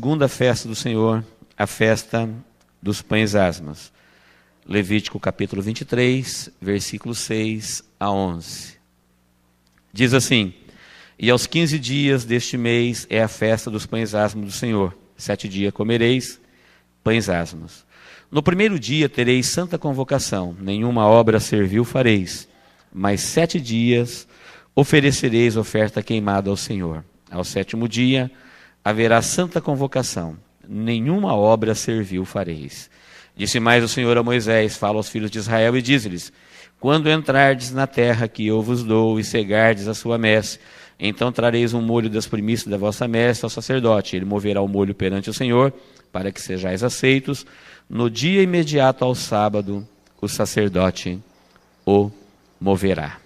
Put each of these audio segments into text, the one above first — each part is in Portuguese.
segunda festa do Senhor, a festa dos pães asmos. Levítico capítulo 23, versículos 6 a 11. Diz assim: e aos 15 dias deste mês é a festa dos pães asmos do Senhor. 7 dias comereis pães asmos. No primeiro dia tereis santa convocação, nenhuma obra servil fareis, mas 7 dias oferecereis oferta queimada ao Senhor. Ao 7º dia haverá santa convocação, nenhuma obra servil fareis. Disse mais o Senhor a Moisés: fala aos filhos de Israel e diz-lhes: quando entrardes na terra que eu vos dou e cegardes a sua messe, então trareis um molho das primícias da vossa messe ao sacerdote. Ele moverá o molho perante o Senhor, para que sejais aceitos. No dia imediato ao sábado, o sacerdote o moverá.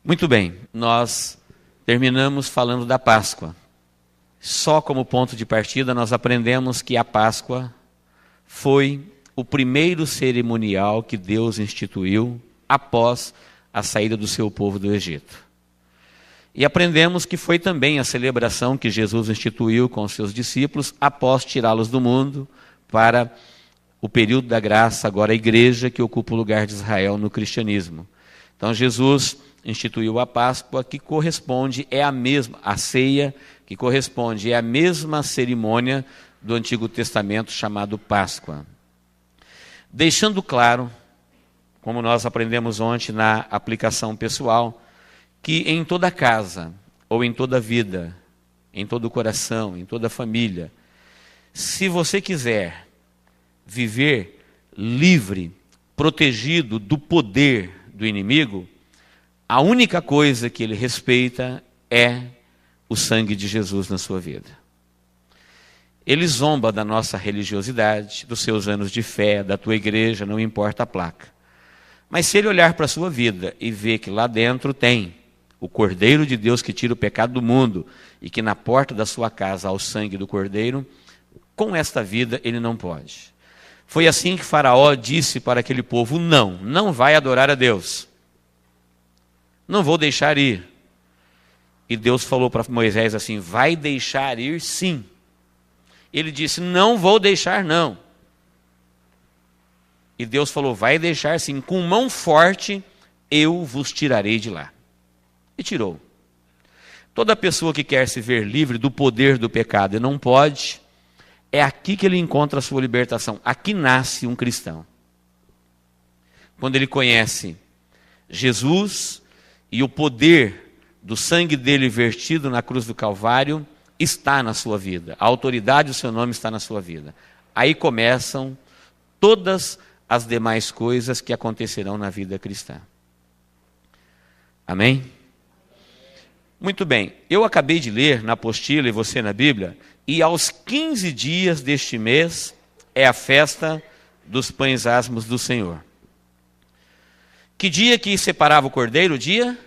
Muito bem, nós terminamos falando da Páscoa. Só como ponto de partida, nós aprendemos que a Páscoa foi o primeiro cerimonial que Deus instituiu após a saída do seu povo do Egito. E aprendemos que foi também a celebração que Jesus instituiu com os seus discípulos após tirá-los do mundo para o período da graça, agora a igreja que ocupa o lugar de Israel no cristianismo. Então Jesus instituiu a Páscoa, que corresponde, é a mesma, a ceia, que corresponde, é a mesma cerimônia do Antigo Testamento chamado Páscoa. Deixando claro, como nós aprendemos ontem na aplicação pessoal, que em toda casa, ou em toda vida, em todo coração, em toda família, se você quiser viver livre, protegido do poder do inimigo, a única coisa que ele respeita é o sangue de Jesus na sua vida. Ele zomba da nossa religiosidade, dos seus anos de fé, da tua igreja, não importa a placa. Mas se ele olhar para a sua vida e ver que lá dentro tem o Cordeiro de Deus que tira o pecado do mundo, e que na porta da sua casa há o sangue do Cordeiro, com esta vida ele não pode. Foi assim que Faraó disse para aquele povo: não vai adorar a Deus. Não vou deixar ir. E Deus falou para Moisés assim: vai deixar ir sim. Ele disse: não vou deixar não. E Deus falou: vai deixar sim, com mão forte eu vos tirarei de lá. E tirou. Toda pessoa que quer se ver livre do poder do pecado e não pode, é aqui que ele encontra a sua libertação. Aqui nasce um cristão. Quando ele conhece Jesus e o poder do sangue dele vertido na cruz do Calvário está na sua vida. A autoridade do seu nome está na sua vida. Aí começam todas as demais coisas que acontecerão na vida cristã. Amém? Muito bem, eu acabei de ler na apostila e você na Bíblia, e aos 15 dias deste mês é a festa dos pães asmos do Senhor. Que dia que separava o cordeiro? Dia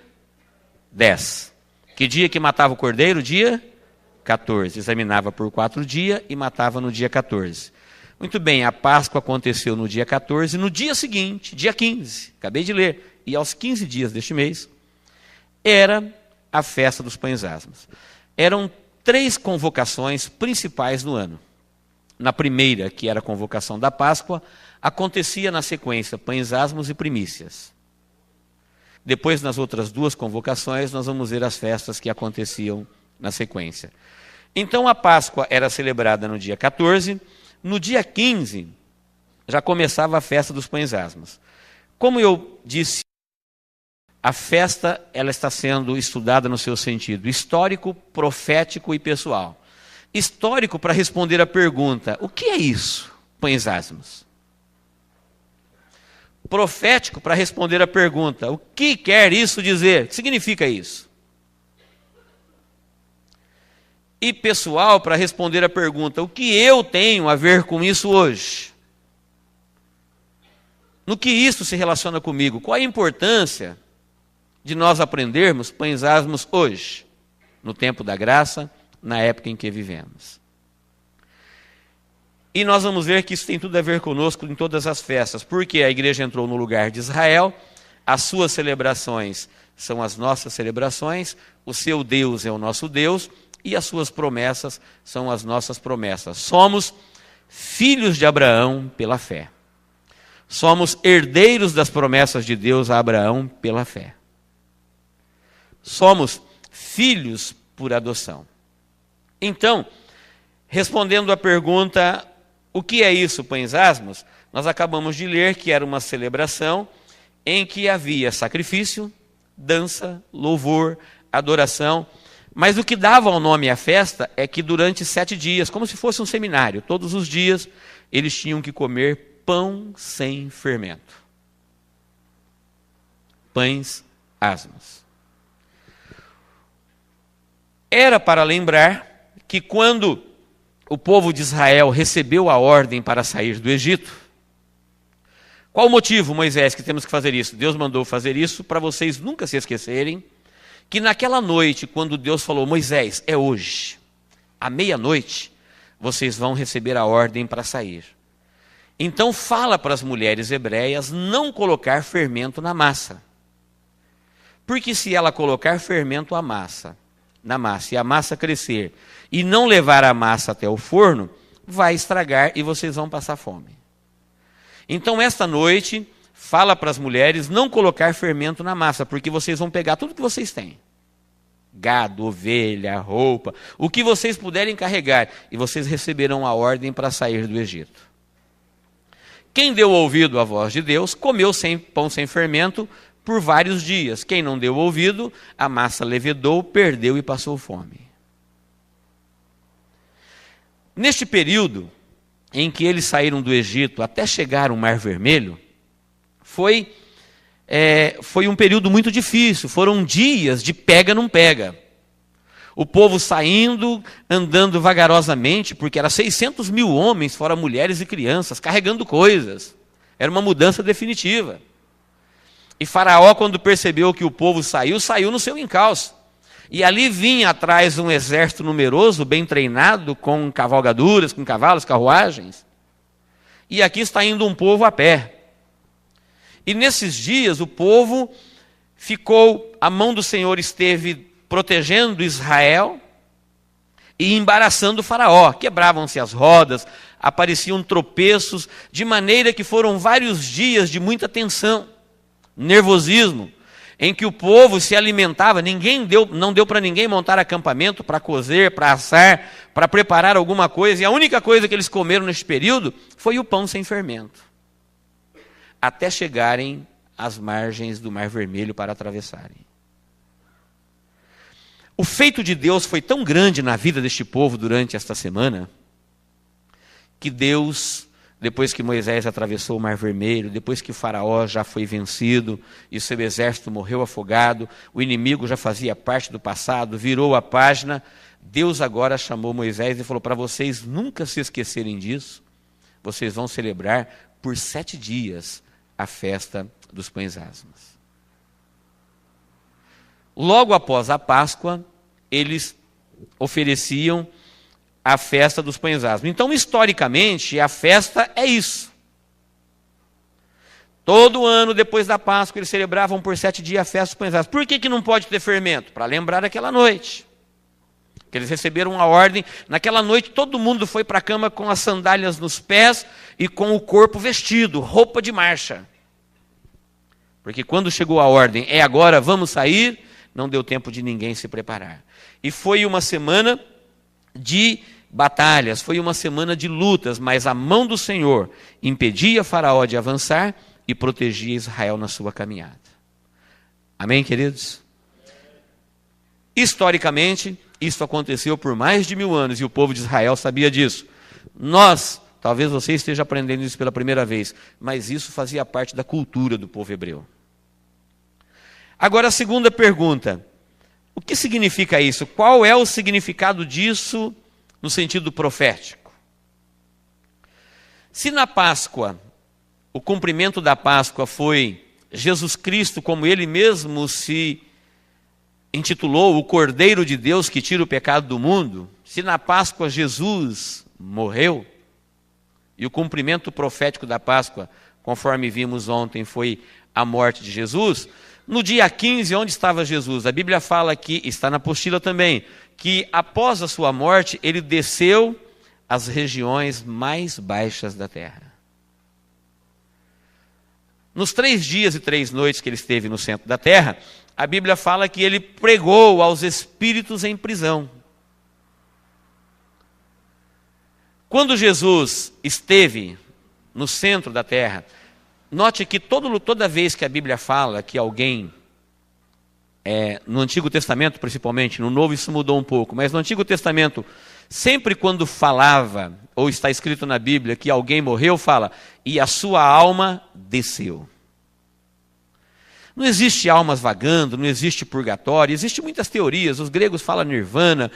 10. Que dia que matava o cordeiro? Dia 14. Examinava por 4 dias e matava no dia 14. Muito bem, a Páscoa aconteceu no dia 14, no dia seguinte, dia 15, acabei de ler, e aos 15 dias deste mês, era a festa dos pães asmos. Eram 3 convocações principais no ano. Na primeira, que era a convocação da Páscoa, acontecia na sequência pães asmos e primícias. Depois, nas outras 2 convocações, nós vamos ver as festas que aconteciam na sequência. Então, a Páscoa era celebrada no dia 14, no dia 15, já começava a festa dos pães asmos. Como eu disse, a festa ela está sendo estudada no seu sentido histórico, profético e pessoal. Histórico para responder a pergunta: o que é isso, pães asmos? Profético para responder a pergunta: o que quer isso dizer? O que significa isso? E pessoal para responder a pergunta: o que eu tenho a ver com isso hoje? No que isso se relaciona comigo? Qual a importância de nós aprendermos pães asmos hoje, no tempo da graça, na época em que vivemos? E nós vamos ver que isso tem tudo a ver conosco em todas as festas, porque a igreja entrou no lugar de Israel, as suas celebrações são as nossas celebrações, o seu Deus é o nosso Deus, e as suas promessas são as nossas promessas. Somos filhos de Abraão pela fé. Somos herdeiros das promessas de Deus a Abraão pela fé. Somos filhos por adoção. Então, respondendo à pergunta, o que é isso, pães asmos? Nós acabamos de ler que era uma celebração em que havia sacrifício, dança, louvor, adoração. Mas o que dava o nome à festa é que durante 7 dias, como se fosse um seminário, todos os dias eles tinham que comer pão sem fermento. Pães asmos. Era para lembrar que quando o povo de Israel recebeu a ordem para sair do Egito, qual o motivo, Moisés, que temos que fazer isso? Deus mandou fazer isso para vocês nunca se esquecerem que naquela noite, quando Deus falou, Moisés, é hoje, à meia-noite, vocês vão receber a ordem para sair. Então fala para as mulheres hebreias não colocar fermento na massa. Porque se ela colocar fermento na massa e a massa crescer e não levar a massa até o forno, vai estragar e vocês vão passar fome. Então esta noite, fala para as mulheres não colocar fermento na massa, porque vocês vão pegar tudo que vocês têm. Gado, ovelha, roupa, o que vocês puderem carregar, e vocês receberão a ordem para sair do Egito. Quem deu ouvido à voz de Deus, comeu pão sem fermento por vários dias. Quem não deu ouvido, a massa levedou, perdeu e passou fome. Neste período em que eles saíram do Egito até chegar ao Mar Vermelho, foi um período muito difícil, foram dias de pega não pega. O povo saindo, andando vagarosamente, porque era 600 mil homens, fora mulheres e crianças, carregando coisas. Era uma mudança definitiva. E Faraó, quando percebeu que o povo saiu no seu encalço. E ali vinha atrás um exército numeroso, bem treinado, com cavalgaduras, com cavalos, carruagens. E aqui está indo um povo a pé. E nesses dias o povo ficou, a mão do Senhor esteve protegendo Israel e embaraçando o Faraó. Quebravam-se as rodas, apareciam tropeços, de maneira que foram vários dias de muita tensão, nervosismo, em que o povo se alimentava, não deu para ninguém montar acampamento, para cozer, para assar, para preparar alguma coisa, e a única coisa que eles comeram neste período foi o pão sem fermento, até chegarem às margens do Mar Vermelho para atravessarem. O feito de Deus foi tão grande na vida deste povo durante esta semana, que Deus, depois que Moisés atravessou o Mar Vermelho, depois que o Faraó já foi vencido e seu exército morreu afogado, o inimigo já fazia parte do passado, virou a página, Deus agora chamou Moisés e falou, para vocês nunca se esquecerem disso, vocês vão celebrar por 7 dias a festa dos pães asmos. Logo após a Páscoa, eles ofereciam a festa dos pães asmos. Então, historicamente, a festa é isso. Todo ano, depois da Páscoa, eles celebravam por 7 dias a festa dos pães asmos. Por que não pode ter fermento? Para lembrar aquela noite. Que eles receberam a ordem. Naquela noite, todo mundo foi para a cama com as sandálias nos pés e com o corpo vestido, roupa de marcha. Porque quando chegou a ordem, é agora, vamos sair, não deu tempo de ninguém se preparar. E foi uma semana de batalhas, foi uma semana de lutas, mas a mão do Senhor impedia Faraó de avançar e protegia Israel na sua caminhada. Amém, queridos? Historicamente, isso aconteceu por mais de 1000 anos e o povo de Israel sabia disso. Talvez você esteja aprendendo isso pela primeira vez, mas isso fazia parte da cultura do povo hebreu. Agora a segunda pergunta, o que significa isso? Qual é o significado disso no sentido profético? Se na Páscoa, o cumprimento da Páscoa foi Jesus Cristo, como ele mesmo se intitulou, o Cordeiro de Deus que tira o pecado do mundo, se na Páscoa Jesus morreu, e o cumprimento profético da Páscoa, conforme vimos ontem, foi a morte de Jesus, no dia 15, onde estava Jesus? A Bíblia fala que, está na apostila também, que após a sua morte, ele desceu às regiões mais baixas da terra. Nos 3 dias e 3 noites que ele esteve no centro da terra, a Bíblia fala que ele pregou aos espíritos em prisão. Quando Jesus esteve no centro da terra, note que toda vez que a Bíblia fala que alguém, no Antigo Testamento principalmente, no Novo isso mudou um pouco, mas no Antigo Testamento, sempre quando falava, ou está escrito na Bíblia, que alguém morreu, fala, e a sua alma desceu. Não existe almas vagando, não existe purgatório, existem muitas teorias, os gregos falam nirvana,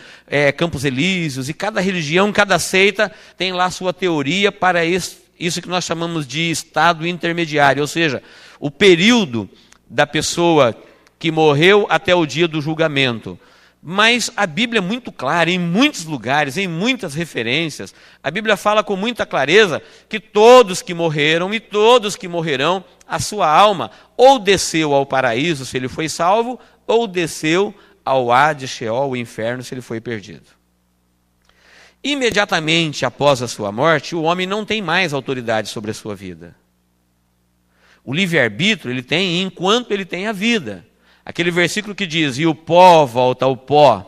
campos elíseos, e cada religião, cada seita tem lá sua teoria para isso que nós chamamos de estado intermediário, ou seja, o período da pessoa que morreu até o dia do julgamento. Mas a Bíblia é muito clara, em muitos lugares, em muitas referências, a Bíblia fala com muita clareza que todos que morreram e todos que morrerão, a sua alma ou desceu ao paraíso se ele foi salvo, ou desceu ao Hades, Sheol, o inferno, se ele foi perdido. Imediatamente após a sua morte, o homem não tem mais autoridade sobre a sua vida. O livre-arbítrio ele tem enquanto ele tem a vida. Aquele versículo que diz, e o pó volta ao pó,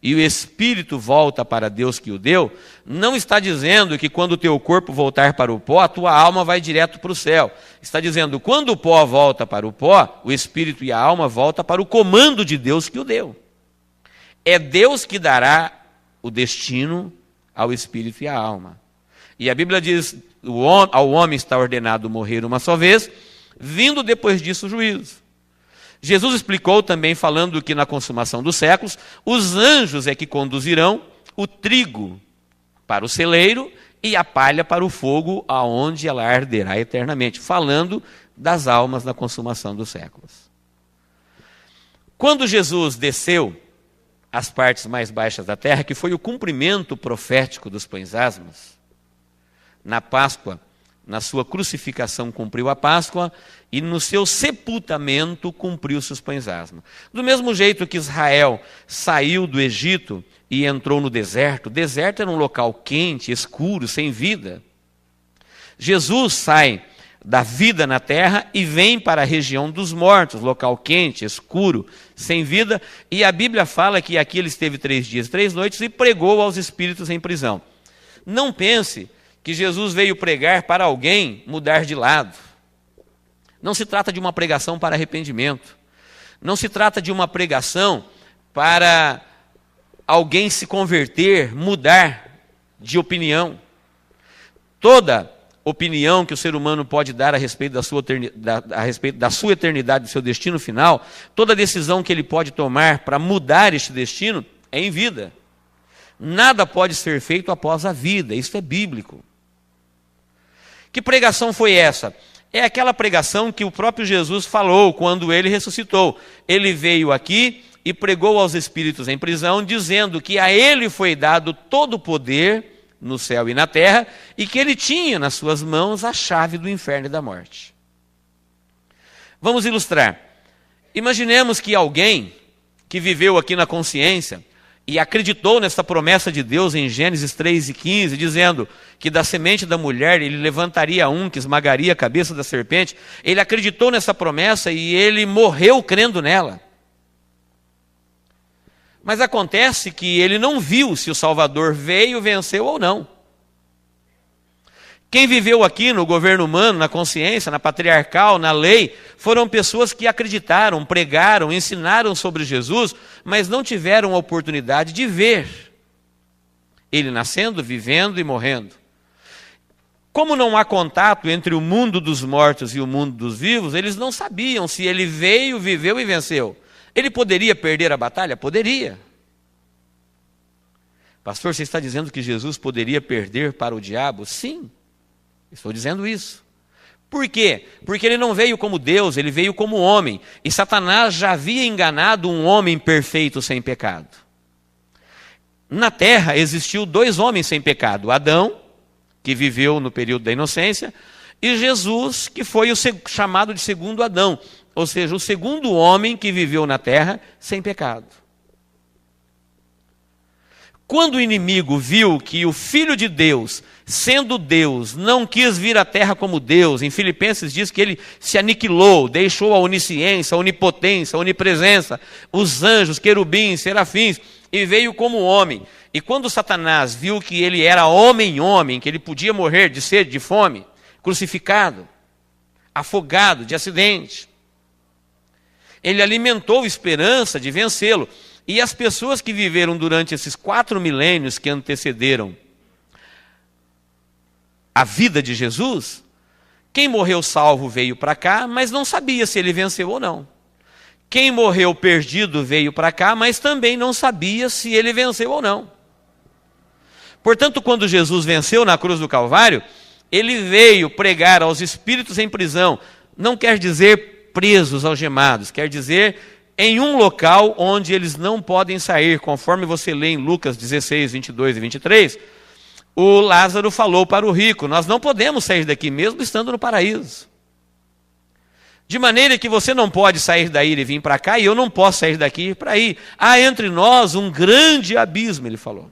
e o espírito volta para Deus que o deu, não está dizendo que quando o teu corpo voltar para o pó, a tua alma vai direto para o céu. Está dizendo, quando o pó volta para o pó, o espírito e a alma voltam para o comando de Deus que o deu. É Deus que dará o destino ao espírito e à alma. E a Bíblia diz, ao homem está ordenado morrer uma só vez, vindo depois disso o juízo. Jesus explicou também, falando que na consumação dos séculos, os anjos é que conduzirão o trigo para o celeiro e a palha para o fogo, aonde ela arderá eternamente, falando das almas na consumação dos séculos. Quando Jesus desceu às partes mais baixas da terra, que foi o cumprimento profético dos pães asmos, na Páscoa, na sua crucificação cumpriu a Páscoa e no seu sepultamento cumpriu-se os pães asmos. Do mesmo jeito que Israel saiu do Egito e entrou no deserto, o deserto era um local quente, escuro, sem vida. Jesus sai da vida na terra e vem para a região dos mortos, local quente, escuro, sem vida, e a Bíblia fala que aqui ele esteve 3 dias e 3 noites e pregou aos espíritos em prisão. Não pense que Jesus veio pregar para alguém mudar de lado. Não se trata de uma pregação para arrependimento. Não se trata de uma pregação para alguém se converter, mudar de opinião. Toda opinião que o ser humano pode dar a respeito da sua eternidade, do seu destino final, toda decisão que ele pode tomar para mudar este destino é em vida. Nada pode ser feito após a vida, isso é bíblico. Que pregação foi essa? É aquela pregação que o próprio Jesus falou quando ele ressuscitou. Ele veio aqui e pregou aos espíritos em prisão, dizendo que a ele foi dado todo o poder no céu e na terra, e que ele tinha nas suas mãos a chave do inferno e da morte. Vamos ilustrar. Imaginemos que alguém que viveu aqui na consciência e acreditou nessa promessa de Deus em Gênesis 3:15, dizendo que da semente da mulher ele levantaria um que esmagaria a cabeça da serpente. Ele acreditou nessa promessa e ele morreu crendo nela. Mas acontece que ele não viu se o Salvador veio, venceu ou não. Quem viveu aqui no governo humano, na consciência, na patriarcal, na lei, foram pessoas que acreditaram, pregaram, ensinaram sobre Jesus, mas não tiveram a oportunidade de ver ele nascendo, vivendo e morrendo. Como não há contato entre o mundo dos mortos e o mundo dos vivos, eles não sabiam se ele veio, viveu e venceu. Ele poderia perder a batalha? Poderia. Pastor, você está dizendo que Jesus poderia perder para o diabo? Sim. Estou dizendo isso. Por quê? Porque ele não veio como Deus, ele veio como homem. E Satanás já havia enganado um homem perfeito sem pecado. Na terra existiu 2 homens sem pecado. Adão, que viveu no período da inocência, e Jesus, que foi o chamado de segundo Adão. Ou seja, o segundo homem que viveu na terra sem pecado. Quando o inimigo viu que o Filho de Deus, sendo Deus, não quis vir à terra como Deus, em Filipenses diz que ele se aniquilou, deixou a onisciência, a onipotência, a onipresença, os anjos, querubins, serafins, e veio como homem. E quando Satanás viu que ele era homem, que ele podia morrer de sede, de fome, crucificado, afogado, de acidente, ele alimentou esperança de vencê-lo. E as pessoas que viveram durante esses 4 milênios que antecederam a vida de Jesus, quem morreu salvo veio para cá, mas não sabia se ele venceu ou não. Quem morreu perdido veio para cá, mas também não sabia se ele venceu ou não. Portanto, quando Jesus venceu na cruz do Calvário, ele veio pregar aos espíritos em prisão. Não quer dizer presos, algemados, quer dizer em um local onde eles não podem sair, conforme você lê em Lucas 16, 22 e 23, o Lázaro falou para o rico, nós não podemos sair daqui, mesmo estando no paraíso. De maneira que você não pode sair daí e vir para cá, e eu não posso sair daqui e ir para aí. Há entre nós um grande abismo, ele falou.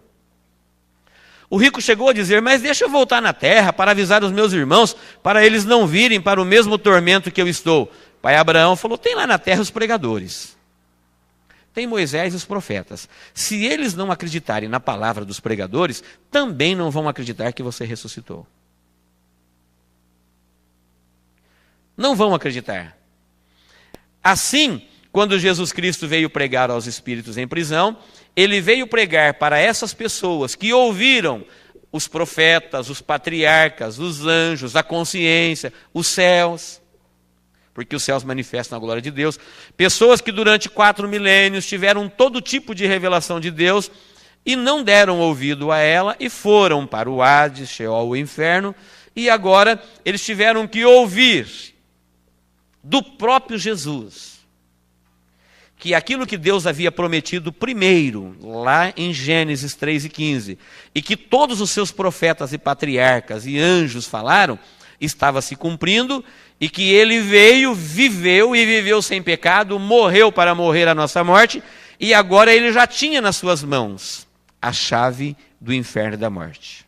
O rico chegou a dizer, mas deixa eu voltar na terra para avisar os meus irmãos, para eles não virem para o mesmo tormento que eu estou. Pai Abraão falou, tem lá na terra os pregadores. Tem Moisés e os profetas. Se eles não acreditarem na palavra dos pregadores, também não vão acreditar que você ressuscitou. Não vão acreditar. Assim, quando Jesus Cristo veio pregar aos espíritos em prisão, ele veio pregar para essas pessoas que ouviram os profetas, os patriarcas, os anjos, a consciência, os céus, porque os céus manifestam a glória de Deus. Pessoas que durante 4 milênios tiveram todo tipo de revelação de Deus e não deram ouvido a ela e foram para o Hades, Sheol, o inferno, e agora eles tiveram que ouvir do próprio Jesus que aquilo que Deus havia prometido primeiro, lá em Gênesis 3:15, e que todos os seus profetas e patriarcas e anjos falaram, estava se cumprindo, e que ele veio, viveu e viveu sem pecado, morreu para morrer a nossa morte, e agora ele já tinha nas suas mãos a chave do inferno e da morte.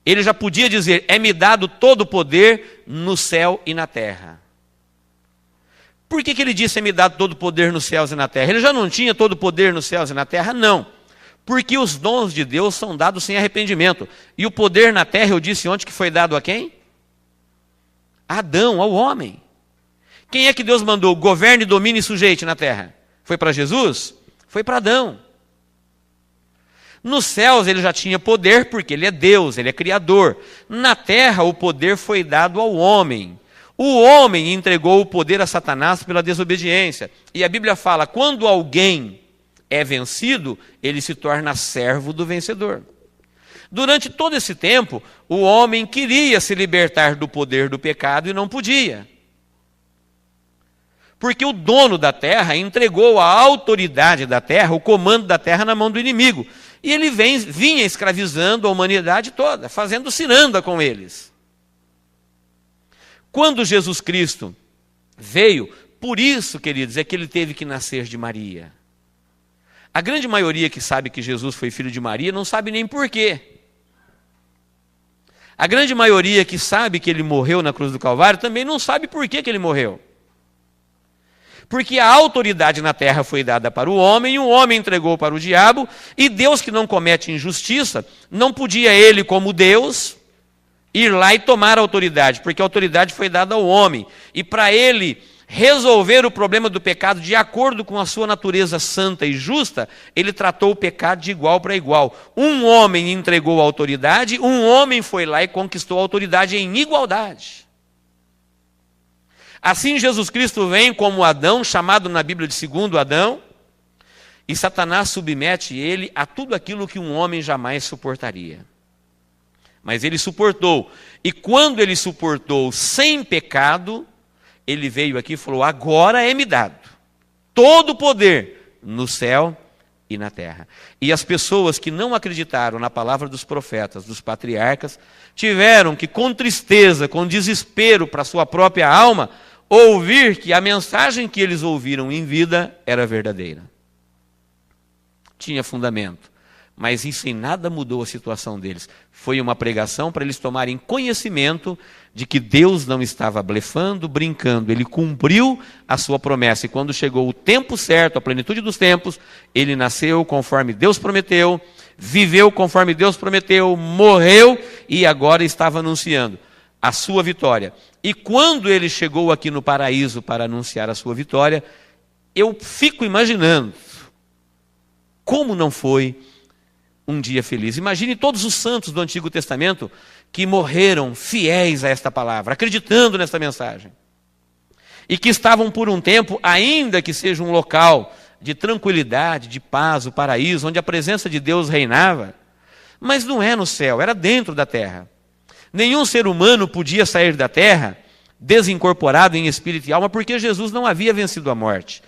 Ele já podia dizer, é-me dado todo o poder no céu e na terra. Por que ele disse, é-me dado todo o poder nos céus e na terra? Ele já não tinha todo o poder nos céus e na terra? Não. Porque os dons de Deus são dados sem arrependimento. E o poder na terra, eu disse ontem que foi dado a quem? A Adão, ao homem. Quem é que Deus mandou? Governe, domine e sujeite na terra. Foi para Jesus? Foi para Adão. Nos céus ele já tinha poder, porque ele é Deus, ele é Criador. Na terra o poder foi dado ao homem. O homem entregou o poder a Satanás pela desobediência. E a Bíblia fala, quando alguém é vencido, ele se torna servo do vencedor. Durante todo esse tempo, o homem queria se libertar do poder do pecado e não podia. Porque o dono da terra entregou a autoridade da terra, o comando da terra na mão do inimigo. E ele vinha escravizando a humanidade toda, fazendo ciranda com eles. Quando Jesus Cristo veio, por isso, queridos, é que ele teve que nascer de Maria. A grande maioria que sabe que Jesus foi filho de Maria não sabe nem por quê. A grande maioria que sabe que ele morreu na cruz do Calvário também não sabe por que ele morreu. Porque a autoridade na terra foi dada para o homem, e o homem entregou para o diabo, e Deus, que não comete injustiça, não podia ele, como Deus, ir lá e tomar a autoridade, porque a autoridade foi dada ao homem. E para ele resolver o problema do pecado de acordo com a sua natureza santa e justa, ele tratou o pecado de igual para igual. Um homem entregou a autoridade, um homem foi lá e conquistou a autoridade em igualdade. Assim Jesus Cristo vem como Adão, chamado na Bíblia de segundo Adão, e Satanás submete ele a tudo aquilo que um homem jamais suportaria. Mas ele suportou, e quando ele suportou sem pecado, ele veio aqui e falou, agora é-me dado todo o poder no céu e na terra. E as pessoas que não acreditaram na palavra dos profetas, dos patriarcas, tiveram que, com tristeza, com desespero para a sua própria alma, ouvir que a mensagem que eles ouviram em vida era verdadeira. Tinha fundamento. Mas isso em nada mudou a situação deles. Foi uma pregação para eles tomarem conhecimento de que Deus não estava blefando, brincando. Ele cumpriu a sua promessa. E quando chegou o tempo certo, a plenitude dos tempos, ele nasceu conforme Deus prometeu, viveu conforme Deus prometeu, morreu e agora estava anunciando a sua vitória. E quando ele chegou aqui no paraíso para anunciar a sua vitória, eu fico imaginando como não foi um dia feliz. Imagine todos os santos do Antigo Testamento que morreram fiéis a esta palavra, acreditando nesta mensagem. E que estavam por um tempo, ainda que seja um local de tranquilidade, de paz, o paraíso, onde a presença de Deus reinava, mas não é no céu, era dentro da terra. Nenhum ser humano podia sair da terra desincorporado em espírito e alma, porque Jesus não havia vencido a morte.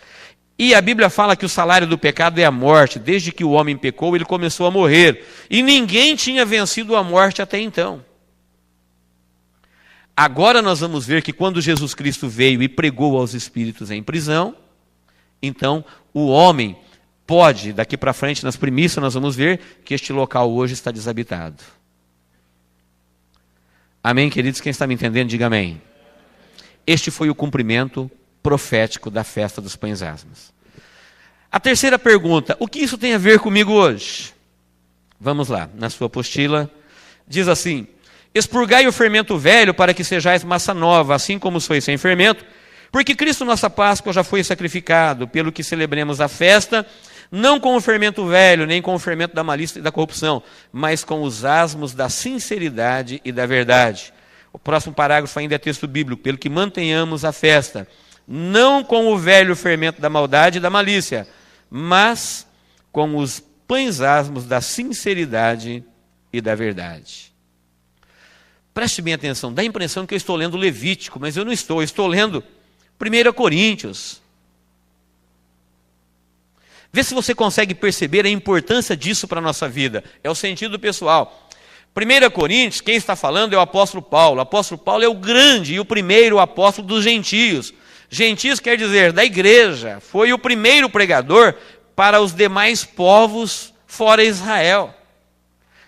E a Bíblia fala que o salário do pecado é a morte. Desde que o homem pecou, ele começou a morrer. E ninguém tinha vencido a morte até então. Agora nós vamos ver que quando Jesus Cristo veio e pregou aos espíritos em prisão, então o homem pode, daqui para frente nas primícias nós vamos ver que este local hoje está desabitado. Amém, queridos? Quem está me entendendo, diga amém. Este foi o cumprimento profético da festa dos pães asmos. A terceira pergunta, o que isso tem a ver comigo hoje? Vamos lá, na sua apostila, diz assim: expurgai o fermento velho para que sejais massa nova, assim como sois sem fermento, porque Cristo nossa Páscoa já foi sacrificado, pelo que celebremos a festa, não com o fermento velho, nem com o fermento da malícia e da corrupção, mas com os asmos da sinceridade e da verdade. O próximo parágrafo ainda é texto bíblico, pelo que mantenhamos a festa, não com o velho fermento da maldade e da malícia, mas com os pães asmos da sinceridade e da verdade. Preste bem atenção, dá a impressão que eu estou lendo Levítico, mas eu não estou, eu estou lendo 1 Coríntios. Vê se você consegue perceber a importância disso para a nossa vida, é o sentido pessoal. 1 Coríntios, quem está falando é o apóstolo Paulo. O apóstolo Paulo é o grande e o primeiro apóstolo dos gentios. Gentios quer dizer da igreja, foi o primeiro pregador para os demais povos fora Israel.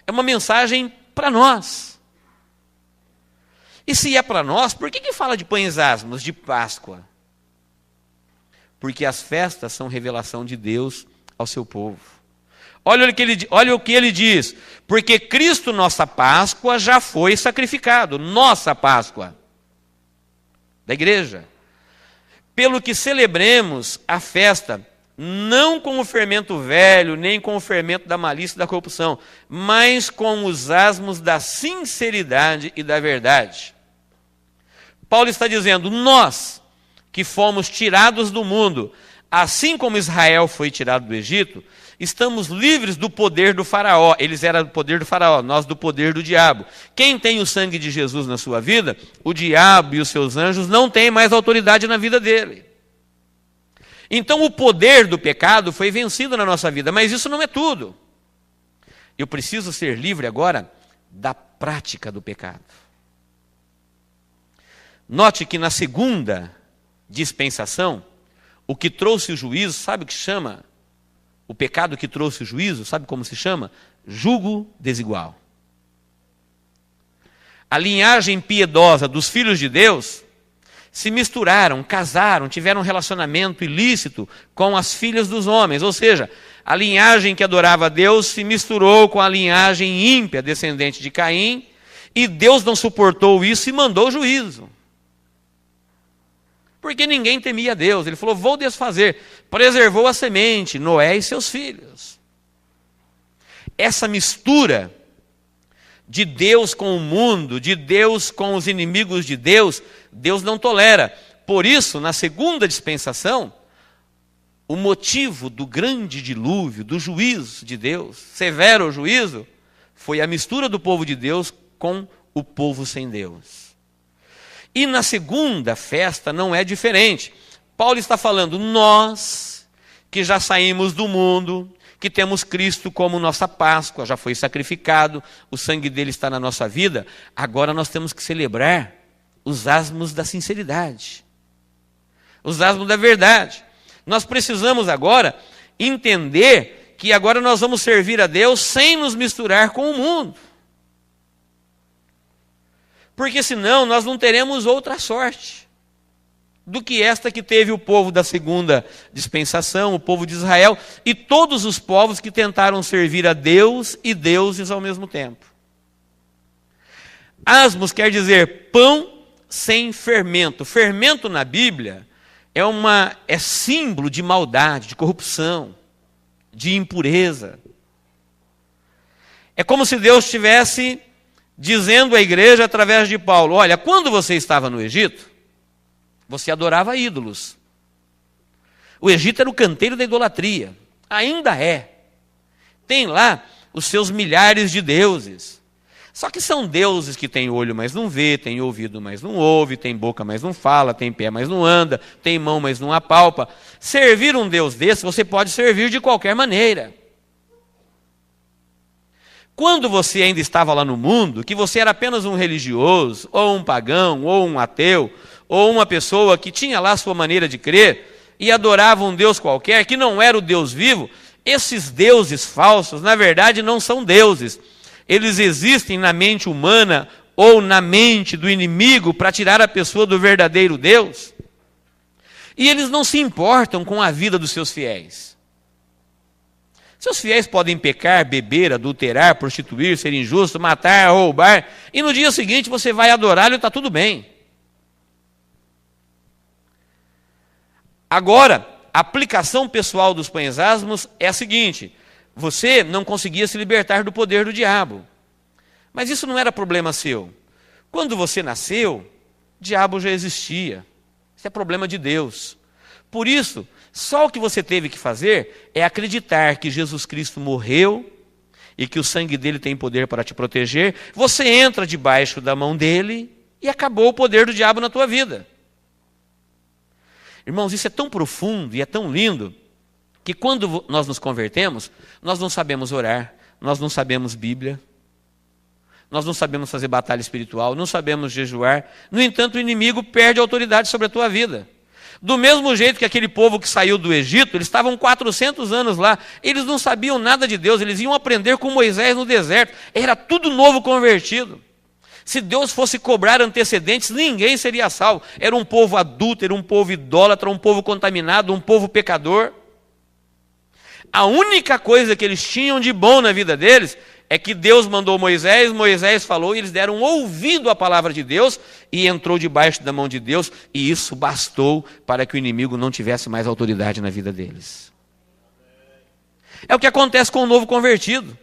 É uma mensagem para nós. E se é para nós, por que fala de pães asmos, de Páscoa? Porque as festas são revelação de Deus ao seu povo. Olha o que ele diz, porque Cristo, nossa Páscoa, já foi sacrificado, nossa Páscoa, da igreja. Pelo que celebremos a festa, não com o fermento velho, nem com o fermento da malícia e da corrupção, mas com os asmos da sinceridade e da verdade. Paulo está dizendo, nós que fomos tirados do mundo, assim como Israel foi tirado do Egito, estamos livres do poder do faraó. Eles eram do poder do faraó, nós do poder do diabo. Quem tem o sangue de Jesus na sua vida, o diabo e os seus anjos não têm mais autoridade na vida dele. Então o poder do pecado foi vencido na nossa vida, mas isso não é tudo. Eu preciso ser livre agora da prática do pecado. Note que na segunda dispensação, o que trouxe o juízo, sabe o que chama? O pecado que trouxe o juízo, sabe como se chama? Jugo desigual. A linhagem piedosa dos filhos de Deus se misturaram, casaram, tiveram um relacionamento ilícito com as filhas dos homens. Ou seja, a linhagem que adorava a Deus se misturou com a linhagem ímpia, descendente de Caim, e Deus não suportou isso e mandou juízo. Porque ninguém temia Deus. Ele falou, vou desfazer. Preservou a semente, Noé e seus filhos. Essa mistura de Deus com o mundo, de Deus com os inimigos de Deus, Deus não tolera. Por isso, na segunda dispensação, o motivo do grande dilúvio, do juízo de Deus, severo juízo, foi a mistura do povo de Deus com o povo sem Deus. E na segunda festa não é diferente. Paulo está falando, nós que já saímos do mundo, que temos Cristo como nossa Páscoa, já foi sacrificado, o sangue dele está na nossa vida, agora nós temos que celebrar os asmos da sinceridade, os asmos da verdade. Nós precisamos agora entender que agora nós vamos servir a Deus sem nos misturar com o mundo. Porque senão nós não teremos outra sorte do que esta que teve o povo da segunda dispensação, o povo de Israel, e todos os povos que tentaram servir a Deus e deuses ao mesmo tempo. Asmos quer dizer pão sem fermento. Fermento na Bíblia é símbolo de maldade, de corrupção, de impureza. É como se Deus estivesse dizendo à igreja através de Paulo: olha, quando você estava no Egito, você adorava ídolos. O Egito era o canteiro da idolatria. Ainda é. Tem lá os seus milhares de deuses. Só que são deuses que têm olho, mas não vê, têm ouvido, mas não ouve, tem boca, mas não fala, tem pé, mas não anda, tem mão, mas não apalpa. Servir um Deus desse, você pode servir de qualquer maneira. Quando você ainda estava lá no mundo, que você era apenas um religioso, ou um pagão, ou um ateu, ou uma pessoa que tinha lá a sua maneira de crer, e adorava um Deus qualquer, que não era o Deus vivo, esses deuses falsos, na verdade, não são deuses. Eles existem na mente humana ou na mente do inimigo para tirar a pessoa do verdadeiro Deus. E eles não se importam com a vida dos seus fiéis. Seus fiéis podem pecar, beber, adulterar, prostituir, ser injusto, matar, roubar, e no dia seguinte você vai adorá-lo e está tudo bem. Agora, a aplicação pessoal dos pães asmos é a seguinte: você não conseguia se libertar do poder do diabo. Mas isso não era problema seu. Quando você nasceu, o diabo já existia. Isso é problema de Deus. Por isso, só o que você teve que fazer é acreditar que Jesus Cristo morreu e que o sangue dele tem poder para te proteger. Você entra debaixo da mão dele e acabou o poder do diabo na tua vida. Irmãos, isso é tão profundo e é tão lindo que quando nós nos convertemos, nós não sabemos orar, nós não sabemos Bíblia, nós não sabemos fazer batalha espiritual, não sabemos jejuar. No entanto, o inimigo perde a autoridade sobre a tua vida. Do mesmo jeito que aquele povo que saiu do Egito, eles estavam 400 anos lá, eles não sabiam nada de Deus, eles iam aprender com Moisés no deserto, era tudo novo convertido. Se Deus fosse cobrar antecedentes, ninguém seria salvo. Era um povo adúltero, um povo idólatra, um povo contaminado, um povo pecador. A única coisa que eles tinham de bom na vida deles é que Deus mandou Moisés, Moisés falou e eles deram ouvido à palavra de Deus e entrou debaixo da mão de Deus, e isso bastou para que o inimigo não tivesse mais autoridade na vida deles. É o que acontece com o novo convertido.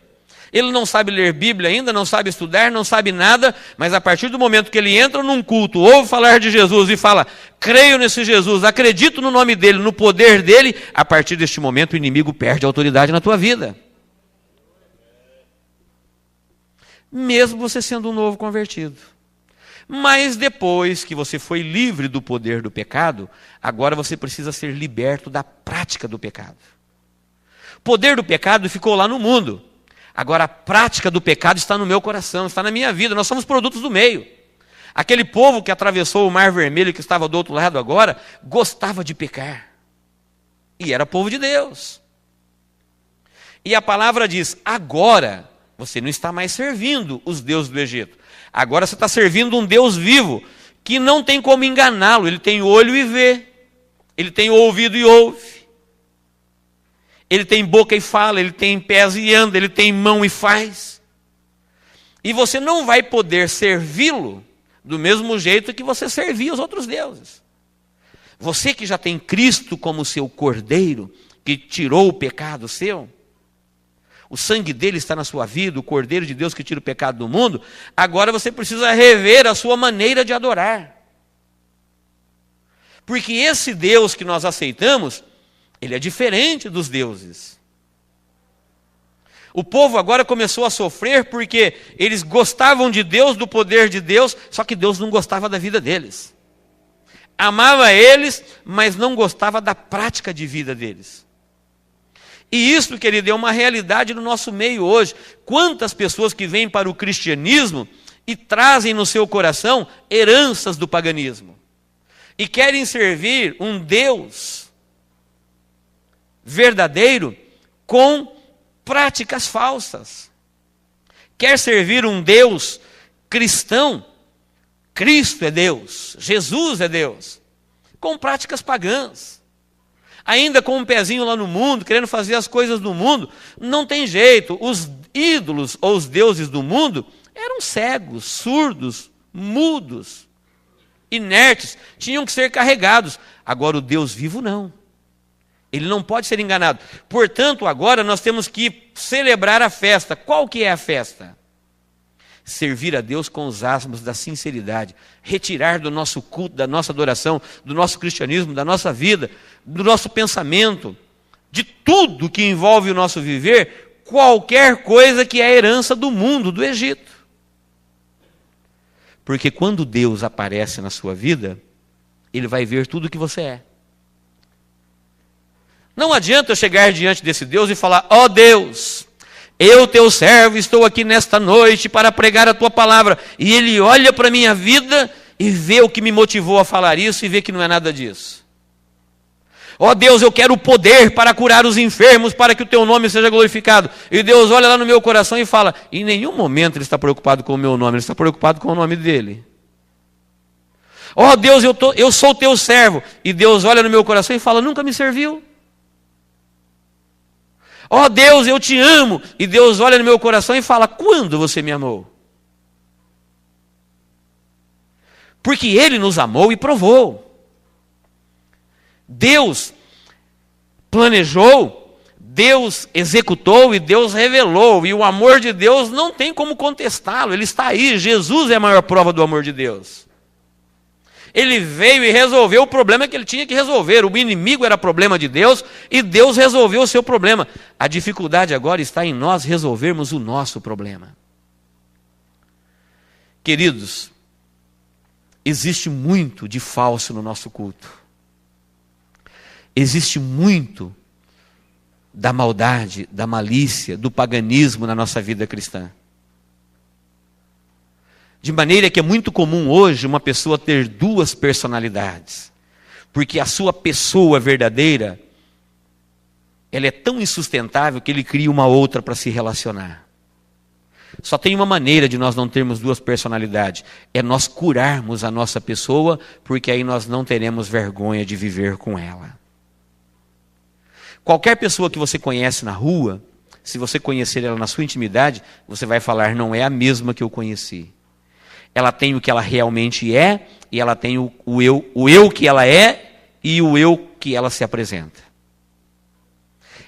Ele não sabe ler Bíblia ainda, não sabe estudar, não sabe nada, mas a partir do momento que ele entra num culto, ouve falar de Jesus e fala: creio nesse Jesus, acredito no nome dele, no poder dele, a partir deste momento o inimigo perde a autoridade na tua vida. Mesmo você sendo um novo convertido. Mas depois que você foi livre do poder do pecado, agora você precisa ser liberto da prática do pecado. O poder do pecado ficou lá no mundo. Agora a prática do pecado está no meu coração, está na minha vida. Nós somos produtos do meio. Aquele povo que atravessou o Mar Vermelho, que estava do outro lado agora, gostava de pecar. E era povo de Deus. E a palavra diz: agora você não está mais servindo os deuses do Egito. Agora você está servindo um Deus vivo, que não tem como enganá-lo. Ele tem olho e vê. Ele tem ouvido e ouve. Ele tem boca e fala, ele tem pés e anda, ele tem mão e faz. E você não vai poder servi-lo do mesmo jeito que você servia os outros deuses. Você que já tem Cristo como seu cordeiro, que tirou o pecado seu, o sangue dele está na sua vida, o cordeiro de Deus que tira o pecado do mundo, agora você precisa rever a sua maneira de adorar. Porque esse Deus que nós aceitamos, ele é diferente dos deuses. O povo agora começou a sofrer porque eles gostavam de Deus, do poder de Deus, só que Deus não gostava da vida deles. Amava eles, mas não gostava da prática de vida deles. E isso, querido, é uma realidade no nosso meio hoje. Quantas pessoas que vêm para o cristianismo e trazem no seu coração heranças do paganismo. E querem servir um Deus verdadeiro com práticas falsas. Quer servir um Deus cristão? Cristo é Deus, Jesus é Deus, com práticas pagãs. Ainda com um pezinho lá no mundo, querendo fazer as coisas do mundo, não tem jeito. Os ídolos ou os deuses do mundo eram cegos, surdos, mudos, inertes, tinham que ser carregados. Agora o Deus vivo não. Ele não pode ser enganado. Portanto, agora nós temos que celebrar a festa. Qual que é a festa? Servir a Deus com os asmos da sinceridade. Retirar do nosso culto, da nossa adoração, do nosso cristianismo, da nossa vida, do nosso pensamento, de tudo que envolve o nosso viver, qualquer coisa que é a herança do mundo, do Egito. Porque quando Deus aparece na sua vida, Ele vai ver tudo o que você é. Não adianta eu chegar diante desse Deus e falar: ó Deus, eu, teu servo, estou aqui nesta noite para pregar a tua palavra. E ele olha para a minha vida e vê o que me motivou a falar isso e vê que não é nada disso. Ó Deus, eu quero o poder para curar os enfermos, para que o teu nome seja glorificado. E Deus olha lá no meu coração e fala: em nenhum momento ele está preocupado com o meu nome, ele está preocupado com o nome dele. Ó Deus, eu sou teu servo. E Deus olha no meu coração e fala: nunca me serviu. Ó Deus, eu te amo. E Deus olha no meu coração e fala: quando você me amou? Porque Ele nos amou e provou. Deus planejou, Deus executou e Deus revelou. E o amor de Deus não tem como contestá-lo, Ele está aí. Jesus é a maior prova do amor de Deus. Ele veio e resolveu o problema que ele tinha que resolver. O inimigo era problema de Deus e Deus resolveu o seu problema. A dificuldade agora está em nós resolvermos o nosso problema. Queridos, existe muito de falso no nosso culto. Existe muito da maldade, da malícia, do paganismo na nossa vida cristã. De maneira que é muito comum hoje uma pessoa ter duas personalidades. Porque a sua pessoa verdadeira, ela é tão insustentável que ele cria uma outra para se relacionar. Só tem uma maneira de nós não termos duas personalidades. É nós curarmos a nossa pessoa, porque aí nós não teremos vergonha de viver com ela. Qualquer pessoa que você conhece na rua, se você conhecer ela na sua intimidade, você vai falar: não é a mesma que eu conheci. Ela tem o que ela realmente é, e ela tem o eu que ela é, e o eu que ela se apresenta.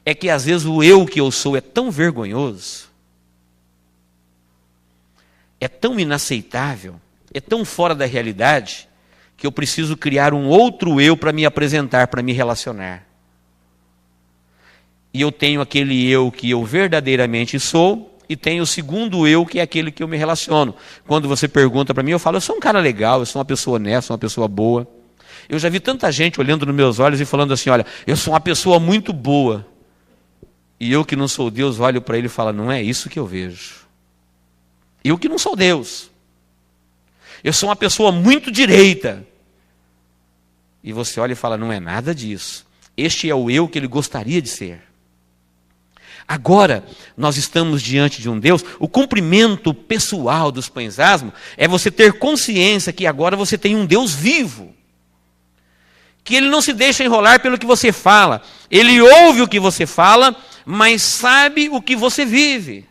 É que às vezes o eu que eu sou é tão vergonhoso, é tão inaceitável, é tão fora da realidade, que eu preciso criar um outro eu para me apresentar, para me relacionar. E eu tenho aquele eu que eu verdadeiramente sou, e tenho o segundo eu, que é aquele que eu me relaciono. Quando você pergunta para mim, eu falo: eu sou um cara legal, eu sou uma pessoa honesta, sou uma pessoa boa. Eu já vi tanta gente olhando nos meus olhos e falando assim: olha, eu sou uma pessoa muito boa. E eu que não sou Deus, olho para ele e falo: não é isso que eu vejo. Eu que não sou Deus. Eu sou uma pessoa muito direita. E você olha e fala: não é nada disso. Este é o eu que ele gostaria de ser. Agora, nós estamos diante de um Deus. O cumprimento pessoal dos pães asmos é você ter consciência que agora você tem um Deus vivo. Que Ele não se deixa enrolar pelo que você fala. Ele ouve o que você fala, mas sabe o que você vive.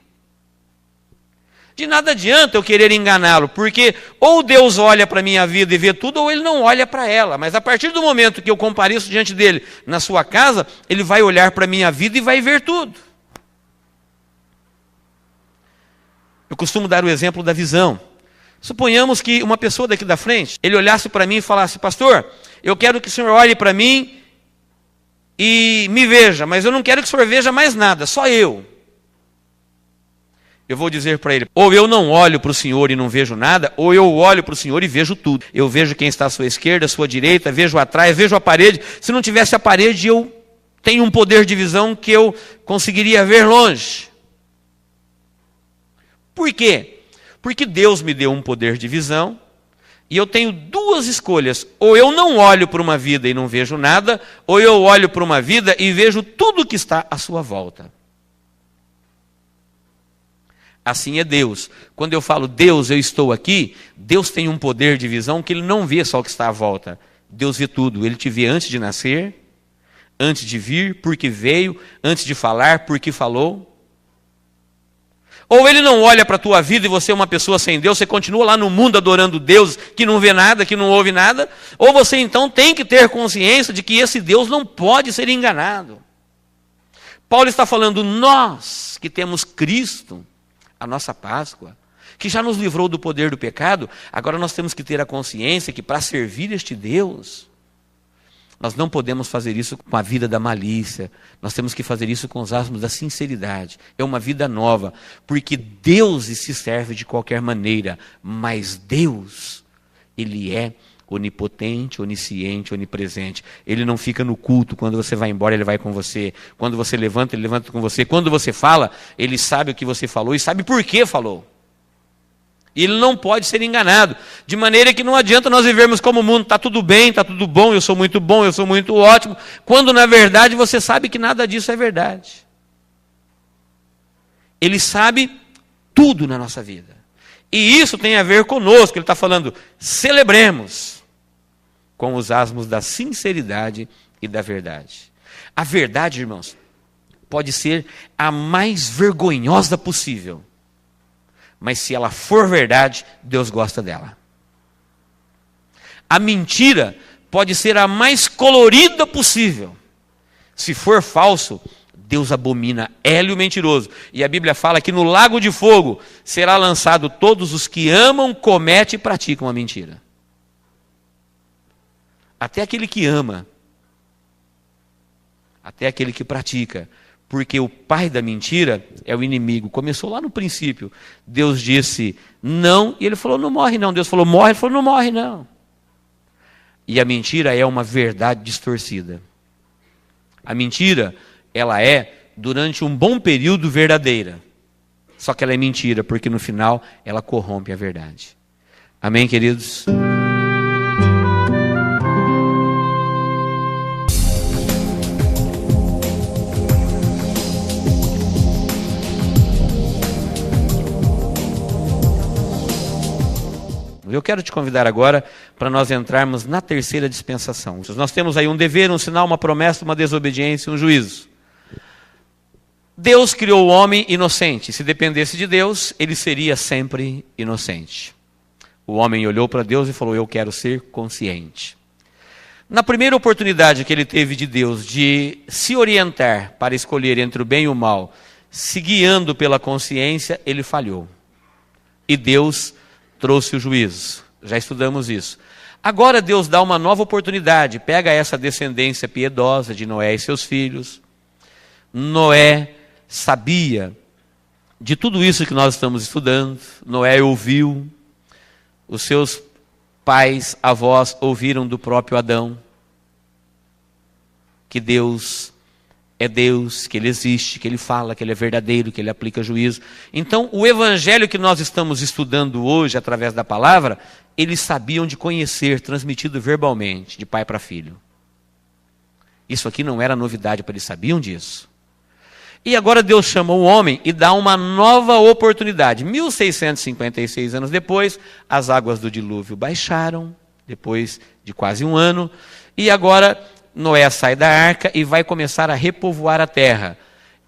De nada adianta eu querer enganá-lo, porque ou Deus olha para a minha vida e vê tudo, ou Ele não olha para ela. Mas a partir do momento que eu compareço diante dEle na sua casa, Ele vai olhar para a minha vida e vai ver tudo. Eu costumo dar o exemplo da visão. Suponhamos que uma pessoa daqui da frente, ele olhasse para mim e falasse: pastor, eu quero que o senhor olhe para mim e me veja, mas eu não quero que o senhor veja mais nada, só eu. Eu vou dizer para ele: ou eu não olho para o senhor e não vejo nada, ou eu olho para o senhor e vejo tudo. Eu vejo quem está à sua esquerda, à sua direita, vejo atrás, vejo a parede. Se não tivesse a parede, eu tenho um poder de visão que eu conseguiria ver longe. Por quê? Porque Deus me deu um poder de visão e eu tenho duas escolhas: ou eu não olho para uma vida e não vejo nada, ou eu olho para uma vida e vejo tudo que está à sua volta. Assim é Deus. Quando eu falo Deus, eu estou aqui, Deus tem um poder de visão que Ele não vê só o que está à volta. Deus vê tudo. Ele te vê antes de nascer, antes de vir, porque veio, antes de falar, porque falou. Ou Ele não olha para a tua vida e você é uma pessoa sem Deus, você continua lá no mundo adorando Deus, que não vê nada, que não ouve nada. Ou você então tem que ter consciência de que esse Deus não pode ser enganado. Paulo está falando, nós que temos Cristo, a nossa Páscoa, que já nos livrou do poder do pecado, agora nós temos que ter a consciência que para servir este Deus, nós não podemos fazer isso com a vida da malícia, nós temos que fazer isso com os asmos da sinceridade. É uma vida nova, porque Deus se serve de qualquer maneira, mas Deus, Ele é onipotente, onisciente, onipresente. Ele não fica no culto, quando você vai embora Ele vai com você, quando você levanta Ele levanta com você, quando você fala, Ele sabe o que você falou e sabe por que falou. Ele não pode ser enganado, de maneira que não adianta nós vivermos como o mundo, está tudo bem, está tudo bom, eu sou muito ótimo, quando na verdade você sabe que nada disso é verdade. Ele sabe tudo na nossa vida, e isso tem a ver conosco. Ele está falando, celebremos com os asmos da sinceridade e da verdade. A verdade, irmãos, pode ser a mais vergonhosa possível, mas se ela for verdade, Deus gosta dela. A mentira pode ser a mais colorida possível. Se for falso, Deus abomina ela e o mentiroso. E a Bíblia fala que no lago de fogo será lançado todos os que amam, cometem e praticam a mentira. Até aquele que ama, até aquele que pratica. Porque o pai da mentira é o inimigo. Começou lá no princípio. Deus disse não, e ele falou, não morre não. Deus falou, morre, ele falou, não morre não. E a mentira é uma verdade distorcida. A mentira, ela é, durante um bom período, verdadeira. Só que ela é mentira, porque no final ela corrompe a verdade. Amém, queridos? Eu quero te convidar agora para nós entrarmos na terceira dispensação. Nós temos aí um dever, um sinal, uma promessa, uma desobediência, um juízo. Deus criou o homem inocente. Se dependesse de Deus, ele seria sempre inocente. O homem olhou para Deus e falou, eu quero ser consciente. Na primeira oportunidade que ele teve de Deus de se orientar para escolher entre o bem e o mal, se guiando pela consciência, ele falhou. E Deus trouxe o juízo. Já estudamos isso. Agora Deus dá uma nova oportunidade. Pega essa descendência piedosa de Noé e seus filhos. Noé sabia de tudo isso que nós estamos estudando. Noé ouviu. Os seus pais, avós ouviram do próprio Adão que Deus é Deus, que Ele existe, que Ele fala, que Ele é verdadeiro, que Ele aplica juízo. Então, o evangelho que nós estamos estudando hoje, através da palavra, eles sabiam de conhecer, transmitido verbalmente, de pai para filho. Isso aqui não era novidade para eles, sabiam disso. E agora Deus chama o homem e dá uma nova oportunidade. 1656 anos depois, as águas do dilúvio baixaram, depois de quase um ano, e agora Noé sai da arca e vai começar a repovoar a terra.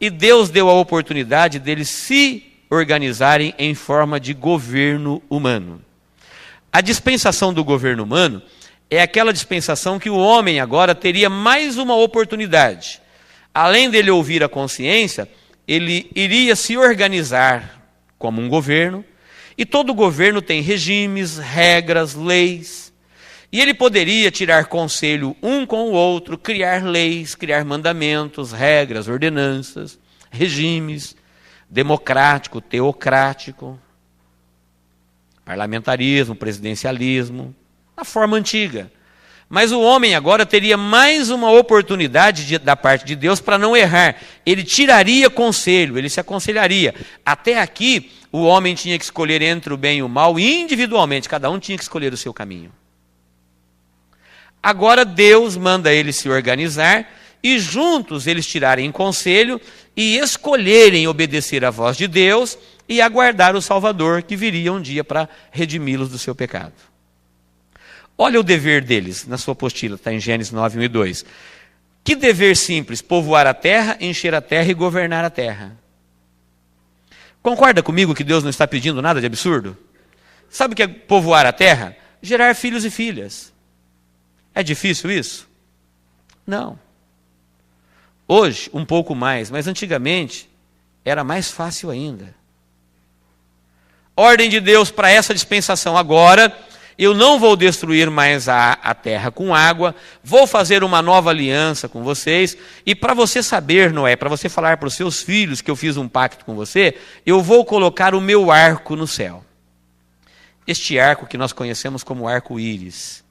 E Deus deu a oportunidade deles se organizarem em forma de governo humano. A dispensação do governo humano é aquela dispensação que o homem agora teria mais uma oportunidade. Além dele ouvir a consciência, ele iria se organizar como um governo. E todo governo tem regimes, regras, leis. E ele poderia tirar conselho um com o outro, criar leis, criar mandamentos, regras, ordenanças, regimes, democrático, teocrático, parlamentarismo, presidencialismo, na forma antiga. Mas o homem agora teria mais uma oportunidade da parte de Deus para não errar. Ele tiraria conselho, ele se aconselharia. Até aqui, o homem tinha que escolher entre o bem e o mal individualmente, cada um tinha que escolher o seu caminho. Agora Deus manda eles se organizar e juntos eles tirarem conselho e escolherem obedecer à voz de Deus e aguardar o Salvador que viria um dia para redimi-los do seu pecado. Olha o dever deles na sua apostila, está em Gênesis 9, 1 e 2. Que dever simples, povoar a terra, encher a terra e governar a terra. Concorda comigo que Deus não está pedindo nada de absurdo? Sabe o que é povoar a terra? Gerar filhos e filhas. É difícil isso? Não. Hoje, um pouco mais, mas antigamente era mais fácil ainda. Ordem de Deus para essa dispensação agora: eu não vou destruir mais a terra com água, vou fazer uma nova aliança com vocês, e para você saber, Noé, para você falar para os seus filhos que eu fiz um pacto com você, eu vou colocar o meu arco no céu. Este arco que nós conhecemos como arco-íris.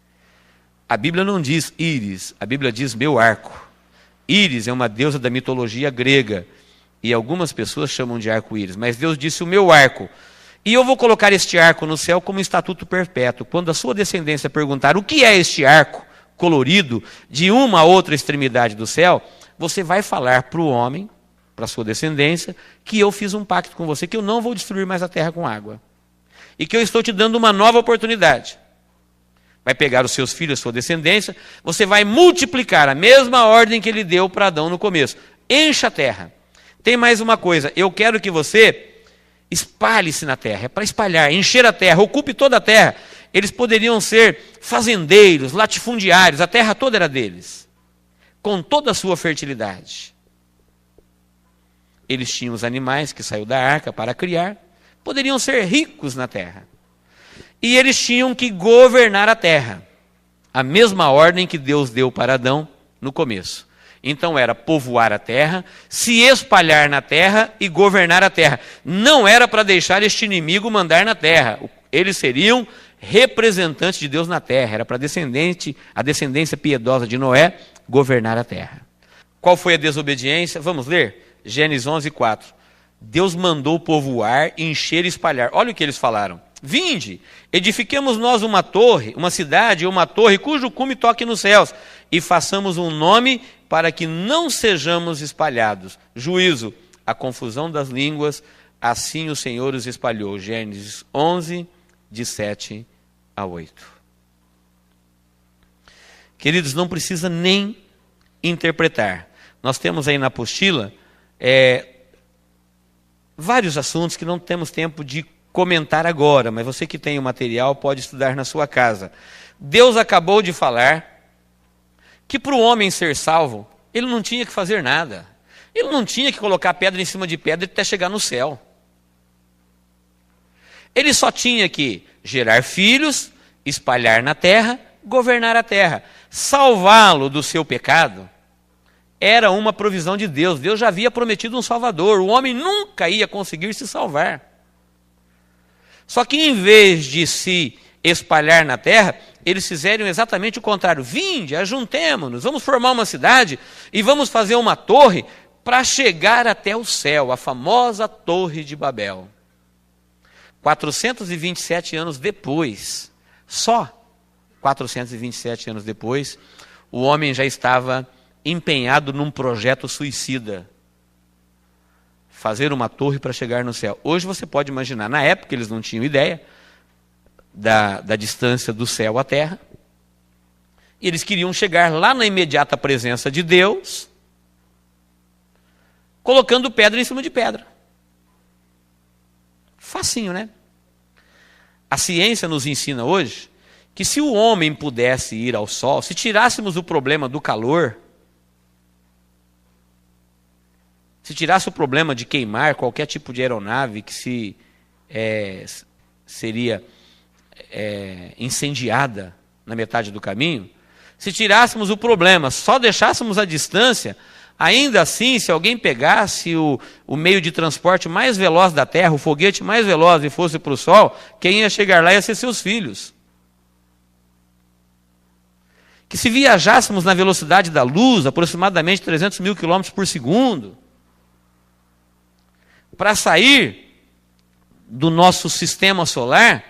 A Bíblia não diz íris, a Bíblia diz meu arco. Íris é uma deusa da mitologia grega, e algumas pessoas chamam de arco-íris, mas Deus disse o meu arco. E eu vou colocar este arco no céu como um estatuto perpétuo. Quando a sua descendência perguntar o que é este arco colorido de uma a outra extremidade do céu, você vai falar para o homem, para a sua descendência, que eu fiz um pacto com você, que eu não vou destruir mais a terra com água. E que eu estou te dando uma nova oportunidade. Vai pegar os seus filhos, a sua descendência, você vai multiplicar a mesma ordem que ele deu para Adão no começo. Encha a terra. Tem mais uma coisa, eu quero que você espalhe-se na terra, é para espalhar, encher a terra, ocupe toda a terra. Eles poderiam ser fazendeiros, latifundiários, a terra toda era deles, com toda a sua fertilidade. Eles tinham os animais que saiu da arca para criar, poderiam ser ricos na terra. E eles tinham que governar a terra, a mesma ordem que Deus deu para Adão no começo. Então era povoar a terra, se espalhar na terra e governar a terra. Não era para deixar este inimigo mandar na terra. Eles seriam representantes de Deus na terra. Era para a descendência piedosa de Noé governar a terra. Qual foi a desobediência? Vamos ler? Gênesis 11, 4. Deus mandou povoar, encher e espalhar. Olha o que eles falaram. Vinde, edifiquemos nós uma torre, uma cidade ou uma torre cujo cume toque nos céus, e façamos um nome para que não sejamos espalhados. Juízo, a confusão das línguas, assim o Senhor os espalhou. Gênesis 11, de 7 a 8. Queridos, não precisa nem interpretar. Nós temos aí na apostila vários assuntos que não temos tempo de comentar agora, mas você que tem o material pode estudar na sua casa. Deus acabou de falar que para o homem ser salvo, ele não tinha que fazer nada. Ele não tinha que colocar pedra em cima de pedra até chegar no céu. Ele só tinha que gerar filhos, espalhar na terra, governar a terra. Salvá-lo do seu pecado era uma provisão de Deus. Deus já havia prometido um Salvador. O homem nunca ia conseguir se salvar. Só que em vez de se espalhar na terra, eles fizeram exatamente o contrário. Vinde, ajuntemo-nos, vamos formar uma cidade e vamos fazer uma torre para chegar até o céu, a famosa Torre de Babel. 427 anos depois, só 427 anos depois, o homem já estava empenhado num projeto suicida. Fazer uma torre para chegar no céu. Hoje você pode imaginar, na época eles não tinham ideia da distância do céu à terra. E eles queriam chegar lá na imediata presença de Deus, colocando pedra em cima de pedra. Facinho, né? A ciência nos ensina hoje que se o homem pudesse ir ao sol, se tirássemos o problema do calor, se tirasse o problema de queimar qualquer tipo de aeronave que seria incendiada na metade do caminho, se tirássemos o problema, só deixássemos a distância, ainda assim, se alguém pegasse o meio de transporte mais veloz da Terra, o foguete mais veloz e fosse para o Sol, quem ia chegar lá ia ser seus filhos. Que se viajássemos na velocidade da luz, aproximadamente 300 mil quilômetros por segundo, para sair do nosso sistema solar,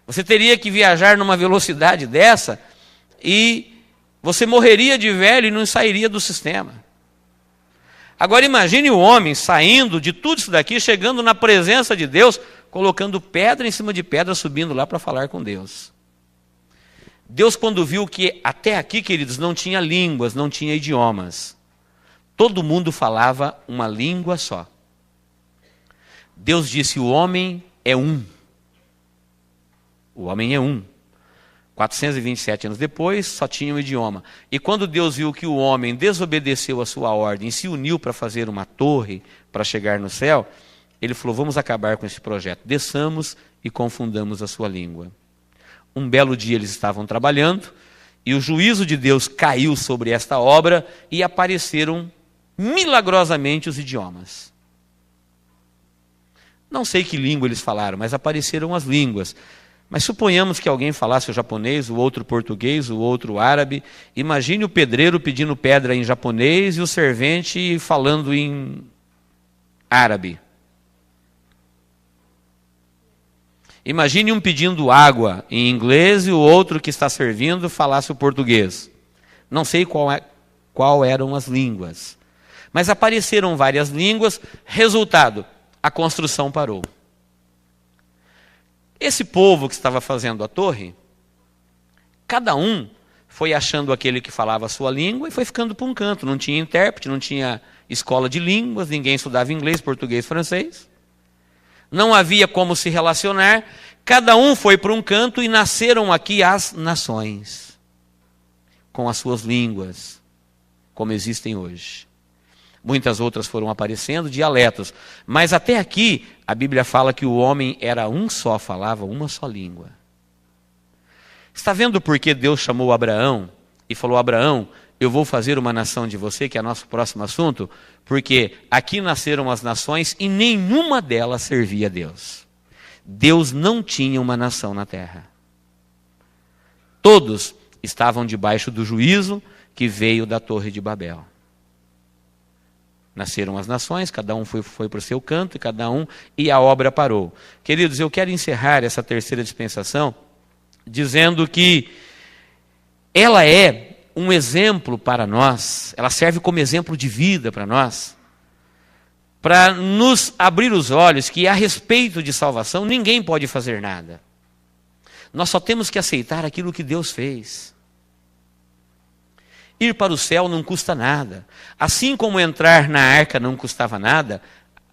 você teria que viajar numa velocidade dessa e você morreria de velho e não sairia do sistema. Agora imagine o homem saindo de tudo isso daqui, chegando na presença de Deus, colocando pedra em cima de pedra, subindo lá para falar com Deus. Deus, quando viu que até aqui, queridos, não tinha línguas, não tinha idiomas. Todo mundo falava uma língua só. Deus disse: o homem é um. O homem é um. 427 anos depois, só tinha um idioma. E quando Deus viu que o homem desobedeceu a sua ordem, se uniu para fazer uma torre para chegar no céu, ele falou: vamos acabar com esse projeto. Desçamos e confundamos a sua língua. Um belo dia eles estavam trabalhando, e o juízo de Deus caiu sobre esta obra, e apareceram milagrosamente os idiomas. Não sei que língua eles falaram, mas apareceram as línguas. Mas suponhamos que alguém falasse o japonês, o outro português, o outro árabe. Imagine o pedreiro pedindo pedra em japonês e o servente falando em árabe. Imagine um pedindo água em inglês e o outro que está servindo falasse o português. Não sei qual eram as línguas. Mas apareceram várias línguas. Resultado: a construção parou. Esse povo que estava fazendo a torre, cada um foi achando aquele que falava a sua língua e foi ficando para um canto. Não tinha intérprete, não tinha escola de línguas, ninguém estudava inglês, português, francês. Não havia como se relacionar. Cada um foi para um canto e nasceram aqui as nações, com as suas línguas, como existem hoje. Muitas outras foram aparecendo, dialetos. Mas até aqui, a Bíblia fala que o homem era um só, falava uma só língua. Está vendo por que Deus chamou Abraão e falou: Abraão, eu vou fazer uma nação de você, que é nosso próximo assunto? Porque aqui nasceram as nações e nenhuma delas servia a Deus. Deus não tinha uma nação na terra. Todos estavam debaixo do juízo que veio da Torre de Babel. Nasceram as nações, cada um foi para o seu canto, e a obra parou. Queridos, eu quero encerrar essa terceira dispensação dizendo que ela é um exemplo para nós, ela serve como exemplo de vida para nós, para nos abrir os olhos que a respeito de salvação ninguém pode fazer nada. Nós só temos que aceitar aquilo que Deus fez. Ir para o céu não custa nada. Assim como entrar na arca não custava nada,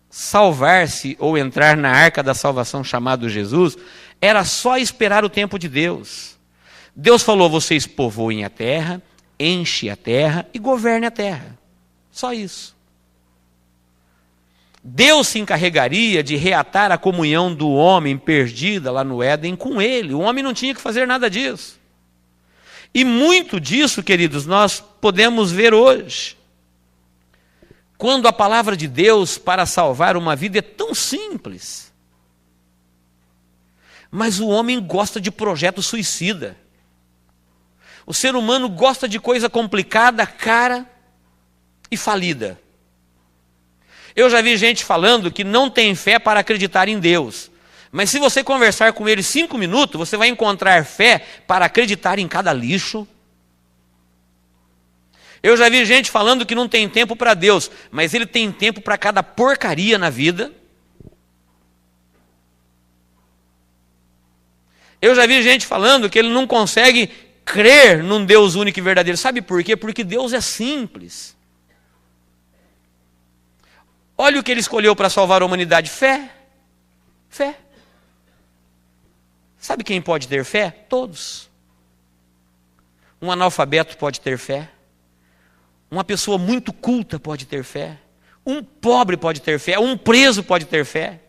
salvar-se ou entrar na arca da salvação chamado Jesus, era só esperar o tempo de Deus. Deus falou: vocês povoem a terra, enchem a terra e governem a terra. Só isso. Deus se encarregaria de reatar a comunhão do homem perdida lá no Éden com ele. O homem não tinha que fazer nada disso. E muito disso, queridos, nós podemos ver hoje. Quando a palavra de Deus para salvar uma vida é tão simples. Mas o homem gosta de projeto suicida. O ser humano gosta de coisa complicada, cara e falida. Eu já vi gente falando que não tem fé para acreditar em Deus. Mas se você conversar com ele 5 minutos, você vai encontrar fé para acreditar em cada lixo. Eu já vi gente falando que não tem tempo para Deus, mas ele tem tempo para cada porcaria na vida. Eu já vi gente falando que ele não consegue crer num Deus único e verdadeiro. Sabe por quê? Porque Deus é simples. Olha o que ele escolheu para salvar a humanidade: fé. Fé. Sabe quem pode ter fé? Todos. Um analfabeto pode ter fé. Uma pessoa muito culta pode ter fé. Um pobre pode ter fé. Um preso pode ter fé.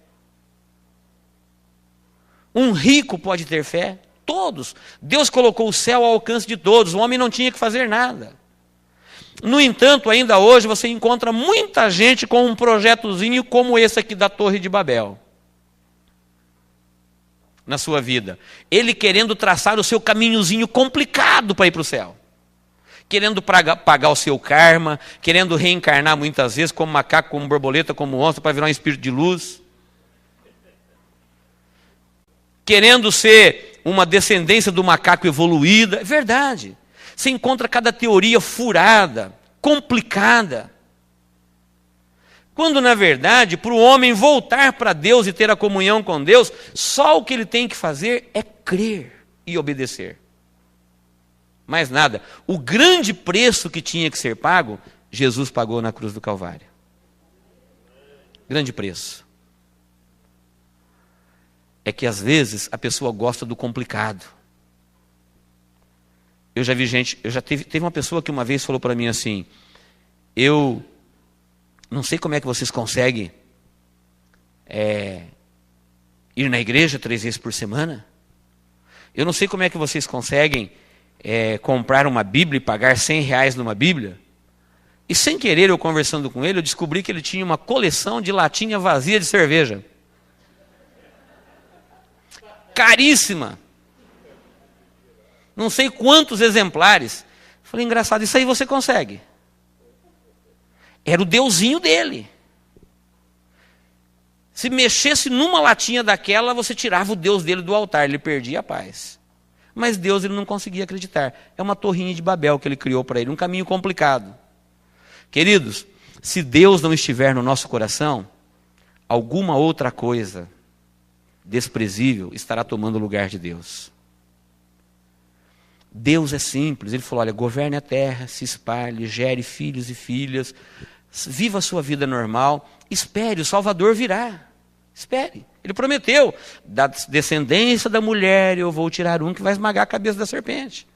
Um rico pode ter fé. Todos. Deus colocou o céu ao alcance de todos. O homem não tinha que fazer nada. No entanto, ainda hoje você encontra muita gente com um projetozinho como esse aqui da Torre de Babel na sua vida. Ele querendo traçar o seu caminhozinho complicado para ir para o céu. Querendo pagar o seu karma, querendo reencarnar muitas vezes como macaco, como borboleta, como onça, para virar um espírito de luz. Querendo ser uma descendência do macaco evoluída. É verdade. Você encontra cada teoria furada, complicada. Quando, na verdade, para o homem voltar para Deus e ter a comunhão com Deus, só o que ele tem que fazer é crer e obedecer. Mais nada. O grande preço que tinha que ser pago, Jesus pagou na cruz do Calvário. Grande preço. É que às vezes a pessoa gosta do complicado. Eu já vi gente, teve uma pessoa que uma vez falou para mim assim: eu não sei como é que vocês conseguem ir na igreja 3 vezes por semana. Eu não sei como é que vocês conseguem comprar uma Bíblia e pagar R$100 numa Bíblia. E sem querer, eu conversando com ele, eu descobri que ele tinha uma coleção de latinha vazia de cerveja. Caríssima. Não sei quantos exemplares. Falei, engraçado, isso aí você consegue. Era o deusinho dele. Se mexesse numa latinha daquela, você tirava o Deus dele do altar, ele perdia a paz. Mas Deus ele não conseguia acreditar. É uma torrinha de Babel que ele criou para ele, um caminho complicado. Queridos, se Deus não estiver no nosso coração, alguma outra coisa desprezível estará tomando o lugar de Deus. Deus é simples, ele falou, olha, governe a terra, se espalhe, gere filhos e filhas, viva a sua vida normal, espere, o Salvador virá, espere. Ele prometeu, da descendência da mulher eu vou tirar um que vai esmagar a cabeça da serpente.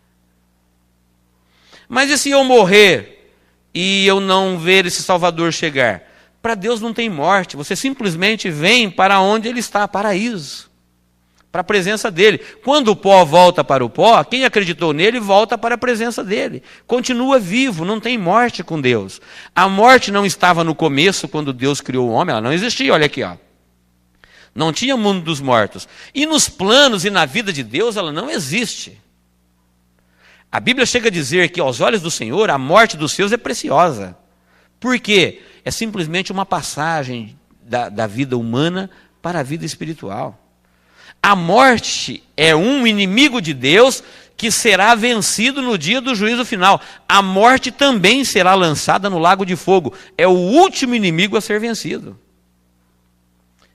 Mas e se eu morrer e eu não ver esse Salvador chegar? Para Deus não tem morte, você simplesmente vem para onde Ele está, paraíso. Para a presença dele. Quando o pó volta para o pó, quem acreditou nele volta para a presença dele. Continua vivo, não tem morte com Deus. A morte não estava no começo, quando Deus criou o homem, ela não existia, olha aqui, ó. Não tinha mundo dos mortos. E nos planos e na vida de Deus, ela não existe. A Bíblia chega a dizer que aos olhos do Senhor, a morte dos seus é preciosa. Por quê? É simplesmente uma passagem da vida humana para a vida espiritual. A morte é um inimigo de Deus que será vencido no dia do juízo final. A morte também será lançada no lago de fogo. É o último inimigo a ser vencido.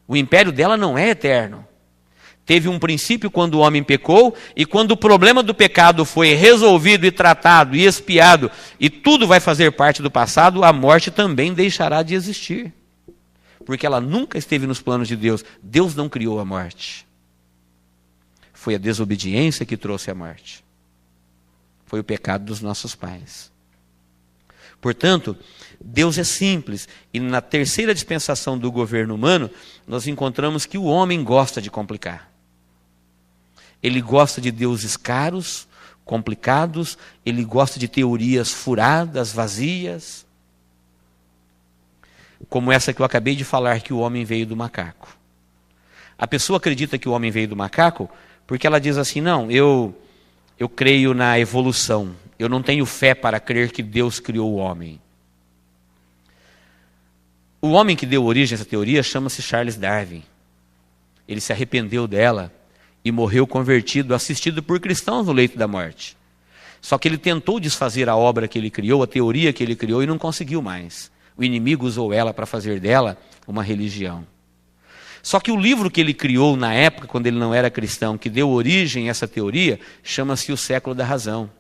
O império dela não é eterno. Teve um princípio quando o homem pecou, e quando o problema do pecado foi resolvido e tratado e expiado, e tudo vai fazer parte do passado, a morte também deixará de existir. Porque ela nunca esteve nos planos de Deus. Deus não criou a morte. Foi a desobediência que trouxe a morte. Foi o pecado dos nossos pais. Portanto, Deus é simples. E na terceira dispensação do governo humano, nós encontramos que o homem gosta de complicar. Ele gosta de deuses caros, complicados. Ele gosta de teorias furadas, vazias. Como essa que eu acabei de falar, que o homem veio do macaco. A pessoa acredita que o homem veio do macaco porque ela diz assim, não, eu creio na evolução, eu não tenho fé para crer que Deus criou o homem. O homem que deu origem a essa teoria chama-se Charles Darwin. Ele se arrependeu dela e morreu convertido, assistido por cristãos no leito da morte. Só que ele tentou desfazer a obra que ele criou, a teoria que ele criou, e não conseguiu mais. O inimigo usou ela para fazer dela uma religião. Só que o livro que ele criou na época, quando ele não era cristão, que deu origem a essa teoria, chama-se O Século da Razão.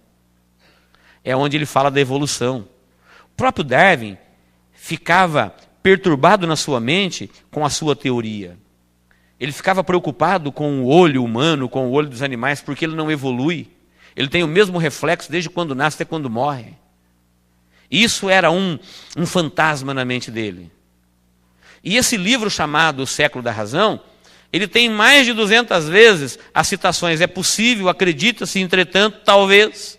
É onde ele fala da evolução. O próprio Darwin ficava perturbado na sua mente com a sua teoria. Ele ficava preocupado com o olho humano, com o olho dos animais, porque ele não evolui. Ele tem o mesmo reflexo desde quando nasce até quando morre. Isso era um fantasma na mente dele. E esse livro chamado O Século da Razão, ele tem mais de 200 vezes as citações. É possível, acredita-se, entretanto, talvez.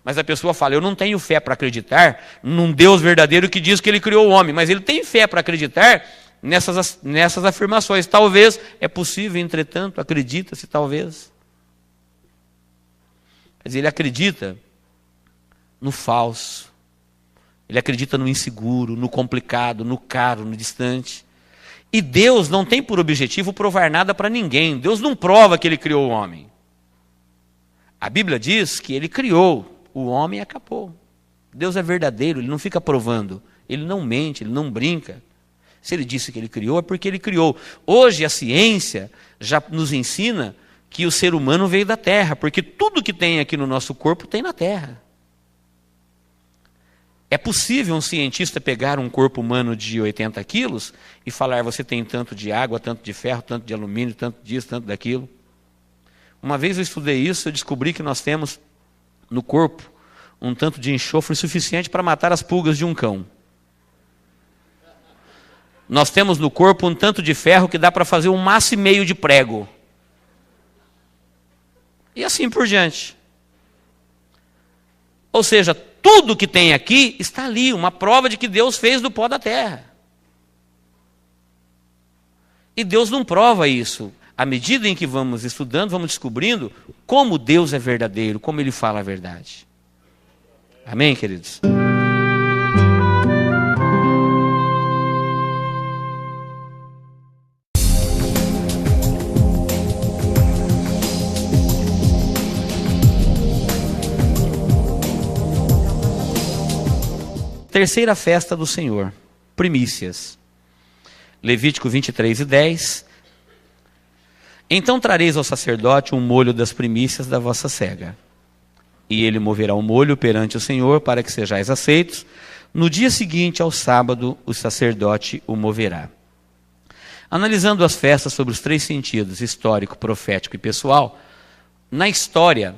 Mas a pessoa fala, eu não tenho fé para acreditar num Deus verdadeiro que diz que ele criou o homem. Mas ele tem fé para acreditar nessas afirmações. Talvez, é possível, entretanto, acredita-se, talvez. Mas ele acredita no falso. Ele acredita no inseguro, no complicado, no caro, no distante. E Deus não tem por objetivo provar nada para ninguém. Deus não prova que ele criou o homem. A Bíblia diz que ele criou o homem e acabou. Deus é verdadeiro, ele não fica provando. Ele não mente, ele não brinca. Se ele disse que ele criou, é porque ele criou. Hoje a ciência já nos ensina que o ser humano veio da terra, porque tudo que tem aqui no nosso corpo tem na terra. É possível um cientista pegar um corpo humano de 80 quilos e falar, você tem tanto de água, tanto de ferro, tanto de alumínio, tanto disso, tanto daquilo. Uma vez eu estudei isso, eu descobri que nós temos no corpo um tanto de enxofre suficiente para matar as pulgas de um cão. Nós temos no corpo um tanto de ferro que dá para fazer 1,5 maço de prego. E assim por diante. Ou seja, tudo que tem aqui está ali, uma prova de que Deus fez do pó da terra. E Deus não prova isso. À medida em que vamos estudando, vamos descobrindo como Deus é verdadeiro, como Ele fala a verdade. Amém, queridos? Terceira festa do Senhor, primícias. Levítico 23:10. Então trareis ao sacerdote um molho das primícias da vossa cega. E ele moverá o molho perante o Senhor para que sejais aceitos. No dia seguinte, ao sábado, o sacerdote o moverá. Analisando as festas sobre os 3 sentidos, histórico, profético e pessoal, na história,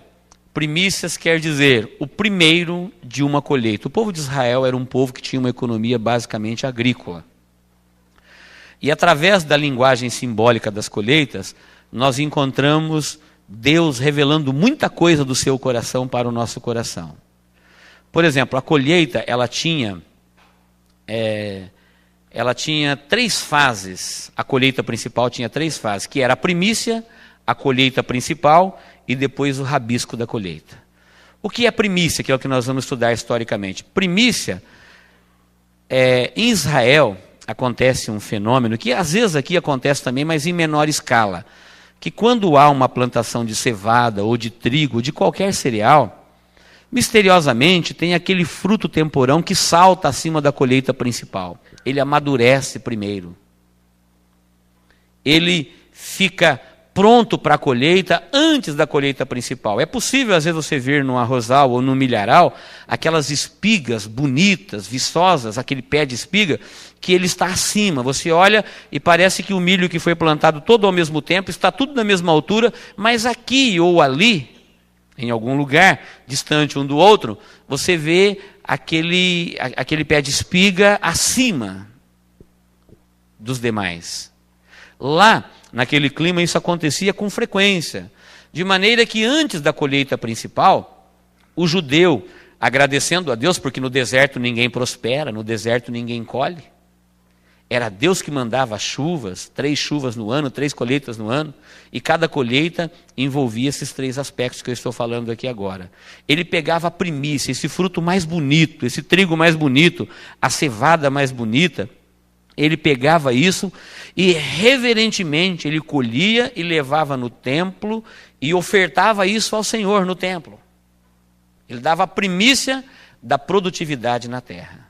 primícias quer dizer o primeiro de uma colheita. O povo de Israel era um povo que tinha uma economia basicamente agrícola. E através da linguagem simbólica das colheitas, nós encontramos Deus revelando muita coisa do seu coração para o nosso coração. Por exemplo, a colheita, ela tinha 3 fases. A colheita principal tinha 3 fases, que era a primícia, a colheita principal e depois o rabisco da colheita. O que é primícia, que é o que nós vamos estudar historicamente? Primícia, em Israel, acontece um fenômeno, que às vezes aqui acontece também, mas em menor escala, que quando há uma plantação de cevada ou de trigo, ou de qualquer cereal, misteriosamente tem aquele fruto temporão que salta acima da colheita principal. Ele amadurece primeiro. Ele fica pronto para a colheita antes da colheita principal. É possível, às vezes, você ver no arrozal ou no milharal, aquelas espigas bonitas, viçosas, aquele pé de espiga, que ele está acima. Você olha e parece que o milho que foi plantado todo ao mesmo tempo, está tudo na mesma altura, mas aqui ou ali, em algum lugar, distante um do outro, você vê aquele pé de espiga acima dos demais. Lá, naquele clima, isso acontecia com frequência, de maneira que antes da colheita principal, o judeu, agradecendo a Deus, porque no deserto ninguém prospera, no deserto ninguém colhe, era Deus que mandava chuvas, 3 chuvas no ano, 3 colheitas no ano, e cada colheita envolvia esses 3 aspectos que eu estou falando aqui agora. Ele pegava a primícia, esse fruto mais bonito, esse trigo mais bonito, a cevada mais bonita, ele pegava isso e reverentemente ele colhia e levava no templo e ofertava isso ao Senhor no templo. Ele dava a primícia da produtividade na terra.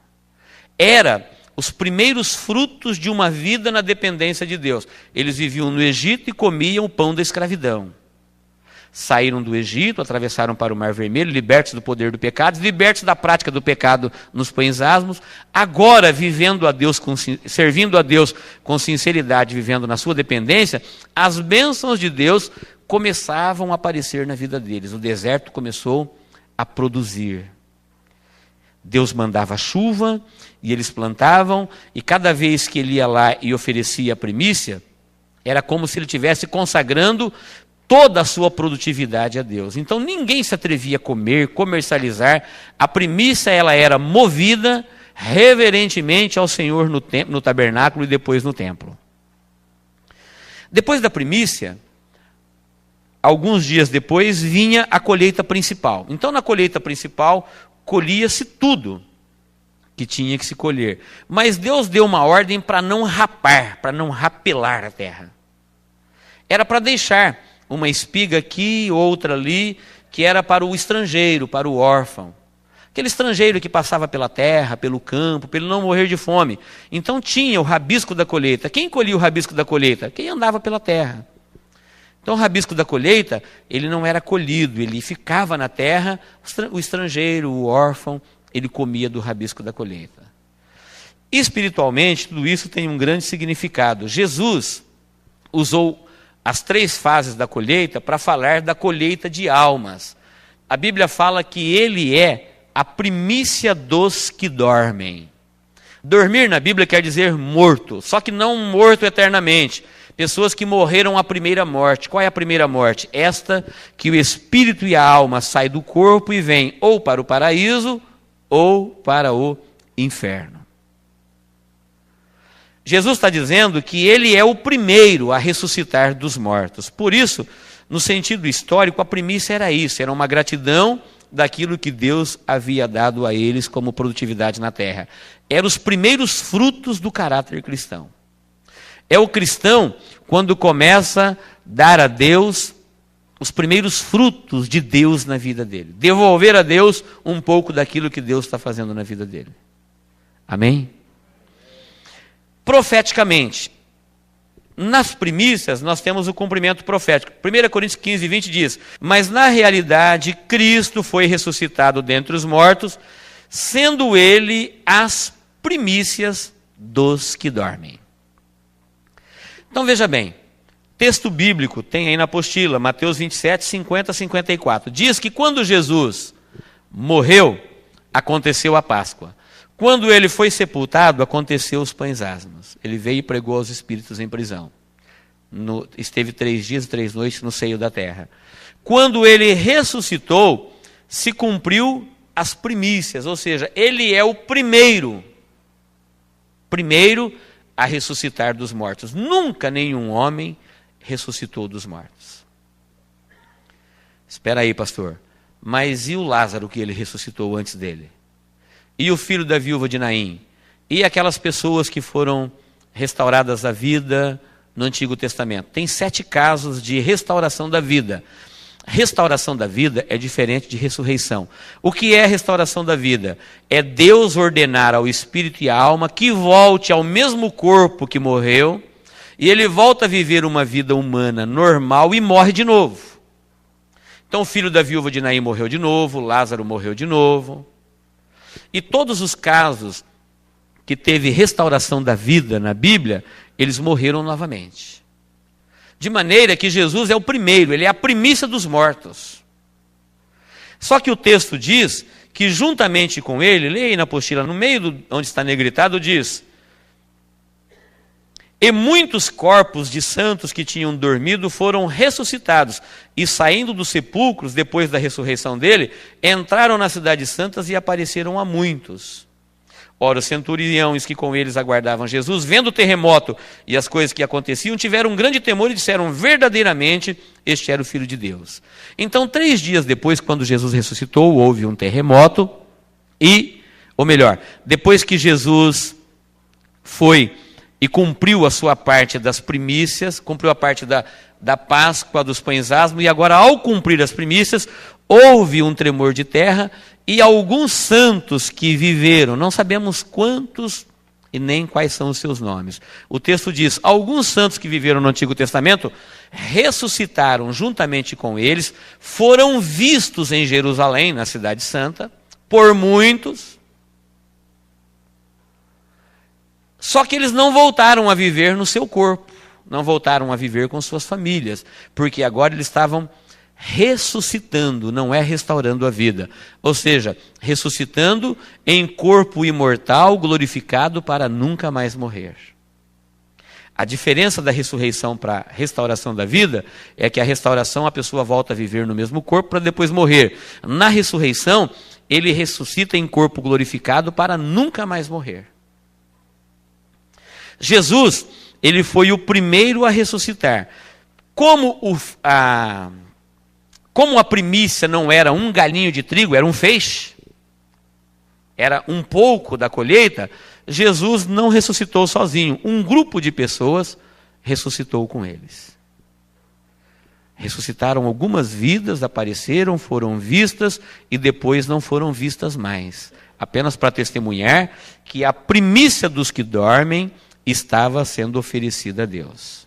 Era os primeiros frutos de uma vida na dependência de Deus. Eles viviam no Egito e comiam o pão da escravidão. Saíram do Egito, atravessaram para o Mar Vermelho, libertos do poder do pecado, libertos da prática do pecado nos pães asmos, agora vivendo a Deus, servindo a Deus com sinceridade, vivendo na sua dependência, as bênçãos de Deus começavam a aparecer na vida deles. O deserto começou a produzir. Deus mandava chuva e eles plantavam, e cada vez que ele ia lá e oferecia a primícia, era como se ele estivesse consagrando toda a sua produtividade a Deus. Então ninguém se atrevia a comer, comercializar. A primícia ela era movida reverentemente ao Senhor no tabernáculo e depois no templo. Depois da primícia, alguns dias depois, vinha a colheita principal. Então na colheita principal, colhia-se tudo que tinha que se colher. Mas Deus deu uma ordem para não rapar, para não rapelar a terra. Era para deixar uma espiga aqui, outra ali, que era para o estrangeiro, para o órfão. Aquele estrangeiro que passava pela terra, pelo campo, para ele não morrer de fome. Então tinha o rabisco da colheita. Quem colhia o rabisco da colheita? Quem andava pela terra. Então o rabisco da colheita, ele não era colhido, ele ficava na terra, o estrangeiro, o órfão, ele comia do rabisco da colheita. Espiritualmente, tudo isso tem um grande significado. Jesus usou as 3 fases da colheita para falar da colheita de almas. A Bíblia fala que ele é a primícia dos que dormem. Dormir na Bíblia quer dizer morto, só que não morto eternamente. Pessoas que morreram a primeira morte. Qual é a primeira morte? Esta que o espírito e a alma saem do corpo e vêm ou para o paraíso ou para o inferno. Jesus está dizendo que ele é o primeiro a ressuscitar dos mortos. Por isso, no sentido histórico, a primícia era isso, era uma gratidão daquilo que Deus havia dado a eles como produtividade na terra. Eram os primeiros frutos do caráter cristão. É o cristão quando começa a dar a Deus os primeiros frutos de Deus na vida dele. Devolver a Deus um pouco daquilo que Deus está fazendo na vida dele. Amém? Profeticamente, nas primícias nós temos o cumprimento profético. 1 Coríntios 15, 20 diz: mas na realidade Cristo foi ressuscitado dentre os mortos, sendo ele as primícias dos que dormem. Então veja bem, texto bíblico tem aí na apostila, Mateus 27, 50, 54. Diz que quando Jesus morreu, aconteceu a Páscoa. Quando ele foi sepultado, aconteceu os pães asmos. Ele veio e pregou aos espíritos em prisão. Esteve 3 dias e 3 noites no seio da terra. Quando ele ressuscitou, se cumpriu as primícias, ou seja, ele é o primeiro a ressuscitar dos mortos. Nunca nenhum homem ressuscitou dos mortos. Espera aí, pastor. Mas e o Lázaro que ele ressuscitou antes dele? E o filho da viúva de Naim? E aquelas pessoas que foram restauradas à vida no Antigo Testamento? Tem 7 casos de restauração da vida. Restauração da vida é diferente de ressurreição. O que é restauração da vida? É Deus ordenar ao espírito e à alma que volte ao mesmo corpo que morreu, e ele volta a viver uma vida humana normal e morre de novo. Então o filho da viúva de Naim morreu de novo, Lázaro morreu de novo. E todos os casos que teve restauração da vida na Bíblia, eles morreram novamente. De maneira que Jesus é o primeiro, ele é a primícia dos mortos. Só que o texto diz que juntamente com ele, leia aí na apostila, no meio onde está negritado, diz: e muitos corpos de santos que tinham dormido foram ressuscitados, e saindo dos sepulcros, depois da ressurreição dele, entraram nas cidades santas e apareceram a muitos. Ora, os centuriões que com eles aguardavam Jesus, vendo o terremoto e as coisas que aconteciam, tiveram um grande temor e disseram: verdadeiramente, este era o Filho de Deus. Então, 3 dias depois, quando Jesus ressuscitou, houve um terremoto, depois que Jesus foi e cumpriu a sua parte das primícias, cumpriu a parte da Páscoa, dos pães asmos, e agora, ao cumprir as primícias, houve um tremor de terra, e alguns santos que viveram, não sabemos quantos e nem quais são os seus nomes. O texto diz: alguns santos que viveram no Antigo Testamento ressuscitaram juntamente com eles, foram vistos em Jerusalém, na cidade santa, por muitos. Só que eles não voltaram a viver no seu corpo, não voltaram a viver com suas famílias, porque agora eles estavam ressuscitando, não é restaurando a vida. Ou seja, ressuscitando em corpo imortal, glorificado para nunca mais morrer. A diferença da ressurreição para a restauração da vida é que a restauração a pessoa volta a viver no mesmo corpo para depois morrer. Na ressurreição, ele ressuscita em corpo glorificado para nunca mais morrer. Jesus, ele foi o primeiro a ressuscitar. Como a primícia não era um galinho de trigo, era um feixe, era um pouco da colheita, Jesus não ressuscitou sozinho. Um grupo de pessoas ressuscitou com eles. Ressuscitaram algumas vidas, apareceram, foram vistas e depois não foram vistas mais. Apenas para testemunhar que a primícia dos que dormem estava sendo oferecida a Deus.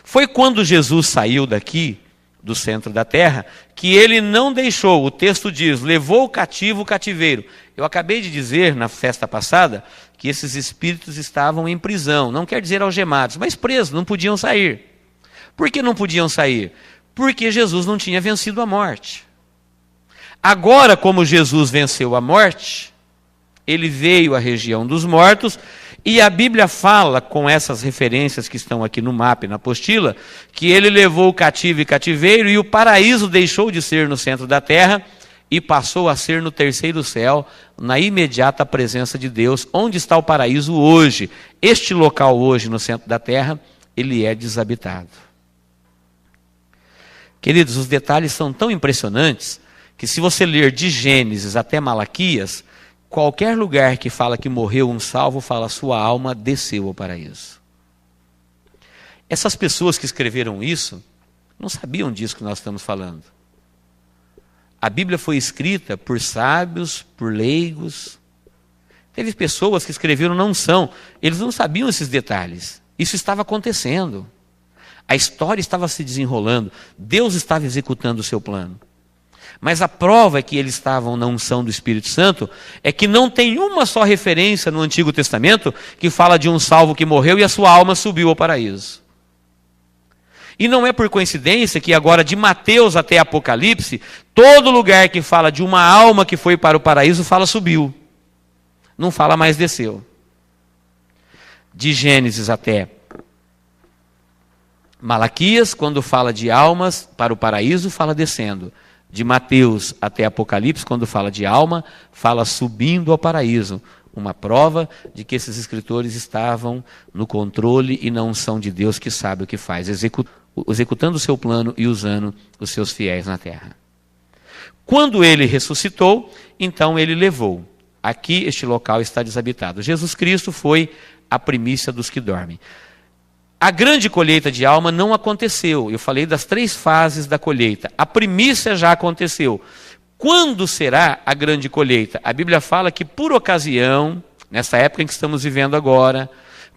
Foi quando Jesus saiu daqui, do centro da terra, que ele não deixou, o texto diz, levou o cativo o cativeiro. Eu acabei de dizer na festa passada que esses espíritos estavam em prisão, não quer dizer algemados, mas presos, não podiam sair. Por que não podiam sair? Porque Jesus não tinha vencido a morte. Agora, como Jesus venceu a morte, ele veio à região dos mortos, e a Bíblia fala, com essas referências que estão aqui no mapa e na apostila, que ele levou o cativo e cativeiro, e o paraíso deixou de ser no centro da terra, e passou a ser no terceiro céu, na imediata presença de Deus. Onde está o paraíso hoje? Este local hoje, no centro da terra, ele é desabitado. Queridos, os detalhes são tão impressionantes, que se você ler de Gênesis até Malaquias, qualquer lugar que fala que morreu um salvo, fala sua alma desceu ao paraíso. Essas pessoas que escreveram isso, não sabiam disso que nós estamos falando. A Bíblia foi escrita por sábios, por leigos. Teve pessoas que escreveram não são, eles não sabiam esses detalhes. Isso estava acontecendo. A história estava se desenrolando, Deus estava executando o seu plano. Mas a prova é que eles estavam na unção do Espírito Santo é que não tem uma só referência no Antigo Testamento que fala de um salvo que morreu e a sua alma subiu ao paraíso. E não é por coincidência que agora de Mateus até Apocalipse, todo lugar que fala de uma alma que foi para o paraíso fala subiu. Não fala mais desceu. De Gênesis até Malaquias, quando fala de almas para o paraíso, fala descendo. De Mateus até Apocalipse, quando fala de alma, fala subindo ao paraíso. Uma prova de que esses escritores estavam no controle e na unção de Deus que sabe o que faz, executando o seu plano e usando os seus fiéis na terra. Quando ele ressuscitou, então ele levou. Aqui este local está desabitado. Jesus Cristo foi a primícia dos que dormem. A grande colheita de alma não aconteceu. Eu falei das 3 fases da colheita. A primícia já aconteceu. Quando será a grande colheita? A Bíblia fala que por ocasião, nessa época em que estamos vivendo agora,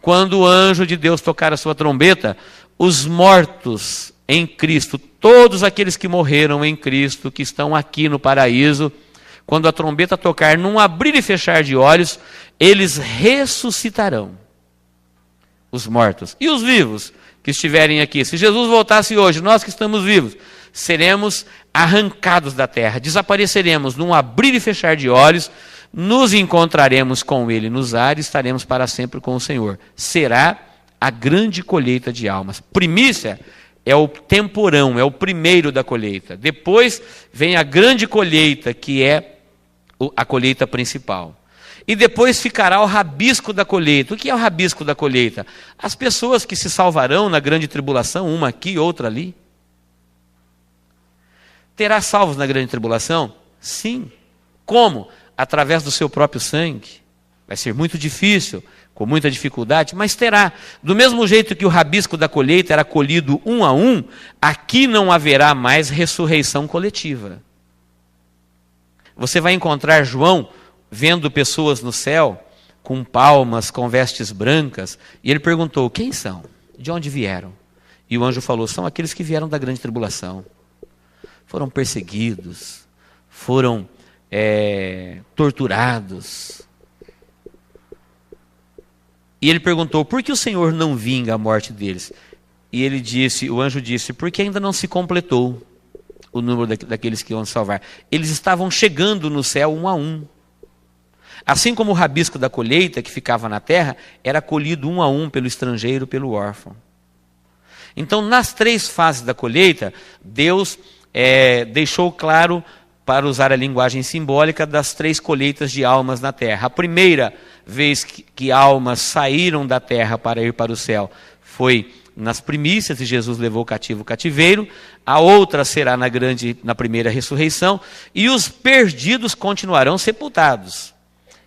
quando o anjo de Deus tocar a sua trombeta, os mortos em Cristo, todos aqueles que morreram em Cristo, que estão aqui no paraíso, quando a trombeta tocar, num abrir e fechar de olhos, eles ressuscitarão. Os mortos. E os vivos que estiverem aqui? Se Jesus voltasse hoje, nós que estamos vivos, seremos arrancados da terra, desapareceremos num abrir e fechar de olhos, nos encontraremos com Ele nos ares, estaremos para sempre com o Senhor. Será a grande colheita de almas. Primícia é o temporão, é o primeiro da colheita. Depois vem a grande colheita, que é a colheita principal. E depois ficará o rabisco da colheita. O que é o rabisco da colheita? As pessoas que se salvarão na grande tribulação, uma aqui, outra ali. Terá salvos na grande tribulação? Sim. Como? Através do seu próprio sangue. Vai ser muito difícil, com muita dificuldade, mas terá. Do mesmo jeito que o rabisco da colheita era colhido um a um, aqui não haverá mais ressurreição coletiva. Você vai encontrar João vendo pessoas no céu, com palmas, com vestes brancas, e ele perguntou, quem são? De onde vieram? E o anjo falou, são aqueles que vieram da grande tribulação. Foram perseguidos, foram torturados. E ele perguntou, por que o Senhor não vinga a morte deles? E ele disse, o anjo disse, porque ainda não se completou o número daqueles que iam salvar. Eles estavam chegando no céu um a um. Assim como o rabisco da colheita que ficava na terra, era colhido um a um pelo estrangeiro, pelo órfão. Então, nas 3 fases da colheita, Deus deixou claro, para usar a linguagem simbólica, das 3 colheitas de almas na terra. A primeira vez que almas saíram da terra para ir para o céu foi nas primícias, e Jesus levou o cativo o cativeiro. A outra será na primeira ressurreição, e os perdidos continuarão sepultados.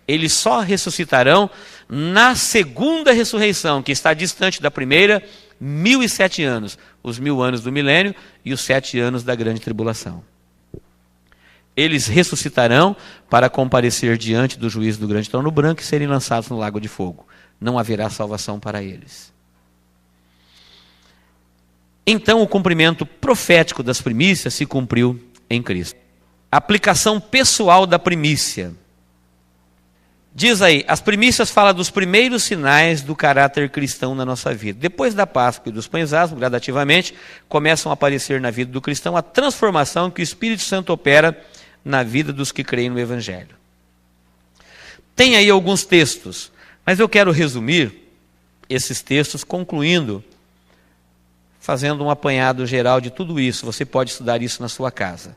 Eles só ressuscitarão na segunda ressurreição, que está distante da primeira 1007 anos, os 1000 anos do milênio e os 7 anos da grande tribulação. Eles ressuscitarão para comparecer diante do juízo do grande trono branco e serem lançados no lago de fogo. Não haverá salvação para eles. Então o cumprimento profético das primícias se cumpriu em Cristo. Aplicação pessoal da primícia. Diz aí, as primícias falam dos primeiros sinais do caráter cristão na nossa vida. Depois da Páscoa e dos pães asmos, gradativamente, começam a aparecer na vida do cristão a transformação que o Espírito Santo opera na vida dos que creem no Evangelho. Tem aí alguns textos, mas eu quero resumir esses textos concluindo, fazendo um apanhado geral de tudo isso. Você pode estudar isso na sua casa.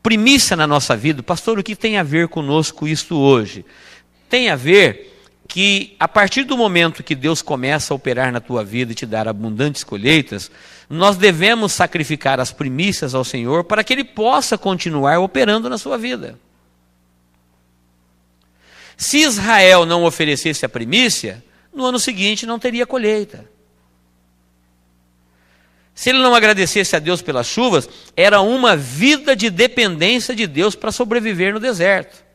Primícia na nossa vida, pastor, o que tem a ver conosco isto hoje? Tem a ver que a partir do momento que Deus começa a operar na tua vida e te dar abundantes colheitas, nós devemos sacrificar as primícias ao Senhor para que Ele possa continuar operando na sua vida. Se Israel não oferecesse a primícia, no ano seguinte não teria colheita. Se ele não agradecesse a Deus pelas chuvas, era uma vida de dependência de Deus para sobreviver no deserto.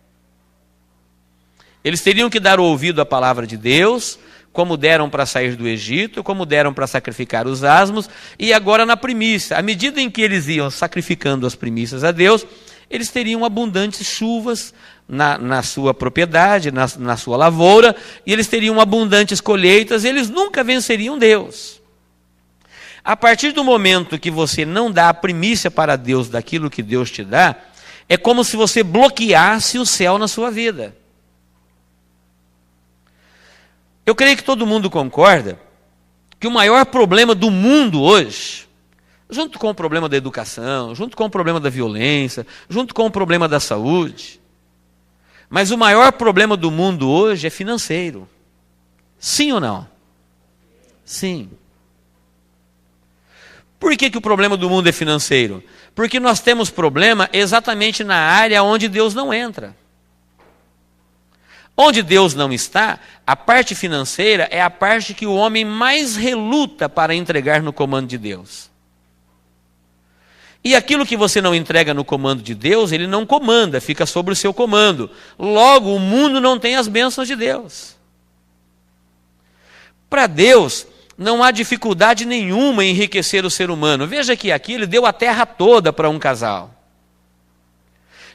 Eles teriam que dar ouvido à palavra de Deus, como deram para sair do Egito, como deram para sacrificar os asmos, e agora na primícia. À medida em que eles iam sacrificando as primícias a Deus, eles teriam abundantes chuvas na sua propriedade, na sua lavoura, e eles teriam abundantes colheitas, e eles nunca venceriam Deus. A partir do momento que você não dá a primícia para Deus daquilo que Deus te dá, é como se você bloqueasse o céu na sua vida. Eu creio que todo mundo concorda que o maior problema do mundo hoje, junto com o problema da educação, junto com o problema da violência, junto com o problema da saúde, mas o maior problema do mundo hoje é financeiro. Sim ou não? Sim. Por que o problema do mundo é financeiro? Porque nós temos problema exatamente na área onde Deus não entra. Onde Deus não está, a parte financeira é a parte que o homem mais reluta para entregar no comando de Deus. E aquilo que você não entrega no comando de Deus, ele não comanda, fica sob o seu comando. Logo, o mundo não tem as bênçãos de Deus. Para Deus, não há dificuldade nenhuma em enriquecer o ser humano. Veja que aqui ele deu a terra toda para um casal.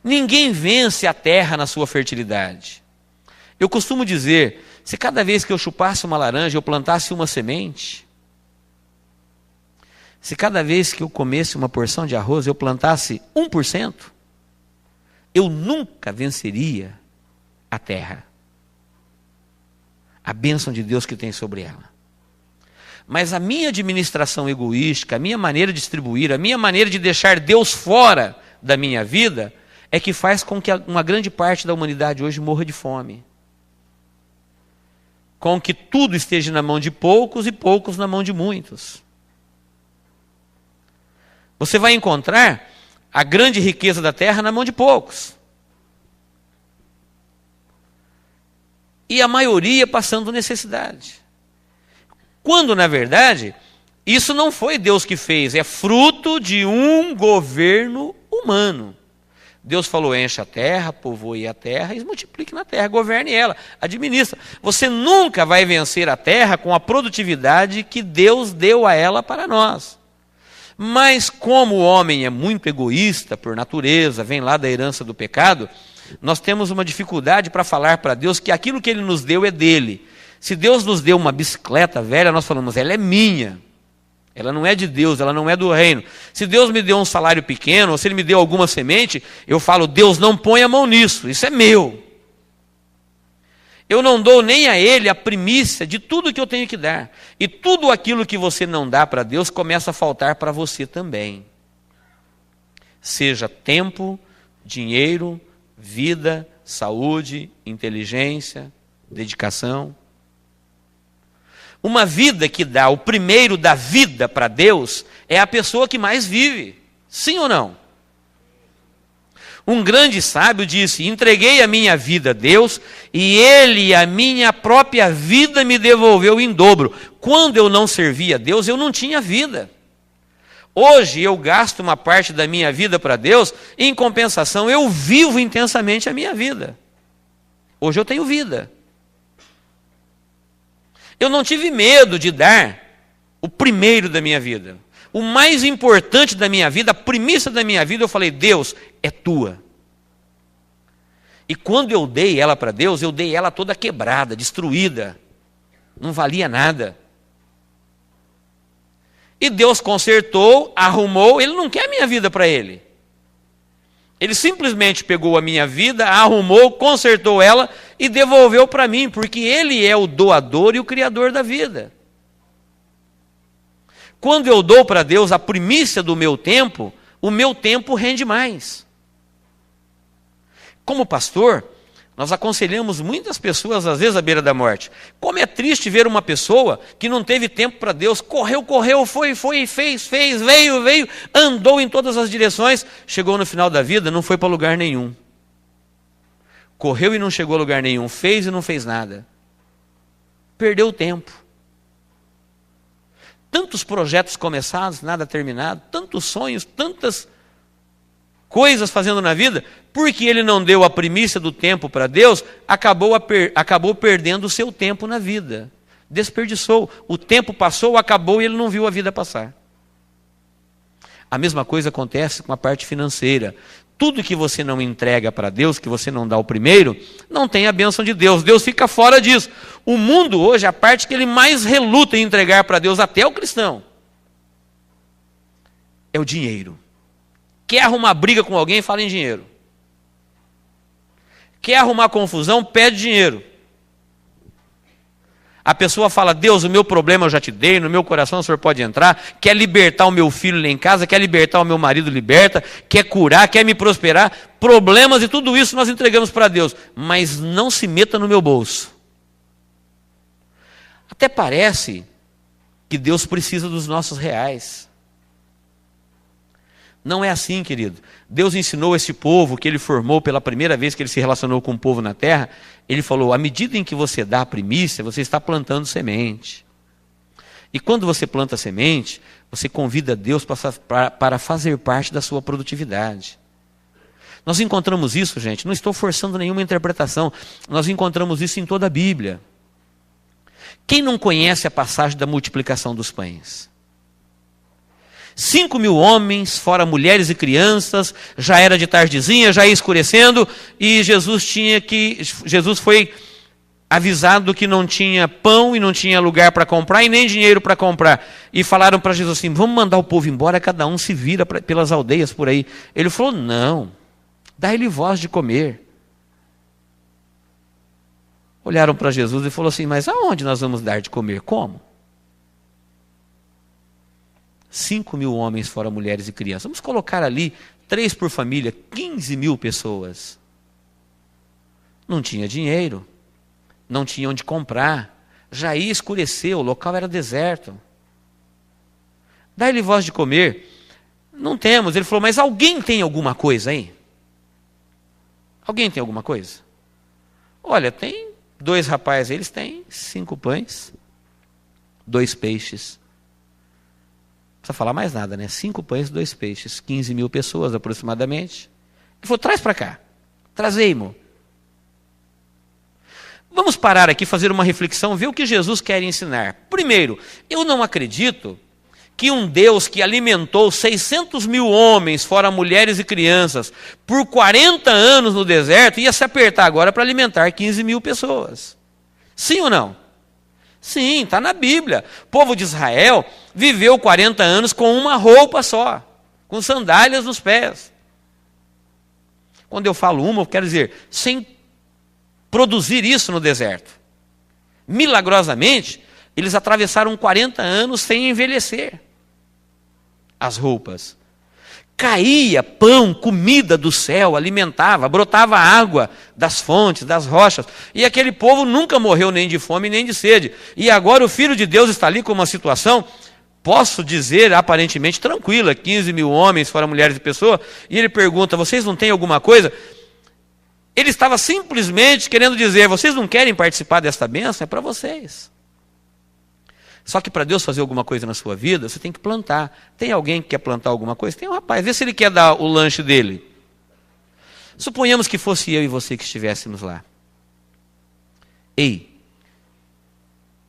Ninguém vence a terra na sua fertilidade. Eu costumo dizer, se cada vez que eu chupasse uma laranja, eu plantasse uma semente, se cada vez que eu comesse uma porção de arroz, eu plantasse 1%, eu nunca venceria a terra. A bênção de Deus que tem sobre ela. Mas a minha administração egoística, a minha maneira de distribuir, a minha maneira de deixar Deus fora da minha vida, é que faz com que uma grande parte da humanidade hoje morra de fome. Com que tudo esteja na mão de poucos e poucos na mão de muitos. Você vai encontrar a grande riqueza da terra na mão de poucos. E a maioria passando necessidade. Quando, na verdade, isso não foi Deus que fez, é fruto de um governo humano. Deus falou, encha a terra, povoe a terra e multiplique na terra, governe ela, administra. Você nunca vai vencer a terra com a produtividade que Deus deu a ela para nós. Mas como o homem é muito egoísta por natureza, vem lá da herança do pecado, nós temos uma dificuldade para falar para Deus que aquilo que Ele nos deu é dele. Se Deus nos deu uma bicicleta velha, nós falamos, ela é minha. Ela não é de Deus, ela não é do reino. Se Deus me deu um salário pequeno, ou se Ele me deu alguma semente, eu falo, Deus não põe a mão nisso, isso é meu. Eu não dou nem a Ele a primícia de tudo que eu tenho que dar. E tudo aquilo que você não dá para Deus, começa a faltar para você também. Seja tempo, dinheiro, vida, saúde, inteligência, dedicação. Uma vida que dá o primeiro da vida para Deus é a pessoa que mais vive. Sim ou não? Um grande sábio disse: entreguei a minha vida a Deus e Ele a minha própria vida me devolveu em dobro. Quando eu não servia a Deus, eu não tinha vida. Hoje eu gasto uma parte da minha vida para Deus, em compensação eu vivo intensamente a minha vida. Hoje eu tenho vida. Eu não tive medo de dar o primeiro da minha vida. O mais importante da minha vida, a primícia da minha vida, eu falei: Deus, é tua. E quando eu dei ela para Deus, eu dei ela toda quebrada, destruída. Não valia nada. E Deus consertou, arrumou. Ele não quer a minha vida para Ele. Ele simplesmente pegou a minha vida, arrumou, consertou ela e devolveu para mim, porque Ele é o doador e o criador da vida. Quando eu dou para Deus a primícia do meu tempo, o meu tempo rende mais. Como pastor, nós aconselhamos muitas pessoas, às vezes, à beira da morte. Como é triste ver uma pessoa que não teve tempo para Deus, correu, foi, fez, veio, andou em todas as direções, chegou no final da vida, não foi para lugar nenhum. Correu e não chegou a lugar nenhum, fez e não fez nada. Perdeu o tempo. Tantos projetos começados, nada terminado, tantos sonhos, tantas coisas fazendo na vida, porque ele não deu a primícia do tempo para Deus, acabou perdendo o seu tempo na vida. Desperdiçou. O tempo passou, acabou e ele não viu a vida passar. A mesma coisa acontece com a parte financeira. Tudo que você não entrega para Deus, que você não dá o primeiro, não tem a bênção de Deus. Deus fica fora disso. O mundo hoje, a parte que ele mais reluta em entregar para Deus, até o cristão, é o dinheiro. Quer arrumar briga com alguém, fala em dinheiro. Quer arrumar confusão, pede dinheiro. A pessoa fala: Deus, o meu problema eu já te dei, no meu coração o Senhor pode entrar. Quer libertar o meu filho lá em casa, quer libertar o meu marido, liberta. Quer curar, quer me prosperar. Problemas e tudo isso nós entregamos para Deus. Mas não se meta no meu bolso. Até parece que Deus precisa dos nossos reais. Não é assim, querido. Deus ensinou esse povo que Ele formou pela primeira vez que Ele se relacionou com o povo na terra. Ele falou: à medida em que você dá a primícia, você está plantando semente. E quando você planta semente, você convida Deus para fazer parte da sua produtividade. Nós encontramos isso, gente, não estou forçando nenhuma interpretação. Nós encontramos isso em toda a Bíblia. Quem não conhece a passagem da multiplicação dos pães? 5.000 homens, fora mulheres e crianças, já era de tardezinha, já ia escurecendo, e Jesus foi avisado que não tinha pão e não tinha lugar para comprar e nem dinheiro para comprar. E falaram para Jesus assim: vamos mandar o povo embora, cada um se vira pelas aldeias por aí. Ele falou: não, dá-lhe voz de comer. Olharam para Jesus e falou assim: mas aonde nós vamos dar de comer? Como? 5.000 homens fora mulheres e crianças. Vamos colocar ali 3 por família, 15.000 pessoas. Não tinha dinheiro, não tinha onde comprar, já ia escurecer, o local era deserto. Dá-lhe voz de comer. Não temos. Ele falou: mas alguém tem alguma coisa aí? Alguém tem alguma coisa? Olha, tem 2 rapazes, eles têm 5 pães, 2 peixes. Não precisa falar mais nada, né? 5 pães, 2 peixes, 15.000 pessoas aproximadamente. Ele falou: traz para cá, trazei-mo. Vamos parar aqui, fazer uma reflexão, ver o que Jesus quer ensinar. Primeiro, eu não acredito que um Deus que alimentou 600.000 homens, fora mulheres e crianças, por 40 anos no deserto, ia se apertar agora para alimentar 15.000 pessoas. Sim ou não? Sim, está na Bíblia. O povo de Israel viveu 40 anos com uma roupa só, com sandálias nos pés. Quando eu falo uma, eu quero dizer, sem produzir isso no deserto. Milagrosamente, eles atravessaram 40 anos sem envelhecer as roupas. Caía pão, comida do céu, alimentava, brotava água das fontes, das rochas. E aquele povo nunca morreu nem de fome nem de sede. E agora o Filho de Deus está ali com uma situação posso dizer, aparentemente tranquila, 15 mil homens, fora mulheres e pessoas, e ele pergunta, vocês não têm alguma coisa? Ele estava simplesmente querendo dizer, vocês não querem participar desta bênção? É para vocês. Só que para Deus fazer alguma coisa na sua vida, você tem que plantar. Tem alguém que quer plantar alguma coisa? Tem um rapaz, vê se ele quer dar o lanche dele. Suponhamos que fosse eu e você que estivéssemos lá. Ei,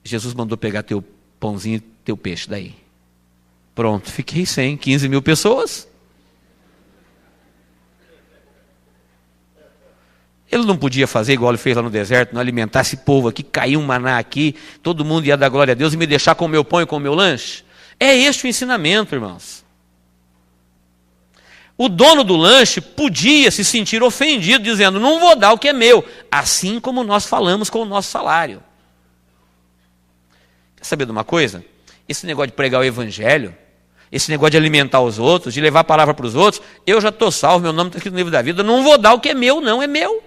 Jesus mandou pegar teu pãozinho e teu peixe daí. Pronto, fiquei sem 15 mil pessoas. Ele não podia fazer igual ele fez lá no deserto, não alimentar esse povo aqui, cair um maná aqui, todo mundo ia dar glória a Deus e me deixar com o meu pão e com o meu lanche. É este o ensinamento, irmãos. O dono do lanche podia se sentir ofendido, dizendo, não vou dar o que é meu, assim como nós falamos com o nosso salário. Quer saber de uma coisa? Esse negócio de pregar o evangelho, esse negócio de alimentar os outros, de levar a palavra para os outros, eu já estou salvo, meu nome está escrito no livro da vida, não vou dar o que é meu, não é meu.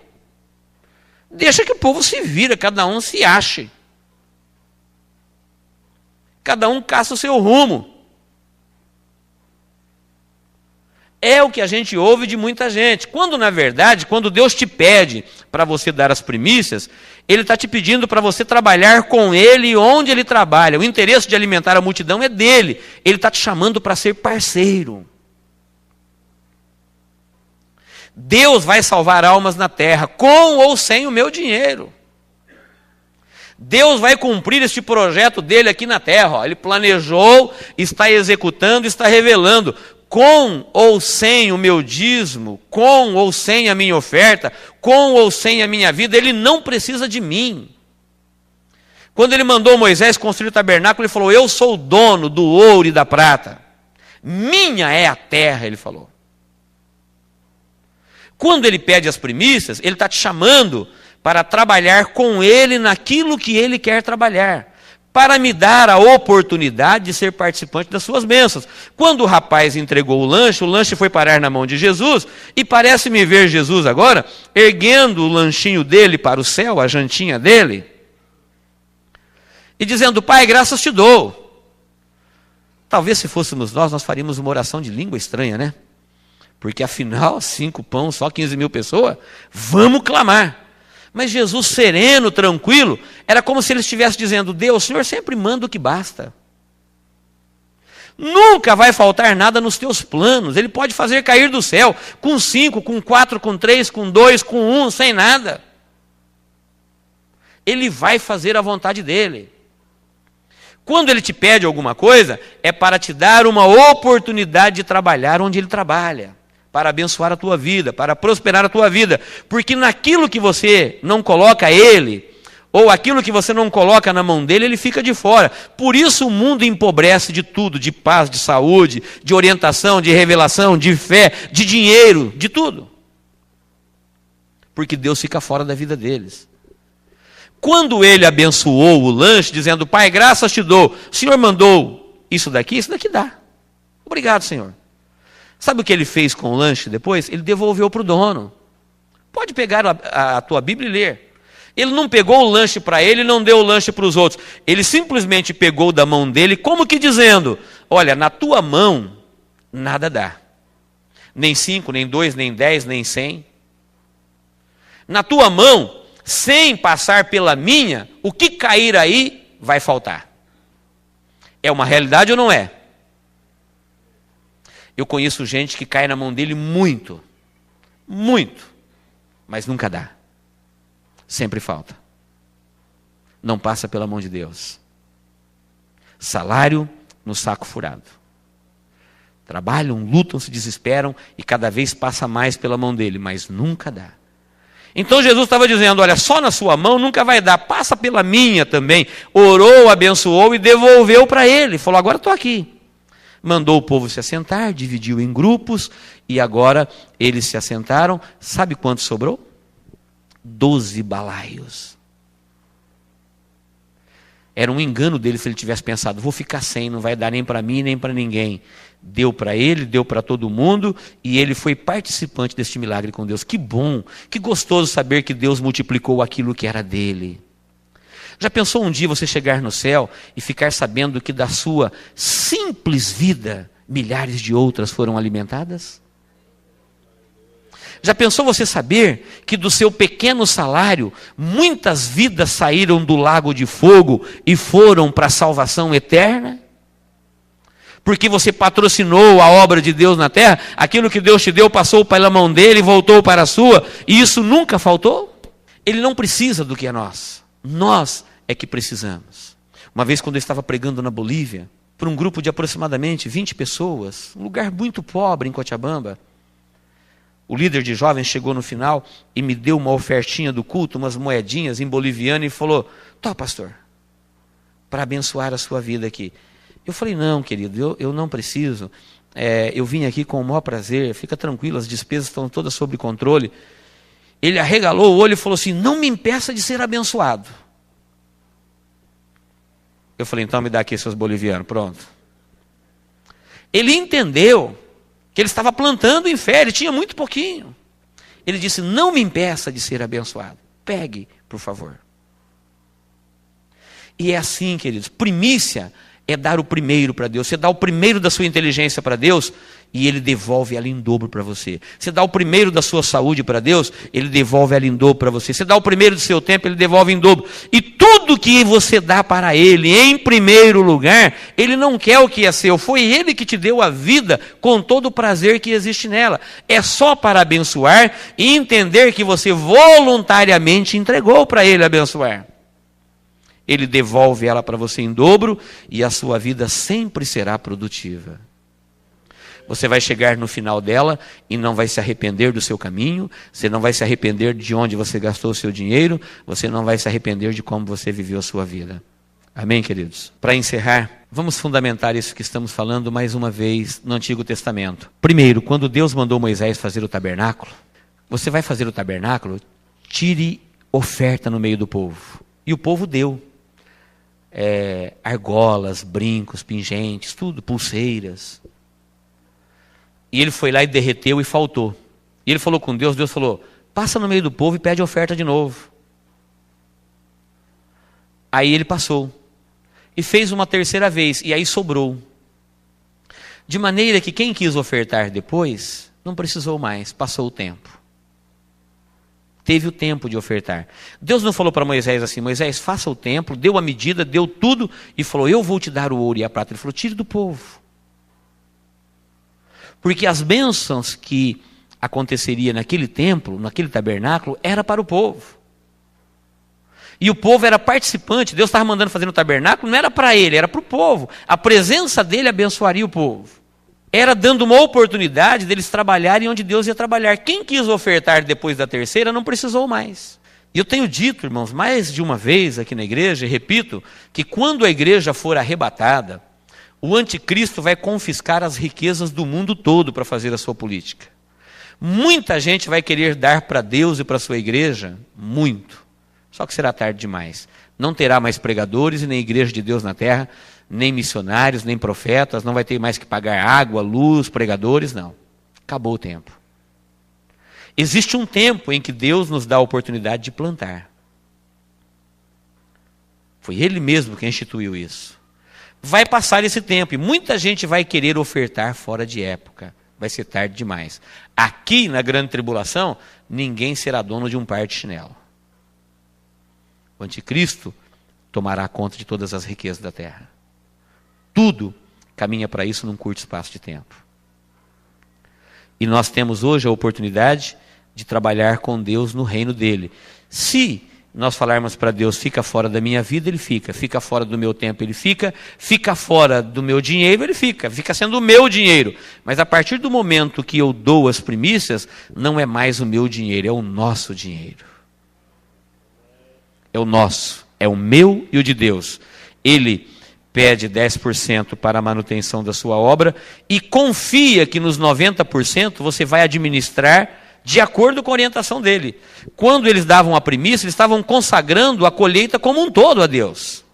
Deixa que o povo se vira, cada um se ache. Cada um caça o seu rumo. É o que a gente ouve de muita gente. Quando, na verdade, quando Deus te pede para você dar as primícias, Ele está te pedindo para você trabalhar com Ele onde Ele trabalha. O interesse de alimentar a multidão é dele. Ele está te chamando para ser parceiro. Deus vai salvar almas na terra, com ou sem o meu dinheiro. Deus vai cumprir este projeto dele aqui na terra. Ó. Ele planejou, está executando, está revelando. Com ou sem o meu dízimo, com ou sem a minha oferta, com ou sem a minha vida, ele não precisa de mim. Quando ele mandou Moisés construir o tabernáculo, ele falou, eu sou o dono do ouro e da prata. Minha é a terra, ele falou. Quando ele pede as primícias, ele está te chamando para trabalhar com ele naquilo que ele quer trabalhar, para me dar a oportunidade de ser participante das suas bênçãos. Quando o rapaz entregou o lanche foi parar na mão de Jesus, e parece-me ver Jesus agora, erguendo o lanchinho dele para o céu, a jantinha dele, e dizendo, Pai, graças te dou. Talvez se fôssemos nós faríamos uma oração de língua estranha, né? Porque afinal, 5 pães, só 15 mil pessoas, vamos clamar. Mas Jesus sereno, tranquilo, era como se ele estivesse dizendo, Deus, o Senhor sempre manda o que basta. Nunca vai faltar nada nos teus planos. Ele pode fazer cair do céu, com 5, com 4, com 3, com 2, com 1, sem nada. Ele vai fazer a vontade dele. Quando ele te pede alguma coisa, é para te dar uma oportunidade de trabalhar onde ele trabalha. Para abençoar a tua vida, para prosperar a tua vida. Porque naquilo que você não coloca ele, ou aquilo que você não coloca na mão dele, ele fica de fora. Por isso o mundo empobrece de tudo, de paz, de saúde, de orientação, de revelação, de fé, de dinheiro, de tudo. Porque Deus fica fora da vida deles. Quando ele abençoou o lanche, dizendo, Pai, graças te dou, o Senhor mandou isso daqui dá. Obrigado, Senhor. Sabe o que ele fez com o lanche depois? Ele devolveu para o dono. Pode pegar a tua Bíblia e ler. Ele não pegou o lanche para ele e não deu o lanche para os outros. Ele simplesmente pegou da mão dele, como que dizendo, olha, na tua mão nada dá. Nem 5, nem 2, nem 10, nem 100. Na tua mão, sem passar pela minha, o que cair aí vai faltar. É uma realidade ou não é? Eu conheço gente que cai na mão dele muito, mas nunca dá. Sempre falta. Não passa pela mão de Deus. Salário no saco furado. Trabalham, lutam, se desesperam e cada vez passa mais pela mão dele, mas nunca dá. Então Jesus estava dizendo, olha, só na sua mão nunca vai dar, passa pela minha também. Orou, abençoou e devolveu para ele. Falou, agora estou aqui. Mandou o povo se assentar, dividiu em grupos, e agora eles se assentaram. Sabe quanto sobrou? 12 balaios. Era um engano dele se ele tivesse pensado, vou ficar sem, não vai dar nem para mim, nem para ninguém. Deu para ele, deu para todo mundo, e ele foi participante deste milagre com Deus. Que bom, que gostoso saber que Deus multiplicou aquilo que era dele. Já pensou um dia você chegar no céu e ficar sabendo que da sua simples vida, milhares de outras foram alimentadas? Já pensou você saber que do seu pequeno salário, muitas vidas saíram do lago de fogo e foram para a salvação eterna? Porque você patrocinou a obra de Deus na terra, aquilo que Deus te deu passou pela mão dele e voltou para a sua, e isso nunca faltou? Ele não precisa do que é nós é que precisamos. Uma vez quando eu estava pregando na Bolívia, para um grupo de aproximadamente 20 pessoas, um lugar muito pobre em Cochabamba, o líder de jovens chegou no final e me deu uma ofertinha do culto, umas moedinhas em boliviano e falou: "Tá, pastor, para abençoar a sua vida aqui." Eu falei: "Não, querido, eu não preciso. Eu vim aqui com o maior prazer, fica tranquilo, as despesas estão todas sob controle." Ele arregalou o olho e falou assim: "Não me impeça de ser abençoado." Eu falei: "Então me dá aqui seus bolivianos." Pronto. Ele entendeu que ele estava plantando em fé, ele tinha muito pouquinho. Ele disse: "Não me impeça de ser abençoado. Pegue, por favor." E é assim, queridos, primícia é dar o primeiro para Deus. Você dá o primeiro da sua inteligência para Deus e Ele devolve ela em dobro para você. Você dá o primeiro da sua saúde para Deus, Ele devolve ela em dobro para você. Você dá o primeiro do seu tempo, Ele devolve em dobro. E tudo que você dá para Ele, em primeiro lugar, Ele não quer o que é seu. Foi Ele que te deu a vida com todo o prazer que existe nela. É só para abençoar e entender que você voluntariamente entregou para Ele abençoar. Ele devolve ela para você em dobro e a sua vida sempre será produtiva. Você vai chegar no final dela e não vai se arrepender do seu caminho, você não vai se arrepender de onde você gastou o seu dinheiro, você não vai se arrepender de como você viveu a sua vida. Amém, queridos? Para encerrar, vamos fundamentar isso que estamos falando mais uma vez no Antigo Testamento. Primeiro, quando Deus mandou Moisés fazer o tabernáculo, você vai fazer o tabernáculo, tire oferta no meio do povo. E o povo deu. Argolas, brincos, pingentes, tudo, pulseiras. E ele foi lá e derreteu e faltou. E ele falou com Deus, Deus falou: "Passa no meio do povo e pede oferta de novo." Aí ele passou. E fez uma terceira vez, e aí sobrou. De maneira que quem quis ofertar depois, não precisou mais, passou o tempo. Teve o tempo de ofertar. Deus não falou para Moisés assim: "Moisés, faça o templo", deu a medida, deu tudo, e falou: "Eu vou te dar o ouro e a prata." Ele falou: "Tire do povo." Porque as bênçãos que aconteceria naquele templo, naquele tabernáculo, era para o povo. E o povo era participante. Deus estava mandando fazer no tabernáculo, não era para ele, era para o povo. A presença dele abençoaria o povo. Era dando uma oportunidade deles trabalharem onde Deus ia trabalhar. Quem quis ofertar depois da terceira não precisou mais. E eu tenho dito, irmãos, mais de uma vez aqui na igreja, e repito, que quando a igreja for arrebatada, o anticristo vai confiscar as riquezas do mundo todo para fazer a sua política. Muita gente vai querer dar para Deus e para a sua igreja, muito. Só que será tarde demais. Não terá mais pregadores e nem igreja de Deus na terra, nem missionários, nem profetas, não vai ter mais que pagar água, luz, pregadores, não. Acabou o tempo. Existe um tempo em que Deus nos dá a oportunidade de plantar. Foi Ele mesmo que instituiu isso. Vai passar esse tempo e muita gente vai querer ofertar fora de época. Vai ser tarde demais. Aqui na grande tribulação, ninguém será dono de um par de chinelo. O anticristo tomará conta de todas as riquezas da terra. Tudo caminha para isso num curto espaço de tempo. E nós temos hoje a oportunidade de trabalhar com Deus no reino dele. Se nós falarmos para Deus: "Fica fora da minha vida", Ele fica fora do meu tempo, Ele fica fora do meu dinheiro, Ele fica sendo o meu dinheiro. Mas a partir do momento que eu dou as primícias, não é mais o meu dinheiro, é o nosso dinheiro. É o nosso, é o meu e o de Deus. Ele pede 10% para a manutenção da sua obra e confia que nos 90% você vai administrar de acordo com a orientação dele. Quando eles davam a primícia, eles estavam consagrando a colheita como um todo a Deus.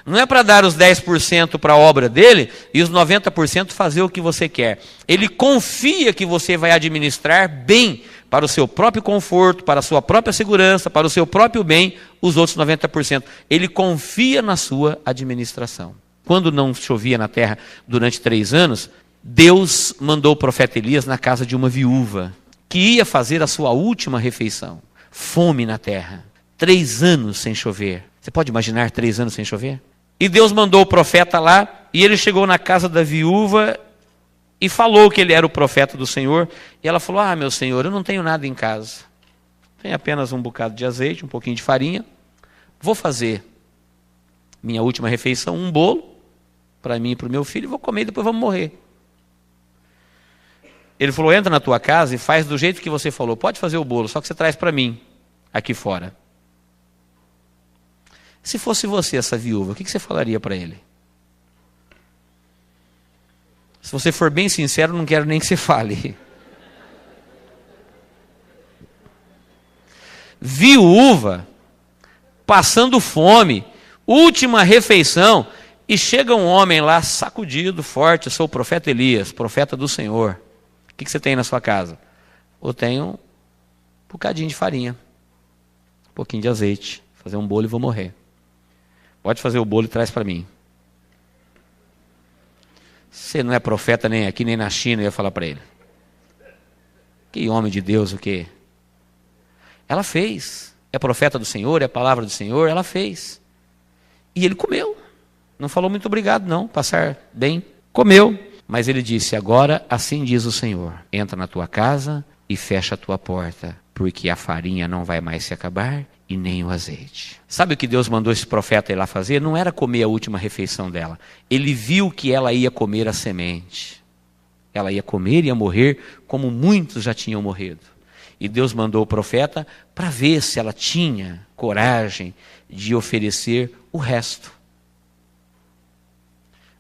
Não é para dar os 10% para a obra dele e os 90% fazer o que você quer. Ele confia que você vai administrar bem para o seu próprio conforto, para a sua própria segurança, para o seu próprio bem, os outros 90%. Ele confia na sua administração. Quando não chovia na terra durante 3 anos, Deus mandou o profeta Elias na casa de uma viúva, que ia fazer a sua última refeição. Fome na terra. 3 anos sem chover. Você pode imaginar 3 anos sem chover? E Deus mandou o profeta lá, e ele chegou na casa da viúva e falou que ele era o profeta do Senhor. E ela falou: meu Senhor, eu não tenho nada em casa. Tenho apenas um bocado de azeite, um pouquinho de farinha. Vou fazer minha última refeição, um bolo, para mim e para o meu filho, vou comer e depois vamos morrer. Ele falou: entra na tua casa e faz do jeito que você falou. Pode fazer o bolo, só que você traz para mim, aqui fora. Se fosse você, essa viúva, o que você falaria para ele? Se você for bem sincero, não quero nem que você fale. Viúva, passando fome, última refeição, e chega um homem lá sacudido, forte: eu sou o profeta Elias, profeta do Senhor. O que você tem na sua casa? Eu tenho um bocadinho de farinha, um pouquinho de azeite, fazer um bolo e vou morrer. Pode fazer o bolo e traz para mim. Você não é profeta nem aqui, nem na China, eu ia falar para ele. Que homem de Deus, o quê? Ela fez. É profeta do Senhor, é a palavra do Senhor, ela fez. E ele comeu. Não falou muito obrigado não, passar bem. Comeu. Mas ele disse: agora assim diz o Senhor, entra na tua casa e fecha a tua porta, porque a farinha não vai mais se acabar e nem o azeite. Sabe o que Deus mandou esse profeta ir lá fazer? Não era comer a última refeição dela. Ele viu que ela ia comer a semente. Ela ia comer e ia morrer como muitos já tinham morrido. E Deus mandou o profeta para ver se ela tinha coragem de oferecer o resto.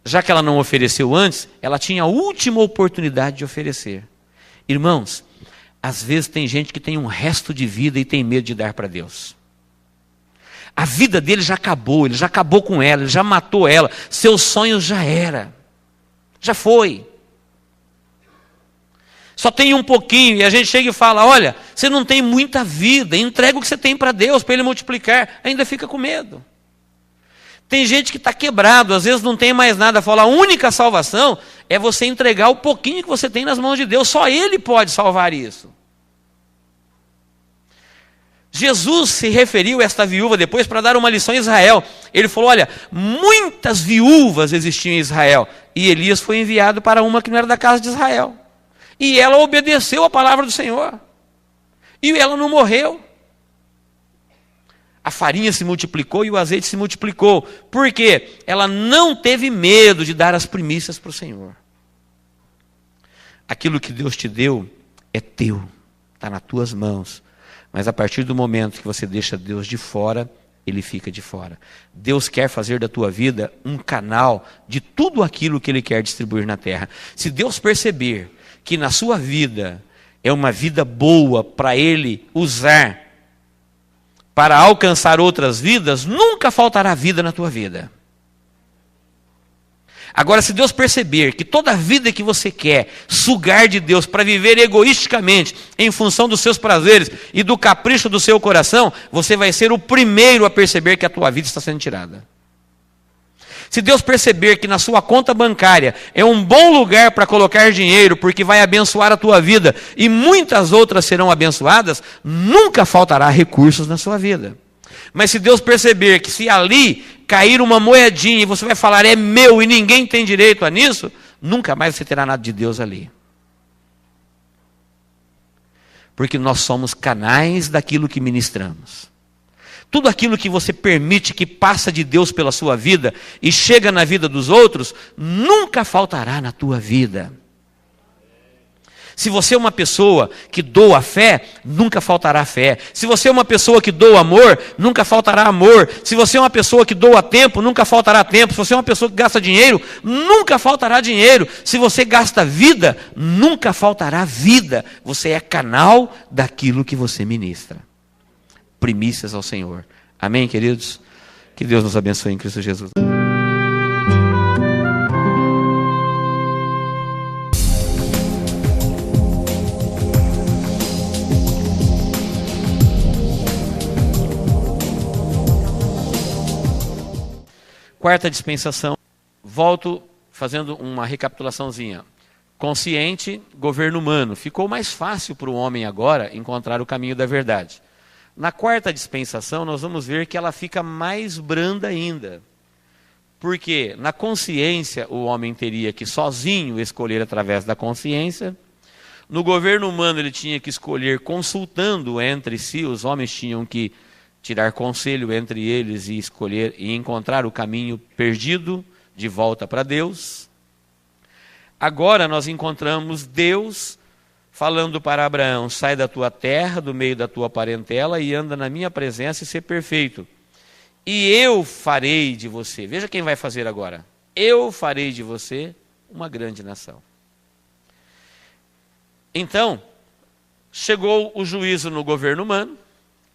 Já que ela não ofereceu antes, ela tinha a última oportunidade de oferecer. Irmãos, às vezes tem gente que tem um resto de vida e tem medo de dar para Deus. A vida dele já acabou, ele já acabou com ela, ele já matou ela, seus sonhos já era, já foi. Só tem um pouquinho, e a gente chega e fala: olha, você não tem muita vida, entrega o que você tem para Deus, para Ele multiplicar, ainda fica com medo. Tem gente que está quebrado, às vezes não tem mais nada, fala: a única salvação é você entregar o pouquinho que você tem nas mãos de Deus, só Ele pode salvar isso. Jesus se referiu a esta viúva depois para dar uma lição a Israel. Ele falou: olha, muitas viúvas existiam em Israel, e Elias foi enviado para uma que não era da casa de Israel. E ela obedeceu a palavra do Senhor. E ela não morreu. A farinha se multiplicou e o azeite se multiplicou. Por quê? Ela não teve medo de dar as primícias para o Senhor. Aquilo que Deus te deu é teu, está nas tuas mãos. Mas a partir do momento que você deixa Deus de fora, Ele fica de fora. Deus quer fazer da tua vida um canal de tudo aquilo que Ele quer distribuir na terra. Se Deus perceber que na sua vida é uma vida boa para Ele usar para alcançar outras vidas, nunca faltará vida na tua vida. Agora, se Deus perceber que toda a vida que você quer sugar de Deus para viver egoisticamente, em função dos seus prazeres e do capricho do seu coração, você vai ser o primeiro a perceber que a tua vida está sendo tirada. Se Deus perceber que na sua conta bancária é um bom lugar para colocar dinheiro, porque vai abençoar a tua vida e muitas outras serão abençoadas, nunca faltará recursos na sua vida. Mas se Deus perceber que se ali cair uma moedinha e você vai falar: é meu e ninguém tem direito a nisso, nunca mais você terá nada de Deus ali. Porque nós somos canais daquilo que ministramos. Tudo aquilo que você permite que passa de Deus pela sua vida e chega na vida dos outros, nunca faltará na tua vida. Se você é uma pessoa que doa fé, nunca faltará fé. Se você é uma pessoa que doa amor, nunca faltará amor. Se você é uma pessoa que doa tempo, nunca faltará tempo. Se você é uma pessoa que gasta dinheiro, nunca faltará dinheiro. Se você gasta vida, nunca faltará vida. Você é canal daquilo que você ministra. Primícias ao Senhor. Amém, queridos? Que Deus nos abençoe em Cristo Jesus. quarta dispensação, volto fazendo uma recapitulaçãozinha. Consciente, governo humano. Ficou mais fácil para o homem agora encontrar o caminho da verdade. Na quarta dispensação, nós vamos ver que ela fica mais branda ainda. Porque na consciência o homem teria que sozinho escolher através da consciência. No governo humano ele tinha que escolher consultando entre si, os homens tinham que tirar conselho entre eles e escolher e encontrar o caminho perdido de volta para Deus. Agora nós encontramos Deus falando para Abraão: sai da tua terra, do meio da tua parentela e anda na minha presença e ser perfeito. E eu farei de você, veja quem vai fazer agora, eu farei de você uma grande nação. Então, chegou o juízo no governo humano,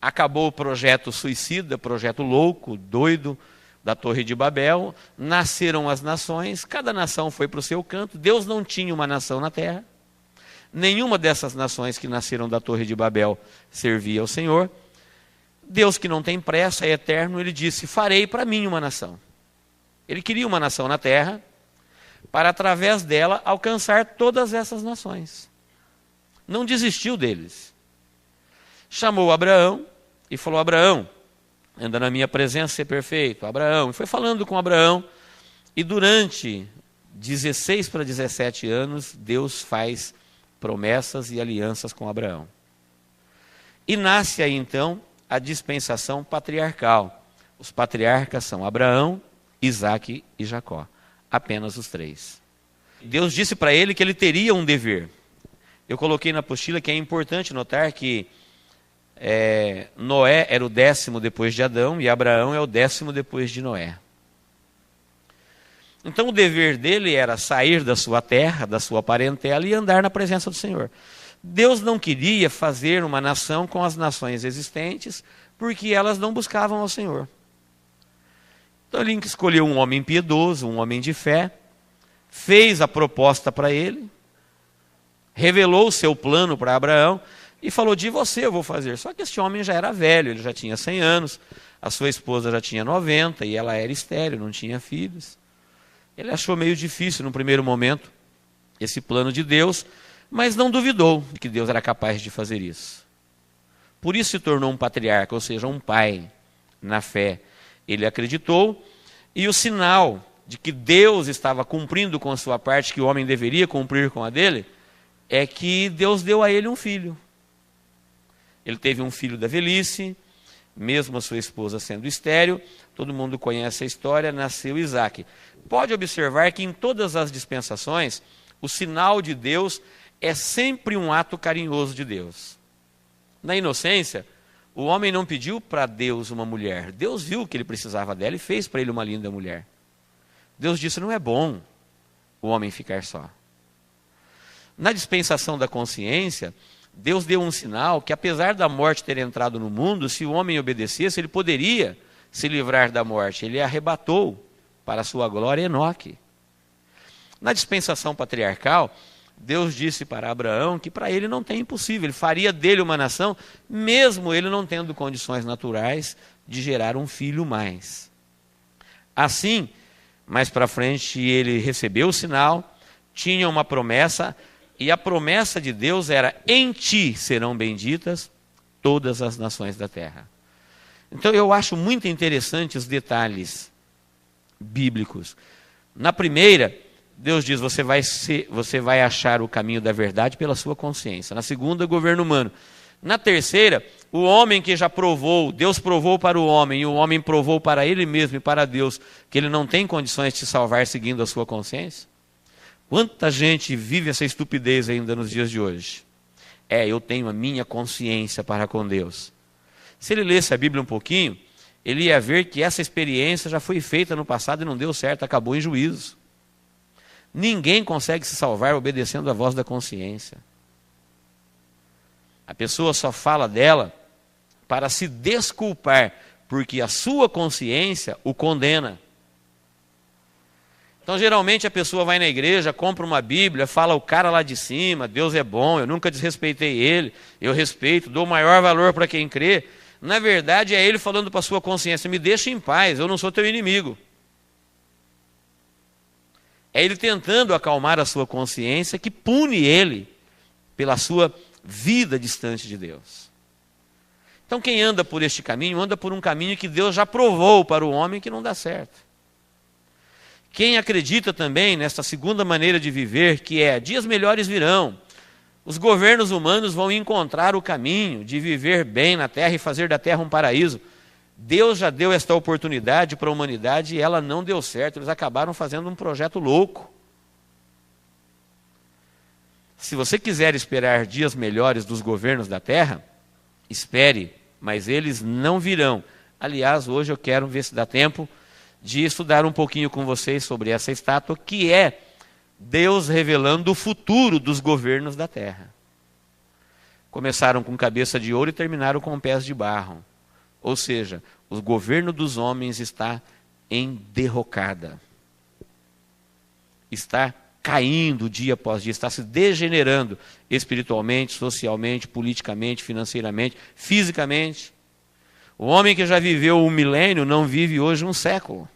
acabou o projeto suicida, projeto louco, doido, da Torre de Babel, nasceram as nações, cada nação foi para o seu canto, Deus não tinha uma nação na terra, nenhuma dessas nações que nasceram da Torre de Babel servia ao Senhor. Deus, que não tem pressa, é eterno, ele disse: farei para mim uma nação. Ele queria uma nação na terra, para através dela alcançar todas essas nações. Não desistiu deles. Chamou Abraão e falou: Abraão, anda na minha presença, ser perfeito. Abraão, e foi falando com Abraão, e durante 16 para 17 anos, Deus faz promessas e alianças com Abraão. E nasce aí então a dispensação patriarcal. Os patriarcas são Abraão, Isaque e Jacó. Apenas os três. Deus disse para ele que ele teria um dever. Eu coloquei na apostila que é importante notar que Noé era o 10º depois de Adão e Abraão é o 10º depois de Noé. Então o dever dele era sair da sua terra, da sua parentela e andar na presença do Senhor. Deus não queria fazer uma nação com as nações existentes, porque elas não buscavam ao Senhor. Então ele escolheu um homem piedoso, um homem de fé, fez a proposta para ele, revelou o seu plano para Abraão e falou: de você eu vou fazer. Só que esse homem já era velho, ele já tinha 100 anos, a sua esposa já tinha 90 e ela era estéril, não tinha filhos. Ele achou meio difícil no primeiro momento esse plano de Deus, mas não duvidou de que Deus era capaz de fazer isso. Por isso se tornou um patriarca, ou seja, um pai na fé. Ele acreditou, e o sinal de que Deus estava cumprindo com a sua parte, que o homem deveria cumprir com a dele, é que Deus deu a ele um filho. Ele teve um filho da velhice, mesmo a sua esposa sendo estéril, todo mundo conhece a história, nasceu Isaque. Pode observar que em todas as dispensações, o sinal de Deus é sempre um ato carinhoso de Deus. Na inocência, o homem não pediu para Deus uma mulher. Deus viu que ele precisava dela e fez para ele uma linda mulher. Deus disse: não é bom o homem ficar só. Na dispensação da consciência, Deus deu um sinal que, apesar da morte ter entrado no mundo, se o homem obedecesse, ele poderia se livrar da morte. Ele arrebatou para a sua glória Enoque. Na dispensação patriarcal, Deus disse para Abraão que para ele não tem impossível, ele faria dele uma nação, mesmo ele não tendo condições naturais de gerar um filho mais. Assim, mais para frente, ele recebeu o sinal, tinha uma promessa, e a promessa de Deus era: em ti serão benditas todas as nações da terra. Então eu acho muito interessante os detalhes bíblicos. Na primeira, Deus diz: você vai achar o caminho da verdade pela sua consciência. Na segunda, governo humano. Na terceira, o homem que já provou, Deus provou para o homem, e o homem provou para ele mesmo e para Deus, que ele não tem condições de se salvar seguindo a sua consciência. Quanta gente vive essa estupidez ainda nos dias de hoje? Eu tenho a minha consciência para com Deus. Se ele lesse a Bíblia um pouquinho, ele ia ver que essa experiência já foi feita no passado e não deu certo, acabou em juízo. Ninguém consegue se salvar obedecendo à voz da consciência. A pessoa só fala dela para se desculpar, porque a sua consciência o condena. Então, geralmente, a pessoa vai na igreja, compra uma Bíblia, fala o cara lá de cima: Deus é bom, eu nunca desrespeitei ele, eu respeito, dou o maior valor para quem crê. Na verdade, é ele falando para a sua consciência: me deixa em paz, eu não sou teu inimigo. É ele tentando acalmar a sua consciência que pune ele pela sua vida distante de Deus. Então quem anda por este caminho, anda por um caminho que Deus já provou para o homem que não dá certo. Quem acredita também nesta segunda maneira de viver, que é dias melhores virão, os governos humanos vão encontrar o caminho de viver bem na terra e fazer da terra um paraíso. Deus já deu esta oportunidade para a humanidade e ela não deu certo. Eles acabaram fazendo um projeto louco. Se você quiser esperar dias melhores dos governos da terra, espere, mas eles não virão. Aliás, hoje eu quero ver se dá tempo de estudar um pouquinho com vocês sobre essa estátua, que é Deus revelando o futuro dos governos da terra. Começaram com cabeça de ouro e terminaram com pés de barro. Ou seja, o governo dos homens está em derrocada. Está caindo dia após dia, está se degenerando espiritualmente, socialmente, politicamente, financeiramente, fisicamente. O homem que já viveu um milênio não vive hoje um século.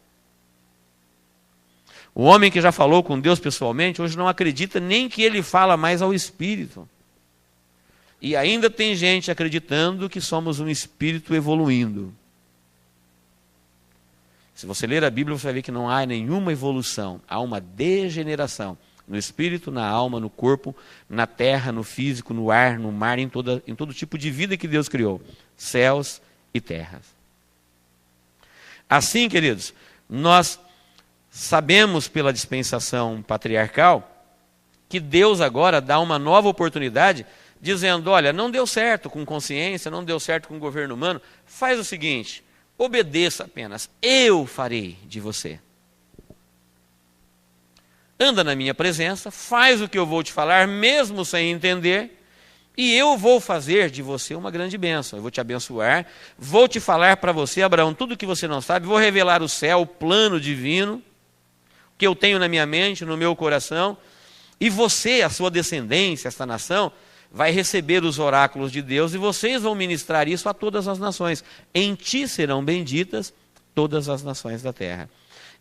O homem que já falou com Deus pessoalmente, hoje não acredita nem que ele fala mais ao Espírito. E ainda tem gente acreditando que somos um espírito evoluindo. Se você ler a Bíblia, você vai ver que não há nenhuma evolução. Há uma degeneração no espírito, na alma, no corpo, na terra, no físico, no ar, no mar, em todo tipo de vida que Deus criou. Céus e terras. Assim, queridos, nós sabemos pela dispensação patriarcal que Deus agora dá uma nova oportunidade, dizendo, olha, não deu certo com consciência, não deu certo com o governo humano, faz o seguinte, obedeça apenas, eu farei de você. Anda na minha presença, faz o que eu vou te falar, mesmo sem entender, e eu vou fazer de você uma grande bênção. Eu vou te abençoar, vou te falar para você, Abraão, tudo que você não sabe, vou revelar o céu, o plano divino, que eu tenho na minha mente, no meu coração, e você, a sua descendência, esta nação, vai receber os oráculos de Deus e vocês vão ministrar isso a todas as nações. Em ti serão benditas todas as nações da terra.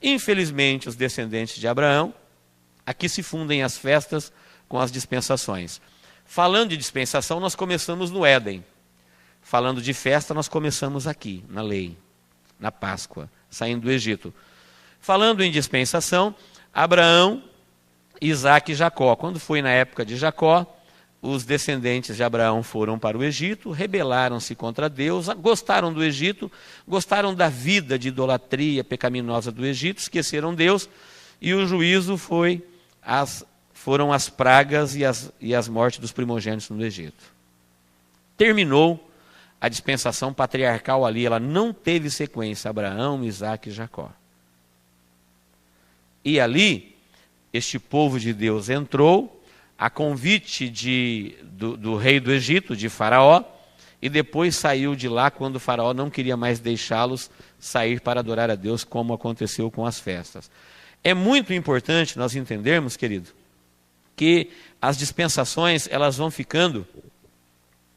Infelizmente, os descendentes de Abraão, aqui se fundem as festas com as dispensações. Falando de dispensação, nós começamos no Éden. Falando de festa, nós começamos aqui, na lei, na Páscoa, saindo do Egito. Falando em dispensação, Abraão, Isaque e Jacó. Quando foi na época de Jacó, os descendentes de Abraão foram para o Egito, rebelaram-se contra Deus, gostaram do Egito, gostaram da vida de idolatria pecaminosa do Egito, esqueceram Deus, e o juízo foram as pragas e as mortes dos primogênitos no Egito. Terminou a dispensação patriarcal ali, ela não teve sequência, Abraão, Isaque e Jacó. E ali, este povo de Deus entrou, a convite do rei do Egito, de Faraó, e depois saiu de lá quando Faraó não queria mais deixá-los sair para adorar a Deus, como aconteceu com as festas. É muito importante nós entendermos, querido, que as dispensações elas vão ficando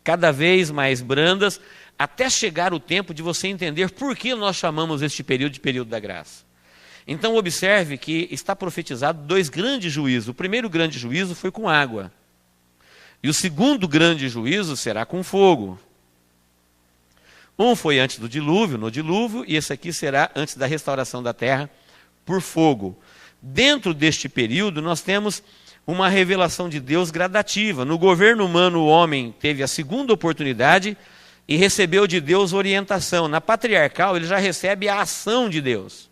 cada vez mais brandas, até chegar o tempo de você entender por que nós chamamos este período de período da graça. Então observe que está profetizado 2 grandes juízos. O primeiro grande juízo foi com água. E o segundo grande juízo será com fogo. Um foi antes do dilúvio, no dilúvio, e esse aqui será antes da restauração da terra por fogo. Dentro deste período nós temos uma revelação de Deus gradativa. No governo humano o homem teve a segunda oportunidade e recebeu de Deus orientação. Na patriarcal ele já recebe a ação de Deus.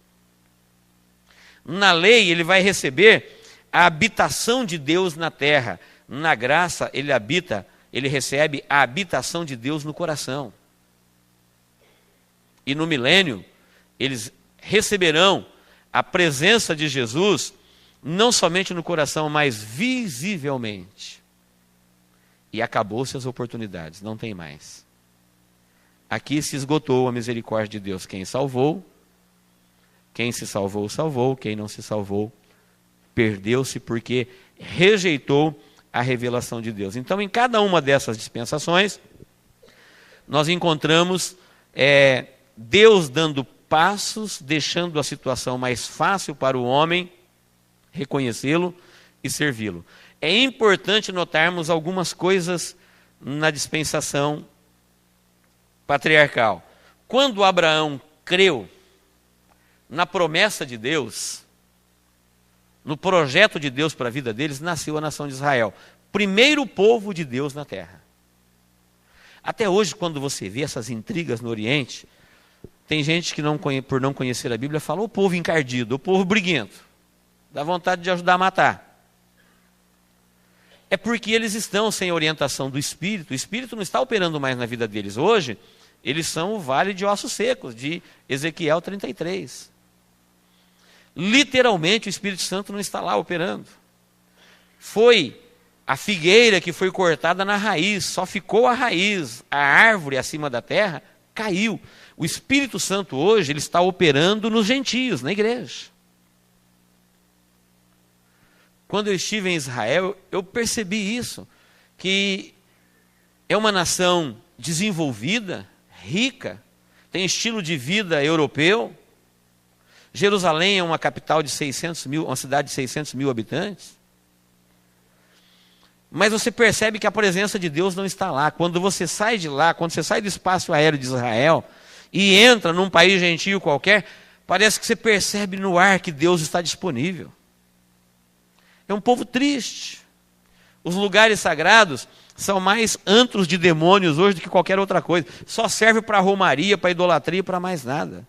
Na lei, ele vai receber a habitação de Deus na terra. Na graça, ele recebe a habitação de Deus no coração. E no milênio, eles receberão a presença de Jesus, não somente no coração, mas visivelmente. E acabou-se as oportunidades, não tem mais. Aqui se esgotou a misericórdia de Deus. Quem salvou, quem se salvou, salvou. Quem não se salvou, perdeu-se porque rejeitou a revelação de Deus. Então, em cada uma dessas dispensações, nós encontramos Deus dando passos, deixando a situação mais fácil para o homem, reconhecê-lo e servi-lo. É importante notarmos algumas coisas na dispensação patriarcal. Quando Abraão creu na promessa de Deus, no projeto de Deus para a vida deles, nasceu a nação de Israel. Primeiro povo de Deus na terra. Até hoje, quando você vê essas intrigas no Oriente, tem gente que, por não conhecer a Bíblia, fala o povo encardido, o povo briguento. Dá vontade de ajudar a matar. É porque eles estão sem orientação do Espírito. O Espírito não está operando mais na vida deles. Hoje, eles são o vale de ossos secos, de Ezequiel 33. Literalmente, o Espírito Santo não está lá operando. Foi a figueira que foi cortada na raiz, só ficou a raiz, a árvore acima da terra caiu. O Espírito Santo hoje ele está operando nos gentios, na igreja. Quando eu estive em Israel, eu percebi isso, que é uma nação desenvolvida, rica, tem estilo de vida europeu. Jerusalém é uma capital de 600 mil, uma cidade de 600 mil habitantes. Mas você percebe que a presença de Deus não está lá. Quando você sai de lá, quando você sai do espaço aéreo de Israel e entra num país gentio qualquer, parece que você percebe no ar que Deus está disponível. É um povo triste. Os lugares sagrados são mais antros de demônios hoje do que qualquer outra coisa. Só serve para romaria, para idolatria, para mais nada.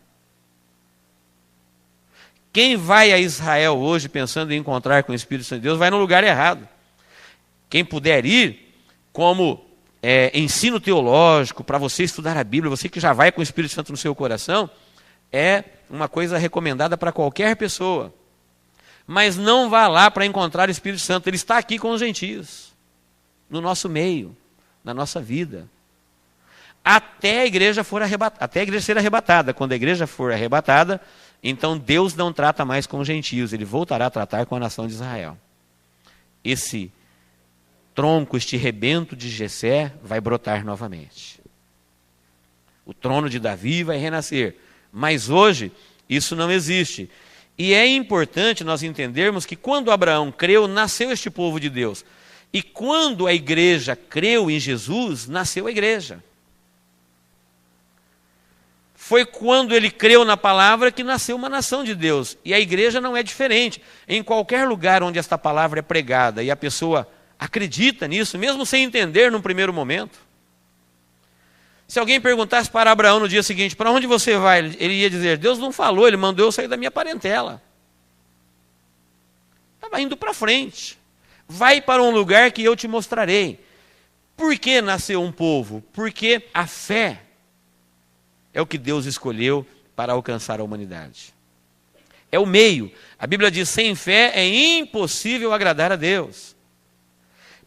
Quem vai a Israel hoje pensando em encontrar com o Espírito Santo de Deus, vai no lugar errado. Quem puder ir, como ensino teológico, para você estudar a Bíblia, você que já vai com o Espírito Santo no seu coração, é uma coisa recomendada para qualquer pessoa. Mas não vá lá para encontrar o Espírito Santo, ele está aqui com os gentios, no nosso meio, na nossa vida. Até a igreja ser arrebatada. Quando a igreja for arrebatada, então Deus não trata mais com os gentios, ele voltará a tratar com a nação de Israel. Esse tronco, este rebento de Jessé vai brotar novamente. O trono de Davi vai renascer. Mas hoje, isso não existe. E é importante nós entendermos que quando Abraão creu, nasceu este povo de Deus. E quando a igreja creu em Jesus, nasceu a igreja. Foi quando ele creu na palavra que nasceu uma nação de Deus. E a igreja não é diferente. Em qualquer lugar onde esta palavra é pregada e a pessoa acredita nisso, mesmo sem entender num primeiro momento. Se alguém perguntasse para Abraão no dia seguinte, para onde você vai? Ele ia dizer, Deus não falou, ele mandou eu sair da minha parentela. Estava indo para frente. Vai para um lugar que eu te mostrarei. Por que nasceu um povo? Porque a fé é o que Deus escolheu para alcançar a humanidade. É o meio. A Bíblia diz, sem fé é impossível agradar a Deus.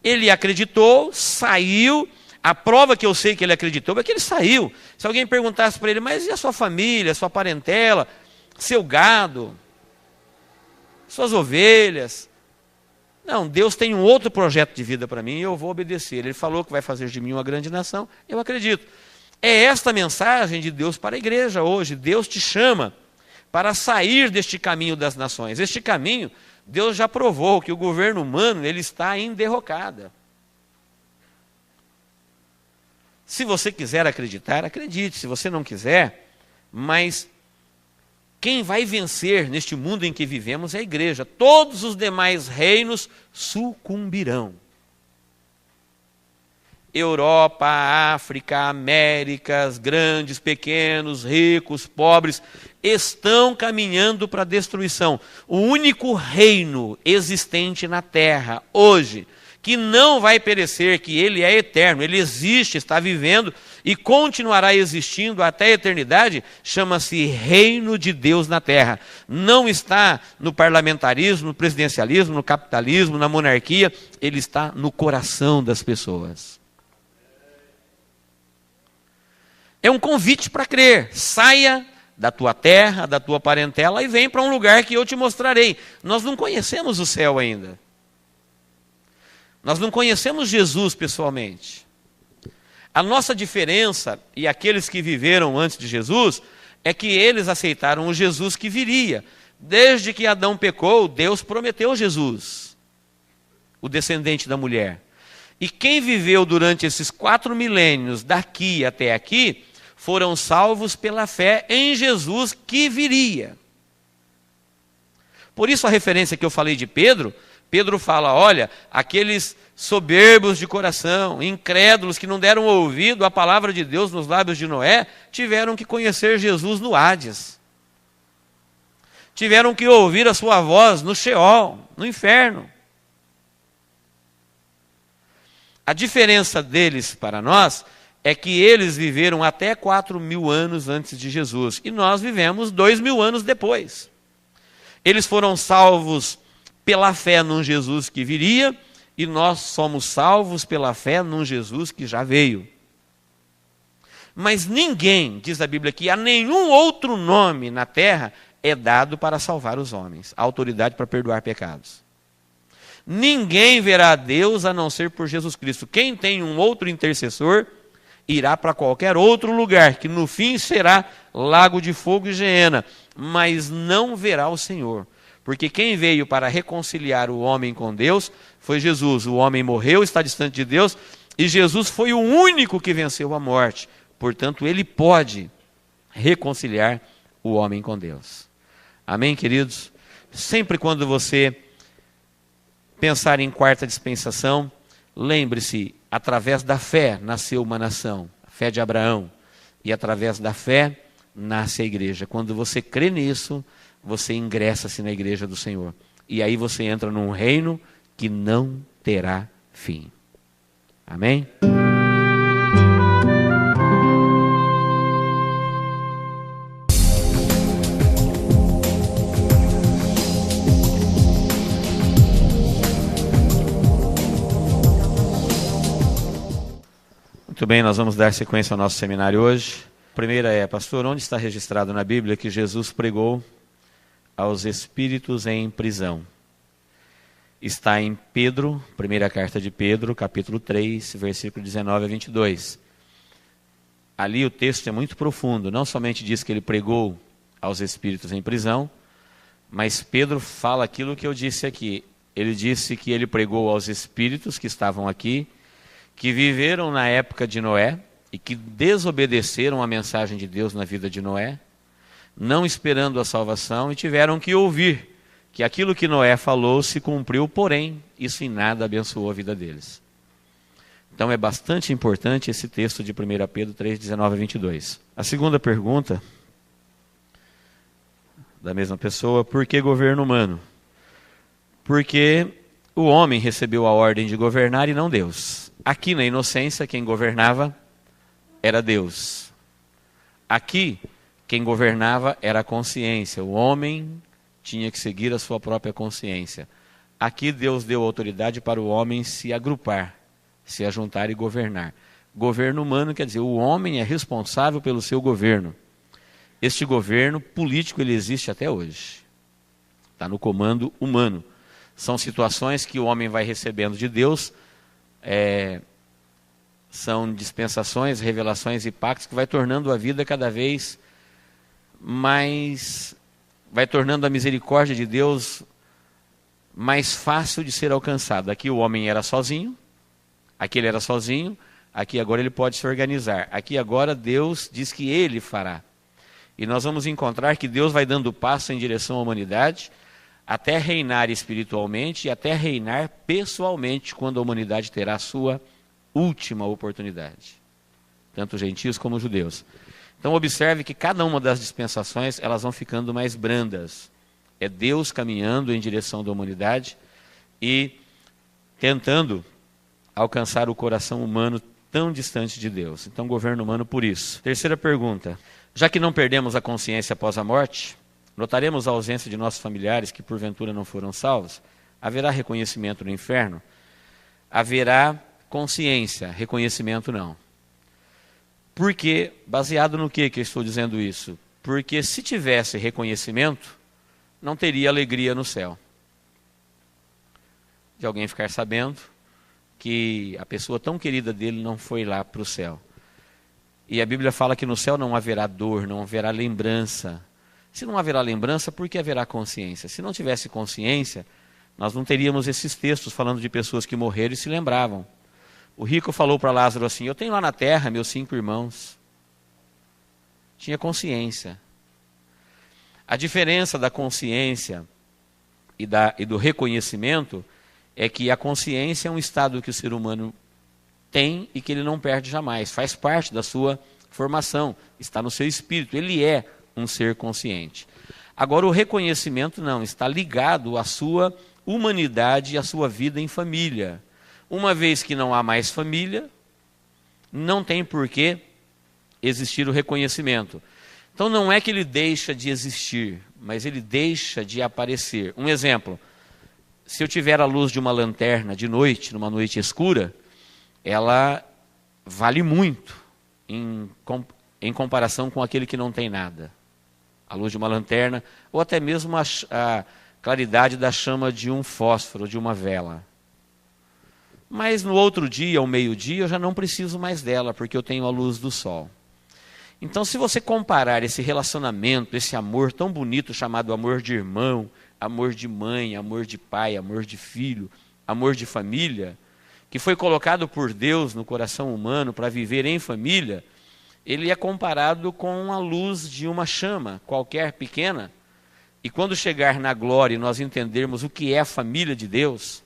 Ele acreditou, saiu. A prova que eu sei que ele acreditou é que ele saiu. Se alguém perguntasse para ele, mas e a sua família, a sua parentela, seu gado, suas ovelhas? Não, Deus tem um outro projeto de vida para mim e eu vou obedecer. Ele falou que vai fazer de mim uma grande nação, eu acredito. É esta mensagem de Deus para a igreja hoje. Deus te chama para sair deste caminho das nações. Este caminho, Deus já provou que o governo humano ele está em derrocada. Se você quiser acreditar, acredite. Se você não quiser, mas quem vai vencer neste mundo em que vivemos é a igreja. Todos os demais reinos sucumbirão. Europa, África, Américas, grandes, pequenos, ricos, pobres, estão caminhando para a destruição. O único reino existente na terra hoje, que não vai perecer, que ele é eterno, ele existe, está vivendo e continuará existindo até a eternidade, chama-se Reino de Deus na terra. Não está no parlamentarismo, no presidencialismo, no capitalismo, na monarquia, ele está no coração das pessoas. É um convite para crer. Saia da tua terra, da tua parentela e vem para um lugar que eu te mostrarei. Nós não conhecemos o céu ainda. Nós não conhecemos Jesus pessoalmente. A nossa diferença, e aqueles que viveram antes de Jesus, é que eles aceitaram o Jesus que viria. Desde que Adão pecou, Deus prometeu Jesus, o descendente da mulher. E quem viveu durante esses 4 milênios, daqui até aqui, foram salvos pela fé em Jesus que viria. Por isso a referência que eu falei de Pedro, Pedro fala, olha, aqueles soberbos de coração, incrédulos que não deram ouvido à palavra de Deus nos lábios de Noé, tiveram que conhecer Jesus no Hades. Tiveram que ouvir a sua voz no Sheol, no inferno. A diferença deles para nós é que eles viveram até 4.000 anos antes de Jesus, e nós vivemos 2.000 anos depois. Eles foram salvos pela fé num Jesus que viria, e nós somos salvos pela fé num Jesus que já veio. Mas ninguém, diz a Bíblia aqui, a nenhum outro nome na terra é dado para salvar os homens, a autoridade para perdoar pecados. Ninguém verá a Deus a não ser por Jesus Cristo. Quem tem um outro intercessor irá para qualquer outro lugar, que no fim será lago de fogo e geena, mas não verá o Senhor. Porque quem veio para reconciliar o homem com Deus foi Jesus. O homem morreu, está distante de Deus, e Jesus foi o único que venceu a morte. Portanto, ele pode reconciliar o homem com Deus. Amém, queridos? Sempre quando você pensar em quarta dispensação, lembre-se, através da fé nasceu uma nação, a fé de Abraão, e através da fé nasce a igreja. Quando você crê nisso, você ingressa-se na igreja do Senhor. E aí você entra num reino que não terá fim. Amém? Muito bem, nós vamos dar sequência ao nosso seminário hoje. A primeira é, pastor, onde está registrado na Bíblia que Jesus pregou aos espíritos em prisão? Está em Pedro, primeira carta de Pedro, capítulo 3, versículo 19 a 22. Ali o texto é muito profundo, não somente diz que ele pregou aos espíritos em prisão, mas Pedro fala aquilo que eu disse aqui. Ele disse que ele pregou aos espíritos que estavam aqui, que viveram na época de Noé e que desobedeceram a mensagem de Deus na vida de Noé, não esperando a salvação, e tiveram que ouvir que aquilo que Noé falou se cumpriu, porém, isso em nada abençoou a vida deles. Então é bastante importante esse texto de 1 Pedro 3, 19 a 22. A segunda pergunta, da mesma pessoa, por que governo humano? Porque o homem recebeu a ordem de governar e não Deus. Aqui na inocência, quem governava era Deus. Aqui, quem governava era a consciência. O homem tinha que seguir a sua própria consciência. Aqui Deus deu autoridade para o homem se agrupar, se ajuntar e governar. Governo humano quer dizer, o homem é responsável pelo seu governo. Este governo político, ele existe até hoje. Está no comando humano. São situações que o homem vai recebendo de Deus, são dispensações, revelações e pactos que vai tornando a vida cada vez mais, vai tornando a misericórdia de Deus mais fácil de ser alcançada. Aqui o homem era sozinho, aqui ele era sozinho, aqui agora ele pode se organizar. Aqui agora Deus diz que ele fará. E nós vamos encontrar que Deus vai dando passo em direção à humanidade, até reinar espiritualmente e até reinar pessoalmente, quando a humanidade terá a sua última oportunidade. Tanto gentios como judeus. Então observe que cada uma das dispensações, elas vão ficando mais brandas. É Deus caminhando em direção da humanidade e tentando alcançar o coração humano tão distante de Deus. Então governo humano por isso. Terceira pergunta. Já que não perdemos a consciência após a morte, notaremos a ausência de nossos familiares que porventura não foram salvos? Haverá reconhecimento no inferno? Haverá consciência, reconhecimento não. Por quê? Baseado no que eu estou dizendo isso? Porque se tivesse reconhecimento, não teria alegria no céu. De alguém ficar sabendo que a pessoa tão querida dele não foi lá para o céu. E a Bíblia fala que no céu não haverá dor, não haverá lembrança Se não haverá lembrança, por que haverá consciência? Se não tivesse consciência, nós não teríamos esses textos falando de pessoas que morreram e se lembravam. O rico falou para Lázaro assim: eu tenho lá na terra meus 5 irmãos. Tinha consciência. A diferença da consciência e do reconhecimento é que a consciência é um estado que o ser humano tem e que ele não perde jamais. Faz parte da sua formação, está no seu espírito, ele é um ser consciente. Agora, o reconhecimento não, está ligado à sua humanidade e à sua vida em família. Uma vez que não há mais família, não tem por que existir o reconhecimento. Então não é que ele deixa de existir, mas ele deixa de aparecer. Um exemplo, se eu tiver a luz de uma lanterna de noite, numa noite escura, ela vale muito em comparação com aquele que não tem nada. A luz de uma lanterna, ou até mesmo a claridade da chama de um fósforo, de uma vela. Mas no outro dia, ao meio-dia, eu já não preciso mais dela, porque eu tenho a luz do sol. Então, se você comparar esse relacionamento, esse amor tão bonito chamado amor de irmão, amor de mãe, amor de pai, amor de filho, amor de família, que foi colocado por Deus no coração humano para viver em família, ele é comparado com a luz de uma chama, qualquer pequena. E quando chegar na glória e nós entendermos o que é a família de Deus,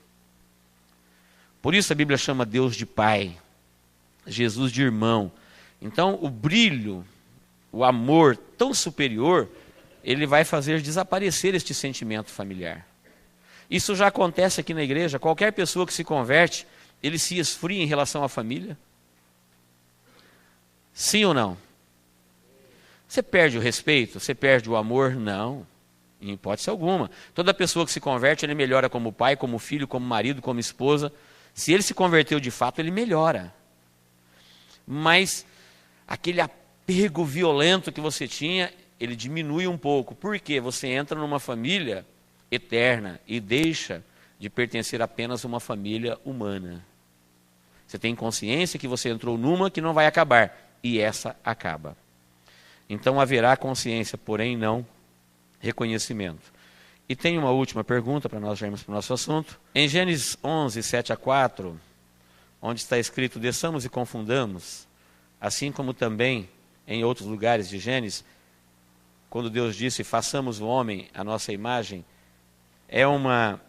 por isso a Bíblia chama Deus de Pai, Jesus de irmão. Então o brilho, o amor tão superior, ele vai fazer desaparecer este sentimento familiar. Isso já acontece aqui na igreja. Qualquer pessoa que se converte, ele se esfria em relação à família? Sim ou não? Você perde o respeito? Você perde o amor? Não, em hipótese alguma. Toda pessoa que se converte, ele melhora como pai, como filho, como marido, como esposa. Se ele se converteu de fato, ele melhora. Mas aquele apego violento que você tinha, ele diminui um pouco. Por quê? Você entra numa família eterna e deixa de pertencer apenas a uma família humana. Você tem consciência que você entrou numa que não vai acabar, e essa acaba. Então haverá consciência, porém não reconhecimento. E tem uma última pergunta para nós já irmos para o nosso assunto. Em Gênesis 11, 7-4, onde está escrito: desçamos e confundamos, assim como também em outros lugares de Gênesis, quando Deus disse: façamos o homem à nossa imagem, é uma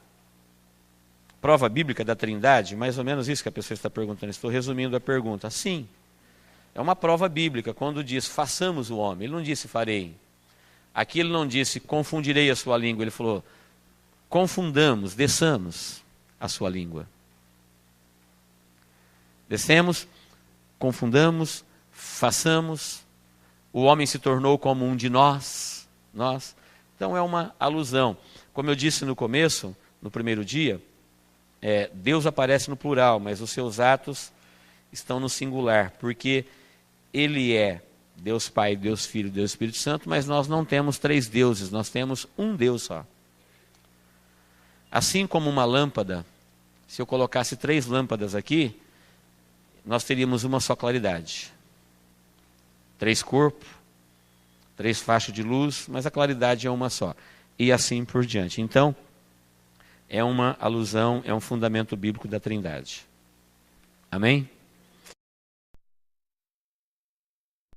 prova bíblica da Trindade? Mais ou menos isso que a pessoa está perguntando. Estou resumindo a pergunta. Sim, é uma prova bíblica. Quando diz façamos o homem, ele não disse farei. Aqui ele não disse confundirei a sua língua, ele falou confundamos, desçamos a sua língua. Descemos, confundamos, façamos, o homem se tornou como um de nós. Então é uma alusão. Como eu disse no começo, no primeiro dia, Deus aparece no plural, mas os seus atos estão no singular, porque Ele é Deus Pai, Deus Filho, Deus Espírito Santo, mas nós não temos 3 deuses, nós temos um Deus só. Assim como uma lâmpada, se eu colocasse 3 lâmpadas aqui, nós teríamos uma só claridade. 3 corpos, 3 faixas de luz, mas a claridade é uma só. E assim por diante. Então, é uma alusão, é um fundamento bíblico da Trindade. Amém?